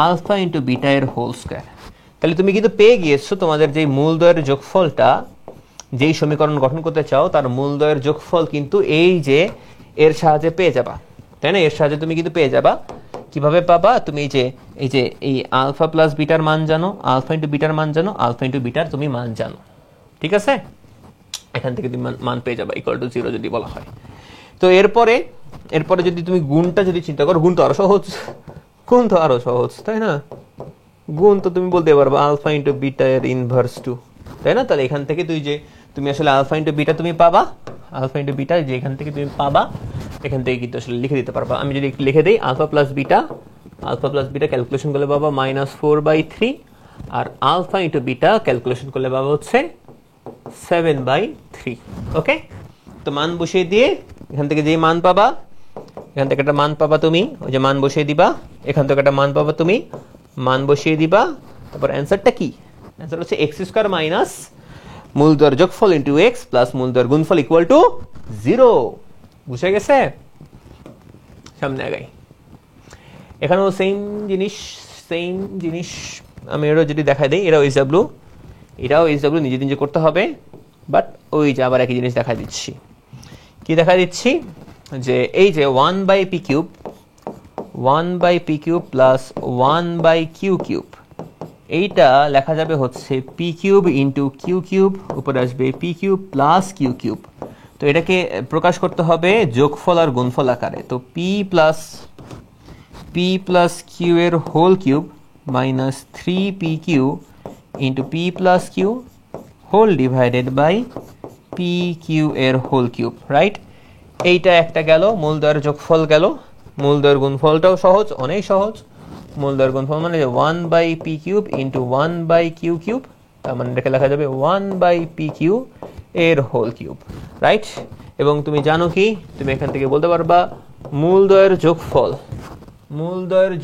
alpha into beta এর হোল স্কোয়ার। তাহলে তুমি কিন্তু পেয়ে গিয়েছো তোমাদের যে মূলদ্বয়ের যোগফলটা, যেই সমীকরণ গঠন করতে চাও তার মূলদ্বয়ের যোগফল কিন্তু এই যে এর সাহায্যে পেয়ে যাবা, তাই না? এর সাহায্যে তুমি কিন্তু পেয়ে যাবা। কিভাবে পাবা? তুমি এই আলফা প্লাস বিটার মান জানো, আলফা ইন্টু বিটার মান জানো, আলফা ইন্টু বিটার তুমি মান জানো, ঠিক আছে? এখান থেকে তুমি মান পেয়ে যাবা ইকুয়াল টু 0 যদি বলা হয়। তো এরপরে যদি তুমি গুণটা যদি চিন্তা করো, গুণ তো আরো সহজ, তাই না? গুণ তো তুমি বলতে পারবা আলফা ইন্টু বিটা এর ইনভার্স 2, তাই না? তাহলে এখান থেকে তুমি আসলে আলফা ইন্টু বিটা তুমি পাবা, আলফা ইন্টু বিটা যে এখান থেকে তুমি পাবা, এখান থেকে কিন্তু আসলে লিখে দিতে পারবা। আমি যদি একটু লিখে দিই, আলফা প্লাস বিটা ক্যালকুলেশন করলে পাবা -4/3, আর আলফা ইন্টু বিটা ক্যালকুলেশন করলে পাবা হচ্ছে 7/3। ওকে, তো মান বসিয়ে দিয়ে এখান থেকে যেই মান পাবা, এখান থেকে একটা মান পাবা তুমি, ওই যে মান বসিয়ে দিবা, এখান থেকে একটা মান পাবা তুমি, মান বসিয়ে দিবা, তারপর অ্যান্সারটা কি? অ্যান্সার হচ্ছে x² মাইনাস মূলদ্বয়ের যোগফল ইন্টু x প্লাস মূলদ্বয়ের গুণফল ইকুয়াল টু 0। বুঝে গেছে? সামনে আগাই। এখানেও সেম জিনিস আমি এরও যদি দেখাই দিই, এটাও SW নিজে করতে হবে, বাট ওই যে আবার একই জিনিস দেখা দিচ্ছি। কি দেখা দিচ্ছি? যে এই যে 1/p³ প্লাস 1/q³ এইটা লেখা যাবে হচ্ছে p³ ইন্টু q³ উপরে আসবে p³ প্লাস q³ তো এটাকে প্রকাশ করতে হবে যোগফল আর গুণফল আকারে। তো p প্লাস q এর whole cube minus 3pq into p plus q whole divided by pq এর হোল কিউব, রাইট? এইটা একটা গেল, মূলদ্বয়ের যোগফল গেল, মূলদ্বয়ের গুণফলটাও সহজ, অনেক সহজ। মূলদ্বয়ের গুণফল মানে 1/p³ ইন্টু 1/q³, তার মানে এটাকে লেখা যাবে 1/pq এর হোল কিউব, রাইট? এবং তুমি জানো কি, তুমি এখান থেকে বলতে পারবা মূলদ্বয়ের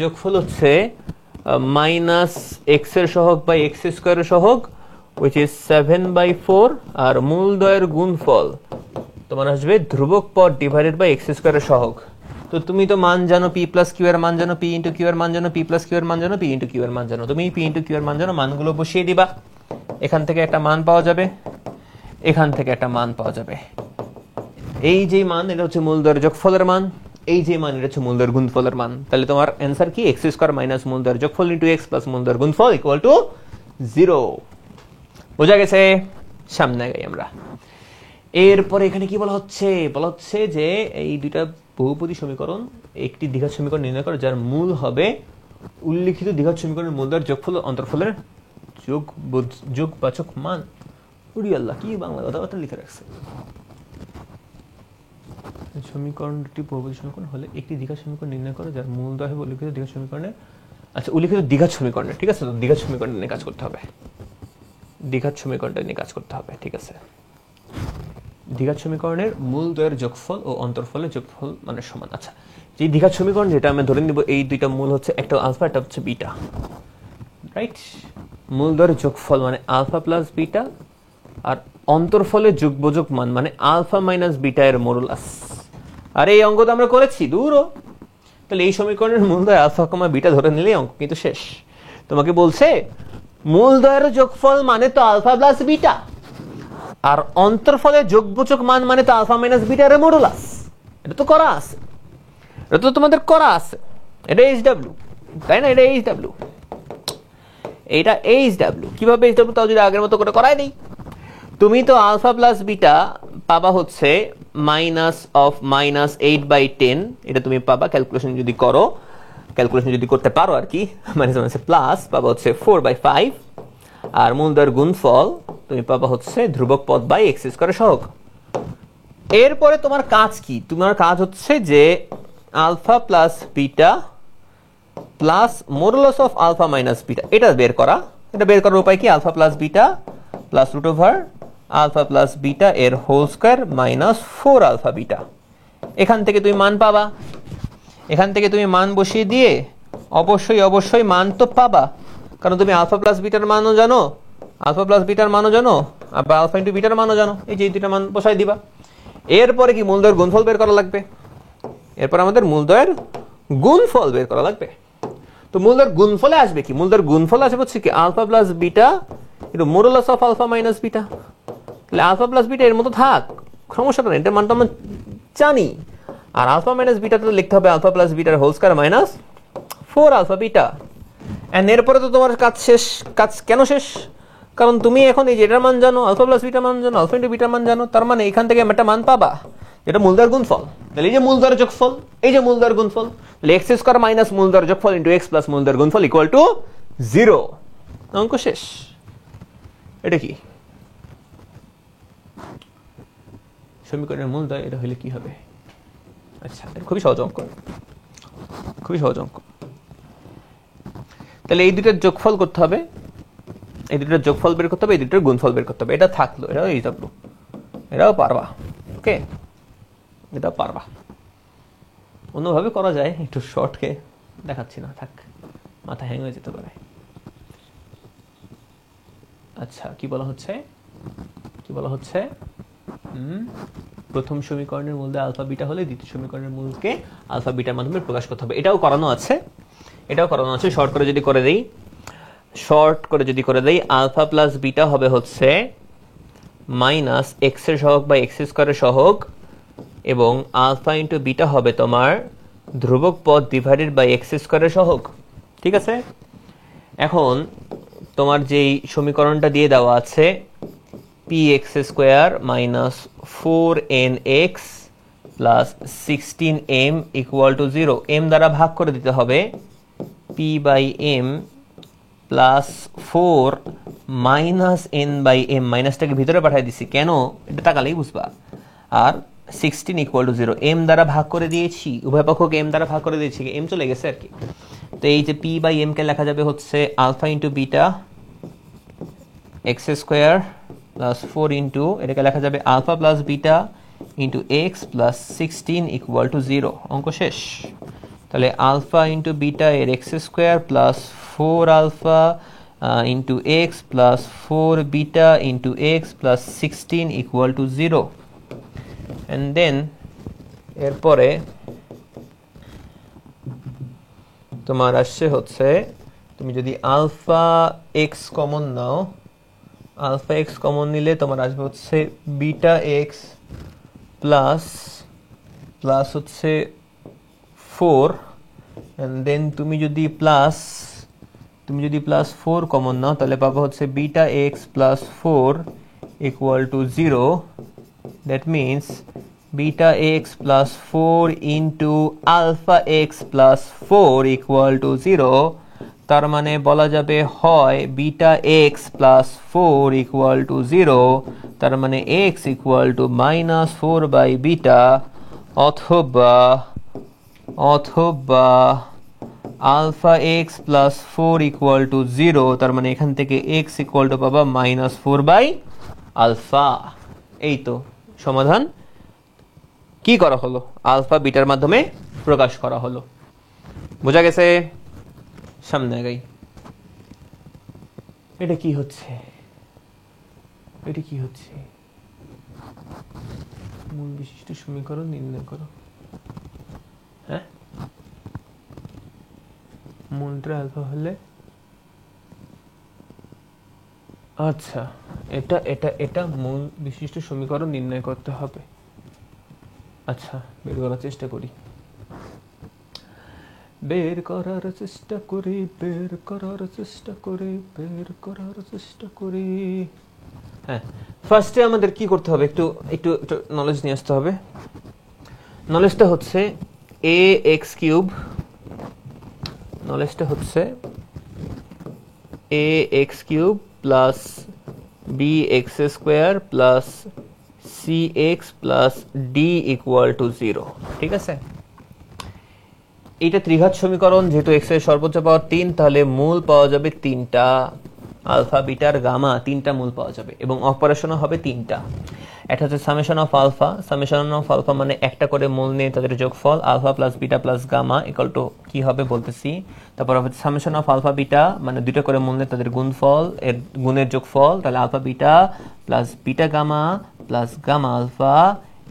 যোগফল হচ্ছে মাইনাস এক্স এর সহগ বাই এক্স স্কোয়ারের সহগ which is 7/4, আর মূলদ্বয়ের গুণফল তোমার আসবে ধ্রুবক পদ ডিভাইডেড বাই এক্স স্কোয়ারের সহগ। তো তুমি তো মান জানো, p প্লাস কিউ এর মান জানো, p ইন্টু কিউ এর মান জানো, p প্লাস কিউ এর মান জানো, p ইন্টু কিউ এর মান জানো। তুমি p ইন্টু কিউ এর মান জানো, মানগুলো বসিয়ে দিবা, এখান থেকে একটা মান পাওয়া যাবে, এখান থেকে একটা মান পাওয়া যাবে। এই যে মান, এটা হচ্ছে মূলদ্বয়ের যোগফলের মান, এই যে মান এটা হচ্ছে মূলদ্বয়ের গুণফলের মান। তাহলে তোমার অ্যান্সার কি? এক্স স্কোয়ার মাইনাস মূলদ্বয়ের যোগফল ইন্টু এক্স প্লাস মূলদ্বয়ের গুণফল ইকুয়াল টু 0। বোঝা গেছে? সামনে আগাই আমরা। এরপরে এখানে কি বলা হচ্ছে যে এই দুইটা বহুপদী সমীকরণ, একটি দ্বিঘাত সমীকরণ নির্ণয় করো যার মূল হবে উল্লিখিত দ্বিঘাত সমীকরণের মূলদ্বয়ের যোগফল ও অন্তরফলের যোগবাচক মান। উরি আল্লাহ, কি বাংলা কথাবার্তা লিখে রাখছে। সমীকরণটি বহুপদী সমীকরণ হলে একটি দ্বিঘাত সমীকরণ নির্ণয় করো যার মূলদ্বয় হবে উল্লিখিত দ্বিঘাত সমীকরণের, আচ্ছা উল্লিখিত দ্বিঘাত সমীকরণের, ঠিক আছে? তো দ্বিঘাত সমীকরণ নিয়ে কাজ করতে হবে, দ্বিঘাত সমীকরণটা নিয়ে কাজ করতে হবে, ঠিক আছে? দ্বিঘাত সমীকরণের মূলদ্বয়ের যোগফল ও অন্তরফলের যোগফল মানে সমান। আচ্ছা, যে দ্বিঘাত সমীকরণ যেটা আমরা ধরে নিব, এই দুইটা মূল হচ্ছে, একটা আলফা, একটা হচ্ছে বিটা, রাইট? মূলদ্বয়ের যোগফল মানে আলফা প্লাস বিটা, আর অন্তরফলের যোগবোজক মান মানে আলফা মাইনাস বিটা এর মডুলাস। আর এই অঙ্ক তো আমরা করেছি দূরও। তাহলে এই সমীকরণের মূলদ্বয় আলফা কমা বিটা ধরে নিলেই অঙ্ক কিন্তু শেষ। তোমাকে বলছে মূলদ্বয়ের যোগফল মানে তো আলফা প্লাস বিটা, আর অন্তরফলের যোগবোচক মান মানে তো আলফা মাইনাস বিটা এর মডুলাস। এটা তো করা আছে, এটা তো তোমাদের করা আছে, এটা SW। তাই না? এটা এইচ ডাব্লিউ, এইটা এইচ ডাব্লিউ। কিভাবে এইচ ডাব্লিউ তাও যদি আগের মতো করে করাই দিই, তুমি তো আলফা প্লাস বিটা পাবা হচ্ছে -(-8/10), এটা তুমি পাবা ক্যালকুলেশন যদি করো, ক্যালকুলেশন যদি করতে পারো আর কি, প্লাস পাবা হচ্ছে 4/5, আর মূলদ্বয়ের গুণফল তুমি পাবা হচ্ছে ধ্রুবক পদ বাই এক্স স্কয়ার সহগ। এরপরে তোমার কাজ কি? তোমার কাজ হচ্ছে যে alpha plus beta plus modulus of alpha minus beta, এটা বের করা। এটা বের করার উপায় কি? Alpha plus beta plus root over alpha plus beta এর whole square minus 4 alpha beta. এখান থেকে তুমি মান পাবা, এখান থেকে তুমি মান বসিয়ে দিয়ে অবশ্যই মান তো পাবা, কারণ তুমি আলফা প্লাস বিটার মানও জানো, আলফা প্লাস বিটার মানও জানো, আবার আলফা ইন্টু বিটার মানও জানো। এই যে দুইটা মান বসাই দিবা। এরপরে কি মূলদ্বয়ের গুণফল বের করা লাগবে। এরপর আমাদের মূলদ্বয়ের গুণফল বের করা লাগবে। তো মূলদ্বয়ের গুণফলে আসবে কি? মূলদ্বয়ের গুণফল আসবে হচ্ছে কি আলফা প্লাস বিটা কিন্তু modulus of alpha minus beta. তাহলে আলফা প্লাস বিটা এর মতো থাক, সমস্যাটা নেই, এটার মানটা আমরা জানি। আর আলফা মাইনাস বিটাটা লিখতে হবে আলফা প্লাস বিটার whole square minus 4 alpha beta. And এরপরে তো তোমার কাজ শেষ। কাজ কেন শেষ? কারণ তুমি এখন এই যে এটার মান জানো, আলফা প্লাস বিটার মান জানো, আলফা ইন্টু বিটার মান জানো, তার মানে এখান থেকে একটা মান পাবা যেটা মূলদ্বয়ের গুণফল। তাহলে এই যে মূলদ্বয়ের যোগফল, এই যে মূলদ্বয়ের গুণফল, তাহলে এক্স স্কয়ার মাইনাস মূলদ্বয়ের যোগফল ইনটু এক্স প্লাস মূলদ্বয়ের গুণফল ইকুয়াল টু 0। অঙ্ক শেষ। এটা কি সমীকরণের মূলদ্বয়? এটা হলে কি হবে? আচ্ছা, এটা খুবই সহজ অঙ্ক, খুবই সহজ অঙ্ক। তাহলে এই দুটার যোগফল করতে হবে, এই দুটার যোগফল বের করতে হবে, এই দুটার গুণফল বের করতে হবে। এটা থাকলো, এটাও এই থাকলো, এটাও পারবা। ওকে, এটা পারবা। অন্যভাবে করা যায়, একটু শর্টকে দেখাচ্ছি না, থাক, মাথা হ্যাং হয়ে যেতে পারে। আচ্ছা, কি বলা হচ্ছে? কি বলা হচ্ছে? প্রথম সমীকরণের মূলদ্বয় আলফা বিটা হলে দ্বিতীয় সমীকরণের মূলকে আলফা বিটার মাধ্যমে প্রকাশ করতে হবে। এটাও করানো আছে, এটাও করানো আছে। শর্ট করে যদি করে দেই, শর্ট করে যদি করে দেই, আলফা প্লাস বিটা হবে হচ্ছে মাইনাস এক্স এর সহগ বা এক্স স্কয়ারের সহগ, এবং আলফা ইন্টু বিটা হবে তোমার ধ্রুবক পদ ডিভাইডেড বাই এক্স স্কয়ারের সহগ। ঠিক আছে? এখন তোমার যেই সমীকরণটা দিয়ে দেওয়া আছে px square minus 4nx plus 16m equal to 0, m দ্বারা ভাগ করে দিতে হবে p by m plus 4 minus n by m, মাইনাসটাকে ভিতরে পাঠিয়ে দিছি কেন এটা তাকালেই বুঝবা। আর 16 ইকুয়াল টু 0, m দ্বারা ভাগ করে দিয়েছি, উভয় পক্ষকে m দ্বারা ভাগ করে দিয়েছি, m চলে গেছে আর কি। তো এই যে p বাই m কে লেখা যাবে হচ্ছে alpha into beta x square plus 4 into, এটাকে লেখা যাবে alpha plus beta into x plus 16 equal to 0। অঙ্ক শেষ। তাহলে আলফা ইন্টু বিটা এর x square plus 4 alpha into x plus 4 beta into x plus 16 equal to 0। And then এরপরে তোমার আসছে হচ্ছে, তুমি যদি আলফা এক্স কমন নাও, আলফা এক্স কমন নিলে তোমার আসবে হচ্ছে বিটা এক্স প্লাস প্লাস হচ্ছে 4, এন্ড দেন তুমি যদি প্লাস 4 কমন নাও তাহলে পাবো হচ্ছে beta x plus 4 equal to 0। That means beta x plus 4 into alpha x plus 4 equal to 0। তার মানে বলা যাবে হয় beta x plus 4 equal to 0, তার মানে x equal to minus 4 by beta, অথবা alpha x plus 4 equal to 0, তার মানে এখান থেকে এক্স ইকুয়াল টু পাবা মাইনাস 4 বাই আলফা। এই তো সমাধান। কি করা হলো? আলফা বিটার মাধ্যমে প্রকাশ করা হলো। বোঝা গেছে? সামনে আগাই। এটা কি হচ্ছে? এটা কি হচ্ছে? মূল বিশিষ্ট সমীকরণ নির্ণয় করো। হ্যাঁ, মূলটা আলফা হলে, আচ্ছা এটা এটা এটা মূল বিশিষ্ট সমীকরণ নির্ণয় করতে হবে। আচ্ছা, বের করার চেষ্টা করি। বের করার চেষ্টা করি, বের করার চেষ্টা করি, বের করার চেষ্টা করি। হ্যাঁ, ফার্স্টে আমাদের কি করতে হবে, একটু একটু একটু নলেজ নিয়ে আসতে হবে। নলেজটা হচ্ছে এ এক্স কিউব, নলেজটা হচ্ছে a x cube plus b x square plus c x plus d equal to 0। ঠিক আছে, এটা ত্রিঘাত সমীকরণ। যেহেতু এক্স এর সর্বোচ্চ পাওয়ার 3, তাহলে মূল পাওয়া যাবে 3টা, আলফা বিটার গামা 3টা মূল পাওয়া যাবে এবং অপারেশনও হবে 3টা। এটা হচ্ছে summation of alpha, summation of alpha মানে একটা করে মূল নিয়ে তাদের যোগফল, alpha plus beta plus gamma equal to কি হবে বলতেছি। তারপর হবে সামেশন অফ আলফা বিটা মানে দুইটা করে মূল নিয়ে তাদের গুণফল, এর গুণের যোগফল, তাহলে alpha beta plus beta gamma plus gamma alpha,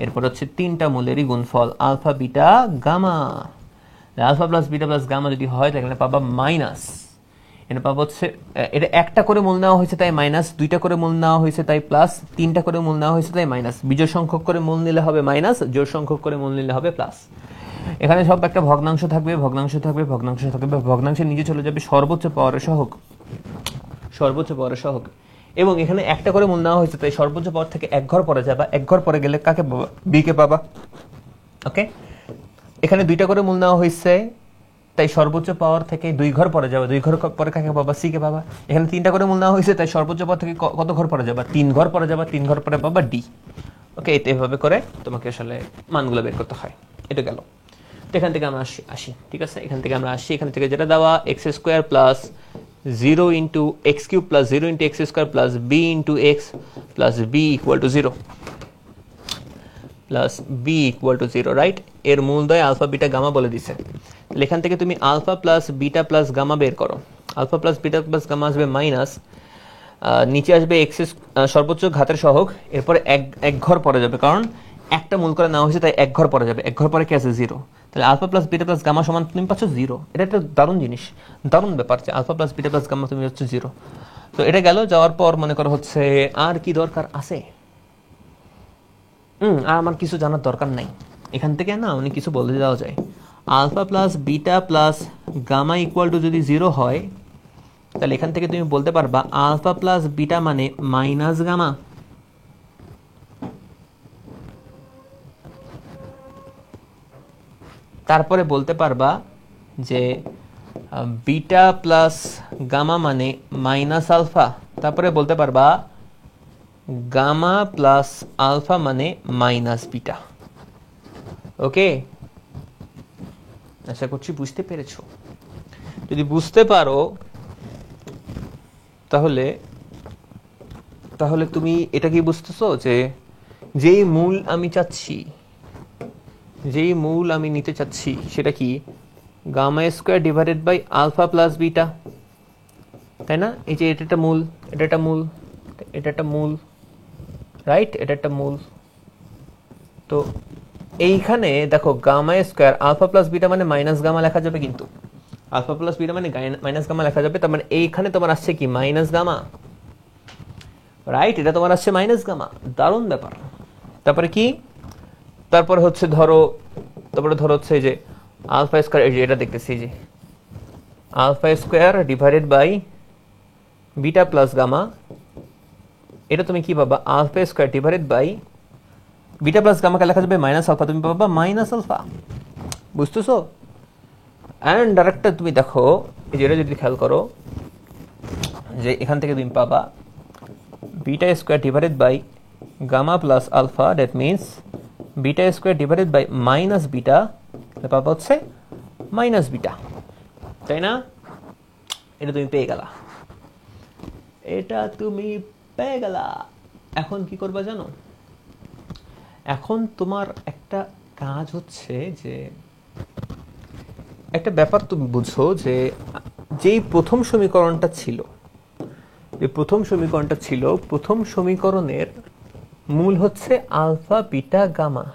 এরপর হচ্ছে 3টা মূলেরই গুণফল alpha beta gamma. Alpha plus beta plus gamma যদি হয় তাহলে পাবা মাইনাস, এটা পাবো হচ্ছে, এটা একটা করে মূল নেওয়া হয়েছে তাই মাইনাস, দুইটা করে মূল নেওয়া হয়েছে তাই প্লাস, 3টা করে মূল নেওয়া হয়েছে তাই মাইনাস। বিজোড় সংখ্যক করে মূল নিলে হবে মাইনাস, জোড় সংখ্যক করে মূল নিলে হবে প্লাস। এখানে সব একটা ভগ্নাংশ থাকবে, ভগ্নাংশ থাকবে, ভগ্নাংশ থাকবে, ভগ্নাংশের নিচে চলে যাবে সর্বোচ্চ পাওয়ারের সহগ, সর্বোচ্চ পাওয়ারের সহগ। এবং এখানে একটা করে মূল নেওয়া হয়েছে তাই সর্বোচ্চ পাওয়ার থেকে এক ঘর পরে যাবা, এক ঘর পরে গেলে কাকে পাবা, বি কে পাবা। ওকে, এখানে দুইটা করে মূল নেওয়া হয়েছে তাই সর্বোচ্চ পাওয়ার থেকে 2 ঘর পরে যাবে, 2 ঘর পরে কাকে পাবা, সি কে পাবা। এখানে 3টা করে মূল নেওয়া হয়েছে তাই সর্বোচ্চ পাওয়ার থেকে কত ঘর পরে যাবা, 3 ঘর পরে যাবা, 3 ঘর পরে পাবা ডি। ওকে, এভাবে করে তোমাকে আসলে মানগুলো বের করতে হয়। এটা গেল। তো এখান থেকে আমরা আসি, ঠিক আছে, এখান থেকে আমরা আসি, এখান থেকে যেটা দেওয়া x square plus 0 into x cube plus 0 into x square plus b into x plus b equal to 0 plus b equal to 0, right. এর মূলদ্বয় আলফা বিটা গামা বলে দিছে। তাহলে এখান থেকে তুমি alpha plus beta plus gamma বের করো। Alpha plus beta plus gamma আসবে মাইনাস, নিচে আসবে এক্স সর্বোচ্চ ঘাতের সহগ, এরপরে এক ঘর পরে যাবে কারণ একটা মূল করে নেওয়া হয়েছে তাই এক ঘর পরে যাবে, এক ঘর পরে কি আছে 0। তাহলে alpha plus beta plus gamma সমান তুমি পাচ্ছ 0। এটা একটা দারুণ জিনিস, দারুণ ব্যাপার যে alpha plus beta plus gamma তুমি হচ্ছে 0। তো এটা গেল, যাওয়ার পর মনে করো হচ্ছে আর কি দরকার আছে, আর আমার কিছু জানার দরকার নাই। এখান থেকে না অনেক কিছু বলে দেওয়া যায়। Alpha plus beta plus gamma equal to যদি 0 হয় তাহলে এখান থেকে তুমি বলতে পারবা আলফা প্লাস বিটা মানে মাইনাস গামা। তারপরে বলতে পারবা যে বিটা প্লাস গামা মানে মাইনাস আলফা। তারপরে বলতে পারবা গামা প্লাস আলফা মানে মাইনাস বিটা। ওকে, আশা করছি বুঝতে পেরেছো। যদি বুঝতে পারো তাহলে তাহলে তুমি এটা কি বুঝতেছো যে যেই মূল আমি চাচ্ছি, যেই মূল আমি নিতে চাচ্ছি সেটা কি gamma square divided by alpha plus beta, তাই না? এই যে এটা একটা মূল, এটা একটা মূল, এটা একটা মূল, রাইট, এটা একটা মূল। তো এইখানে দেখো gamma square alpha plus beta মানে মাইনাস গামা লেখা যাবে, কিন্তু আলফা প্লাস বিটা মানে মাইনাস গামা লেখা যাবে। তার মানে এইখানে তোমার আসছে কি মাইনাস গামা, রাইট, এটা তোমার আসছে মাইনাস গামা। দারুণ ব্যাপার। তারপরে কি, তারপরে হচ্ছে ধরো হচ্ছে যে আলফা স্কোয়ার, এই যে এটা দেখতেছি যে alpha square divided by beta plus gamma, এটা তুমি কি পাবা alpha square divided by beta plus গামাকে লেখা যাবে মাইনাস আলফা, তুমি পাবা মাইনাস আলফা। বুঝতেছো? অ্যান্ড আরেকটা তুমি দেখো, এই যে এটা যদি খেয়াল করো যে এখান থেকে তুমি পাবা beta square divided by gamma plus alpha, that means beta square divided by minus beta, পাবা হচ্ছে মাইনাস বিটা, তাই না? এটা তুমি পেয়ে গেলা, এটা তুমি পেয়ে গেলা। এখন কি করবা জানো? এখন তোমার একটা কাজ হচ্ছে যে একটা ব্যাপার তুমি বুঝো যে যেই প্রথম সমীকরণটা ছিল, প্রথম সমীকরণের মূল হচ্ছে আলফা বিটা গামা।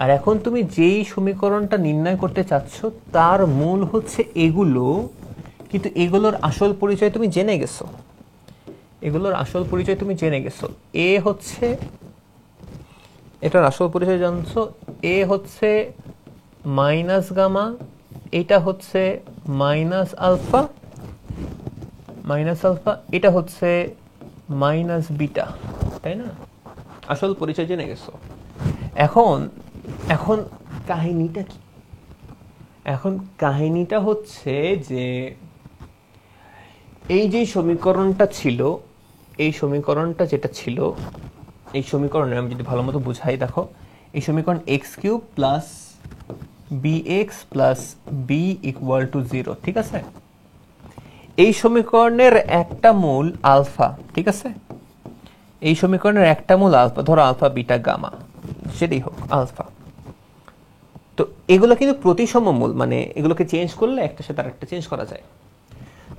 আর এখন তুমি যেই সমীকরণটা নির্ণয় করতে চাচ্ছ তার মূল হচ্ছে এগুলো, কিন্তু এগুলোর আসল পরিচয় তুমি জেনে গেছো, এ হচ্ছে এটার আসল পরিচয় জানছো, এ হচ্ছে মাইনাস গামা, এটা হচ্ছে মাইনাস আলফা, এটা হচ্ছে মাইনাস বিটা, তাই না? আসল পরিচয় জেনে গেছো। এখন এখন কাহিনীটা কি? এখন কাহিনীটা হচ্ছে যে এই যে সমীকরণটা ছিল, এই সমীকরণটা যেটা ছিল, এই সমীকরণে আমি যদি ভালো মতো বুঝাই, দেখো এই সমীকরণ x cube plus b x plus b equal to 0, ঠিক আছে? এই সমীকরণের একটা মূল আলফা, ঠিক আছে? এই সমীকরণের একটা মূল আলফা, ধরো আলফা বিটা গামা সেটাই হোক আলফা। তো এগুলো কিন্তু প্রতিসম মূল, মানে এগুলোকে চেঞ্জ করলে একটা সাথে আরেকটা চেঞ্জ করা যায়।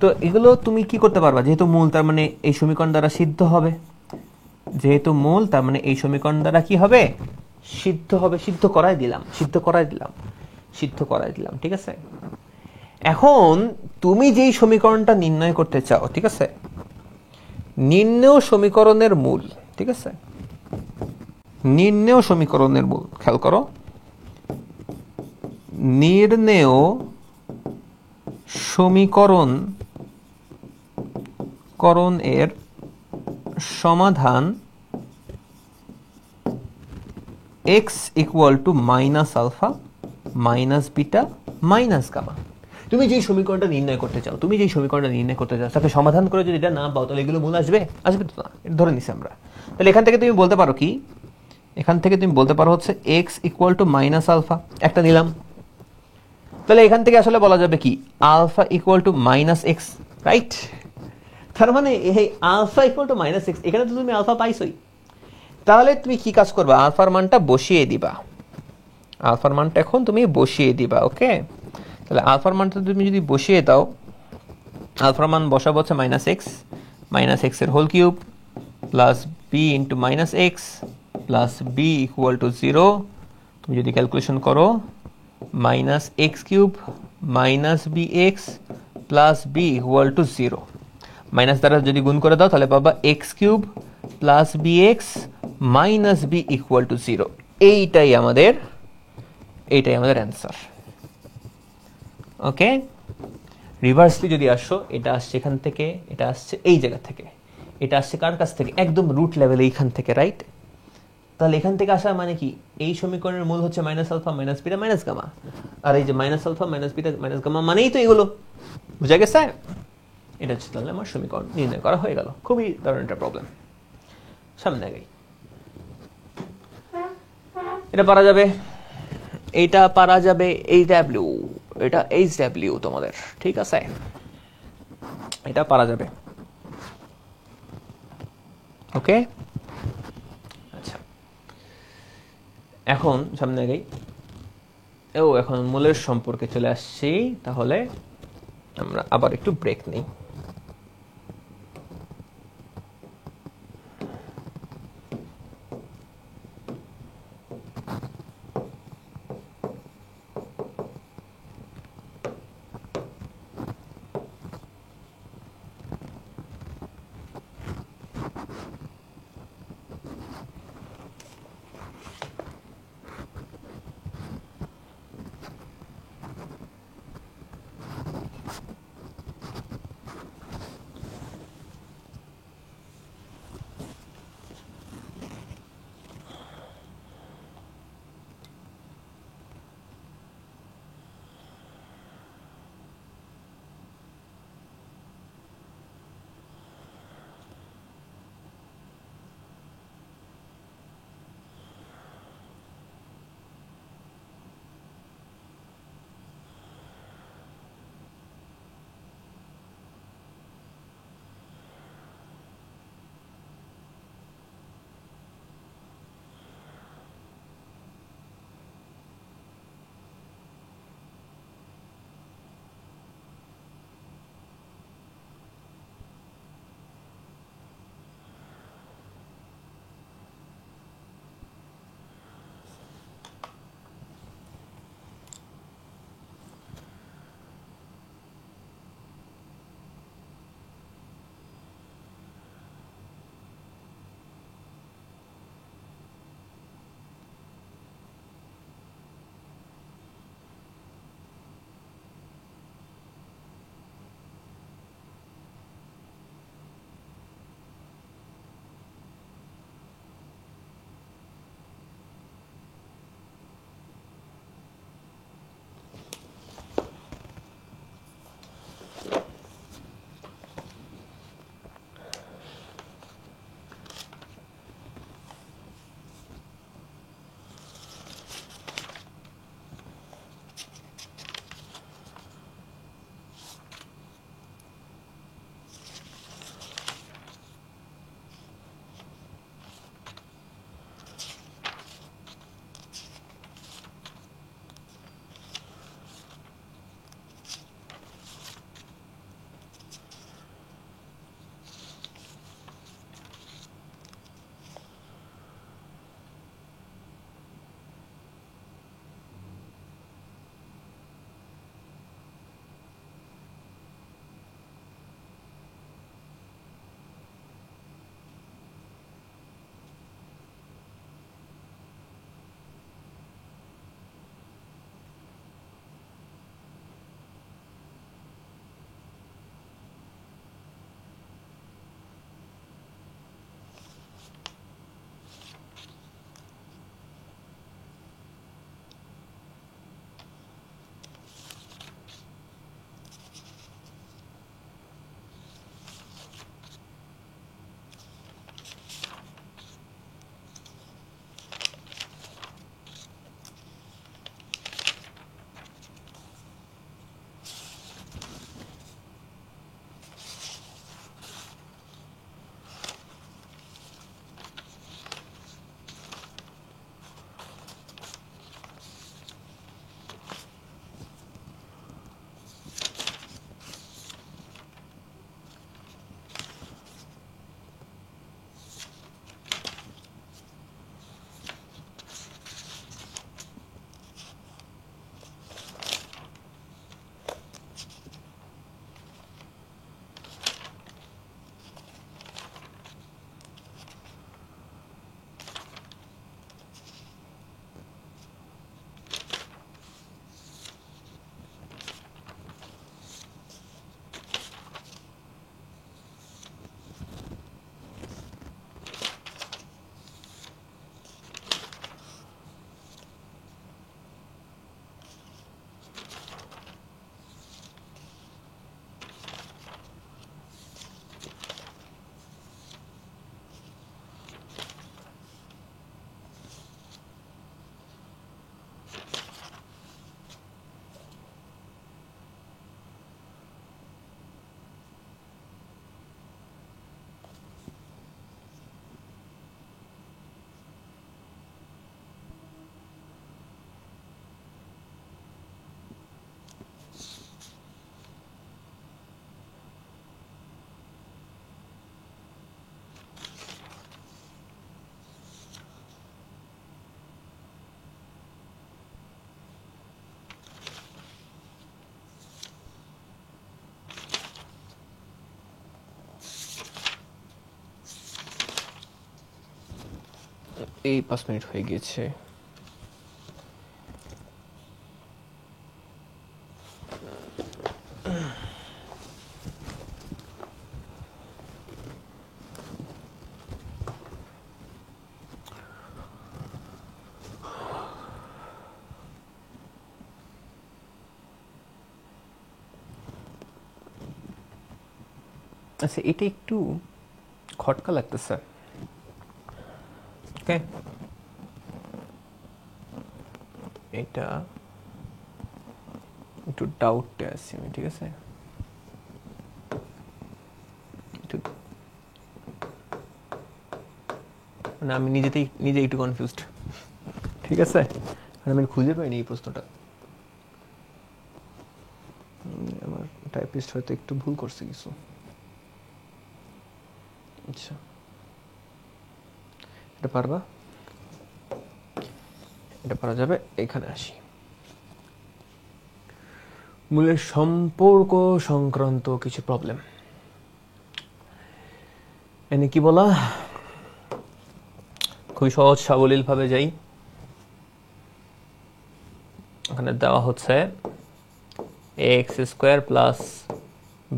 তো এগুলো তুমি কি করতে পারবা, যেহেতু মূল তার মানে এই সমীকরণ দ্বারা সিদ্ধ হবে, যেহেতু মূল তার মানে এই সমীকরণ দ্বারা কি হবে, সিদ্ধ হবে। সিদ্ধ করাই দিলাম, ঠিক আছে? এখন তুমি যেই সমীকরণটা নির্ণয় করতে চাও, ঠিক আছে, নির্ণেয় সমীকরণের মূল, ঠিক আছে, নির্ণেয় সমীকরণের মূল, খেয়াল করো, নির্ণেয় সমীকরণের সমাধান x equal to minus alpha minus beta minus gamma. তুমি যেই সমীকরণটা নির্ণয় করতে চাও, তাকে সমাধান করে যদি এটা না পাও, তাহলে এগুলো মূল আসবে তো না, এটা ধরে নিছি আমরা। তাহলে এখান থেকে তুমি বলতে পারো কি, হচ্ছে x equal to minus alpha, একটা নিলাম। তাহলে এখান থেকে আসলে বলা যাবে কি, alpha equal to minus x, right? তার মানে এই alpha equal to minus x, এখানে তো তুমি আলফা পাইছই। তাহলে তুমি কি কাজ করবা, আলফার মানটা বসিয়ে দিবা, এখন তুমি বসিয়ে দিবা। ওকে, তাহলে আলফার মানটা তুমি যদি বসিয়ে দাও, আলফার মান বসাবো হচ্ছে মাইনাস এক্স এর whole cube plus b into minus x plus b equal to 0। তুমি যদি ক্যালকুলেশন করো, minus x cube minus b x plus b equal to 0, minus দ্বারা যদি গুণ করে দাও তাহলে পাবা x cube plus b x minus b equal to 0। এইটাই আমাদের অ্যান্সার। ওকে, রিভার্সলি যদি আসো, এটা আসছে এখান থেকে, এটা আসছে এই জায়গা থেকে, এটা আসছে কার কাছ থেকে, একদম রুট লেভেলে এইখান থেকে, রাইট? তাহলে এখান থেকে আসা মানে কি, এই সমীকরণের মূল হচ্ছে minus alpha minus beta minus gamma, আর এই যে minus alpha minus beta minus gamma মানেই তো এগুলো, বুঝা গেছে? এটা হচ্ছে তাহলে আমার সমীকরণ নির্ণয় করা হয়ে গেল। খুবই দারুণ একটা প্রবলেম। সামনে আগে এটা পারা যাবে, এইটা পারা যাবে, এই ডাব্লিউ, এটা এইচ ডাব্লিউ তোমাদের, ঠিক আছে? এটা পারা যাবে। ওকে, আচ্ছা, এখন সামনে আগে এখন মূলের সম্পর্কে চলে আসছি। তাহলে আমরা আবার একটু ব্রেক নিই। এই 5 মিনিট হয়ে গিয়েছে। আচ্ছা, এটা একটু খটকা লাগতেছে। ওকে, এটা একটু ডাউটে আছি আমি, ঠিক আছে? মানে আমি নিজে একটু কনফিউজড, ঠিক আছে? আমি খুঁজে পাইনি এই প্রশ্নটা। আমার টাইপিস্ট হয়তো একটু ভুল করছে কিছু। আচ্ছা, এটা পারবা? এটা পারা যাবে। এখানে আসি, মূলের সম্পর্ক সংক্রান্ত কিছু প্রবলেম। এনে কি বলা, খুবই সহজ সাবলীল ভাবে যাই। এখানে দেওয়া হচ্ছে x square plus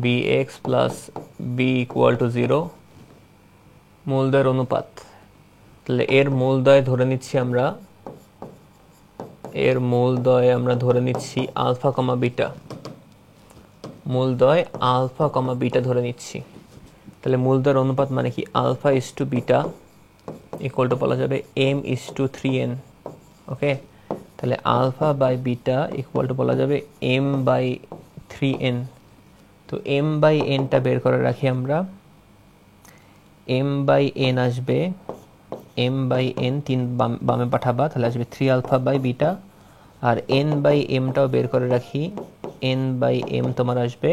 b x plus b equal to 0 মূলদ্বয়ের অনুপাত। তাহলে এর মূলদ্বয় ধরে নিচ্ছি আমরা, ধরে নিচ্ছি আলফা কমা বিটা। মূলদ্বয় আলফা কমা বিটা ধরে নিচ্ছি। তাহলে মূলদ্বয়ের অনুপাত মানে কি, alpha is to beta equal to বলা যাবে m is to 3n। Okay, তাহলে alpha by beta equal to বলা যাবে এম বাই 3n। তো এম বাই এনটা বের করে রাখি আমরা। এম বাই এন আসবে, এম বাই এন 3 বামে পাঠাবা, তাহলে আসবে 3 আলফা বাই বিটা। আর এন বাই এমটাও বের করে রাখি, এন বাই এম তোমার আসবে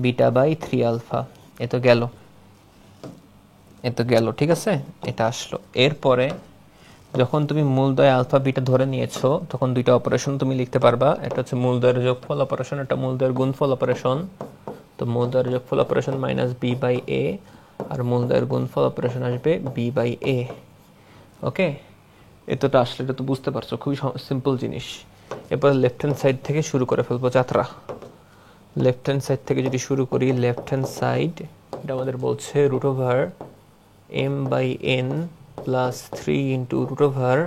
বিটা বাই 3 আলফা। এ তো গেল, ঠিক আছে? এটা আসলো। এরপরে যখন তুমি মূলদ্বয় আলফা বিটা ধরে নিয়েছো, তখন দুইটা অপারেশন তুমি লিখতে পারবা। একটা হচ্ছে মূলদ্বয়ের যোগফল অপারেশন, একটা মূলদ্বয়ের গুণফল অপারেশন। তো মূলদ্বয়ের যোগফল অপারেশন মাইনাস বি বাই এ, আর মূলদ্বয়ের গুণফল অপারেশন আসবে বি বাই এ। ওকে, এতটা আসলে এটা তো বুঝতে পারছো, খুবই সিম্পল জিনিস। এরপর লেফট হ্যান্ড সাইড থেকে শুরু করে ফেলবো যাত্রা। লেফট হ্যান্ড সাইড থেকে যদি শুরু করি, লেফট হ্যান্ড সাইড এটা আমাদের বলছে root over m by n plus 3 into root over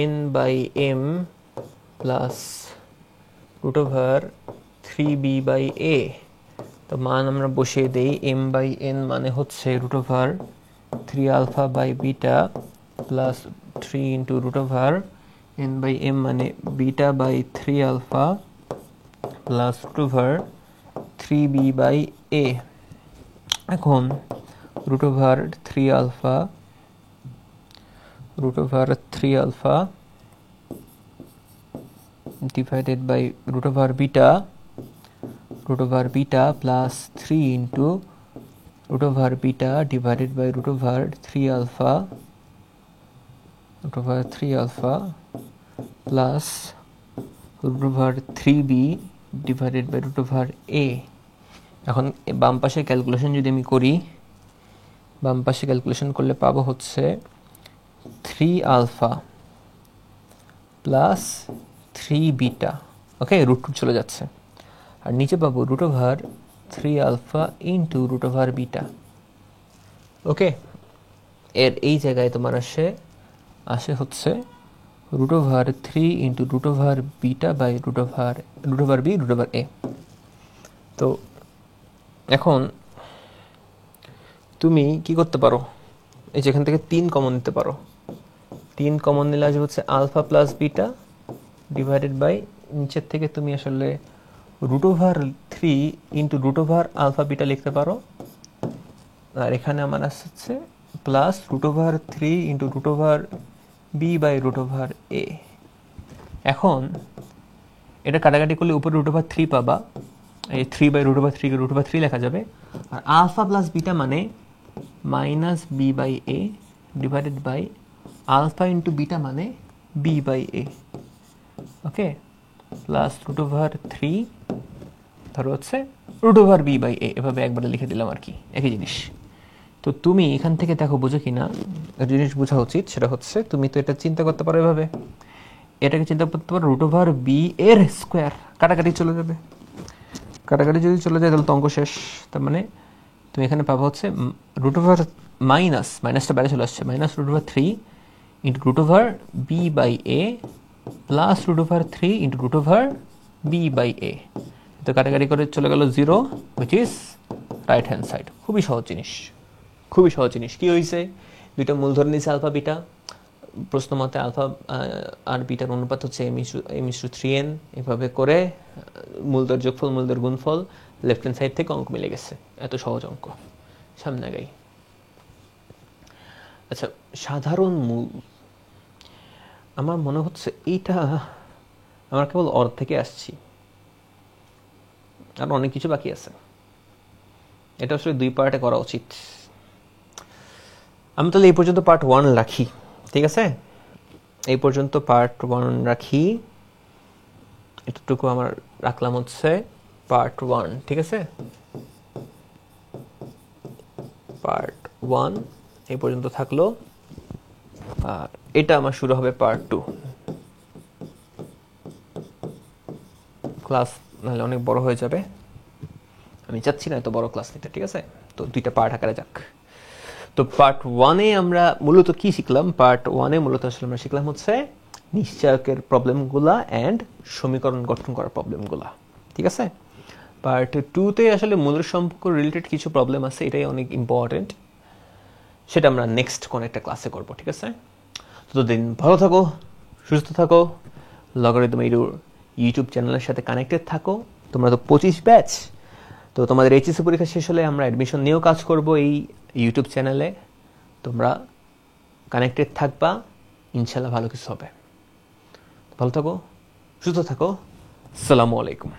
n by m plus root over 3b by a. তো মান আমরা বসিয়ে দেই। এম বাই এন মানে হচ্ছে root over 3 alpha by beta plus 3 into root over n by m মানে beta by 3 alpha plus root over 3b by a. এখন root over 3 alpha divided by root over beta plus 3 into root over beta divided by root over 3 alpha plus root over 3b divided by root over a। এখন বাম পাশে ক্যালকুলেশন যদি আমি করি, বাম পাশে ক্যালকুলেশন করলে পাবো হচ্ছে 3 alpha plus 3 beta. Okay, root চলে যাচ্ছে। আর নিচে পাবো root over 3 alpha into root over beta. Okay, এর এই জায়গায় তোমার আসে হচ্ছে root over 3 into root over beta by root over b root over a. তো এখন তুমি কি করতে পারো, এই যেখান থেকে 3 কমন নিতে পারো। 3 কমন নিলে আসবে হচ্ছে alpha plus beta divided by, নিচের থেকে তুমি আসলে root over 3 into root over alpha beta লিখতে পারো। আর এখানে আমার আসছে plus root over 3 into root over b by root over a. এখন এটা কাটাকাটি করলে উপরে রুট ওভার 3 পাবা, এই 3 বাই রুট ওভার 3 কে রুট ওভার 3 লেখা যাবে। আর আলফা প্লাস বিটা মানে minus B by a divided by alpha into beta মানে b by a. Okay, plus root over 3 ধরো হচ্ছে root over b by a, এভাবে একবারে লিখে দিলাম আর কি, একই জিনিস। তো তুমি এখান থেকে দেখো বুঝো কি না, জিনিস বোঝা উচিত, সেটা হচ্ছে তুমি তো এটা চিন্তা করতে পারো এভাবে, এটাকে চিন্তা করতে পারো রুট ওভার বি এর স্কোয়ার, কাটাকাটি চলে যাবে, কাটাকাটি যদি চলে যায় তাহলে তো অঙ্ক শেষ। তার মানে তুমি এখানে পাবো হচ্ছে রুট ওভার মাইনাসটা বাইরে চলে আসছে, minus root over 3 into root over b by a plus root over 3 into root over b by a. তো কাটাকাটি করে চলে গেল 0, which is right hand side. খুবই সহজ জিনিস, খুবই সহজ জিনিস। কি হয়েছে, দুইটা মূল ধরে নিয়েছে আলফা বিটা, প্রশ্ন মতে আলফা আর বিটার অনুপাত হচ্ছে m/3n, এভাবে করে মূলদর যোগফল মূলদর গুণফল, লেফট হ্যান্ড সাইড থেকে অঙ্ক মিলে গেছে। এত সহজ অঙ্ক, সামনে গাই। আচ্ছা, সাধারণ মূল, আমার মনে হচ্ছে এইটা আমার কেবল থেকে আসছি, আর অনেক কিছু বাকি আছে। এটা আসলে 2 পার্টে করা উচিত। আমি তাহলে এই পর্যন্ত পার্ট 1 রাখি, ঠিক আছে? এই পর্যন্ত পার্ট 1 রাখি, এতটুকু আমার রাখলাম হচ্ছে পার্ট 1, ঠিক আছে? পার্ট 1 এই পর্যন্ত থাকলো, আর এটা আমার শুরু হবে পার্ট 2। ক্লাস নাহলে অনেক বড় হয়ে যাবে, আমি চাচ্ছি না এত বড় ক্লাস নিতে, ঠিক আছে? তো 2টা পার্ট আকারে যাক। তো পার্ট 1-এ আমরা মূলত কি শিখলাম? পার্ট 1-এ মূলত আসলে আমরা শিখলাম হচ্ছে নিশ্চয়কের প্রবলেমগুলা অ্যান্ড সমীকরণ গঠন করার প্রবলেমগুলা, ঠিক আছে? পার্ট 2-তে আসলে মূলের সম্পর্ক রিলেটেড কিছু প্রবলেম আছে, এটাই অনেক ইম্পর্টেন্ট, সেটা আমরা নেক্সট কোন একটা ক্লাসে করব, ঠিক আছে? ততদিন ভালো থাকো, সুস্থ থাকো, লগারিদম এডুর ইউটিউব চ্যানেলের সাথে কানেক্টেড থাকো। তোমরা তো 25 ব্যাচ, তো তোমাদের এইচএসসি পরীক্ষা শেষ হলে আমরা অ্যাডমিশন নিয়েও কাজ করব এই ইউটিউব চ্যানেলে। তোমরা কানেক্টেড থাকবা, ইনশাল্লাহ ভালো কিছু হবে। ভালো থাকো, সুস্থ থাকো, আসসালামু আলাইকুম।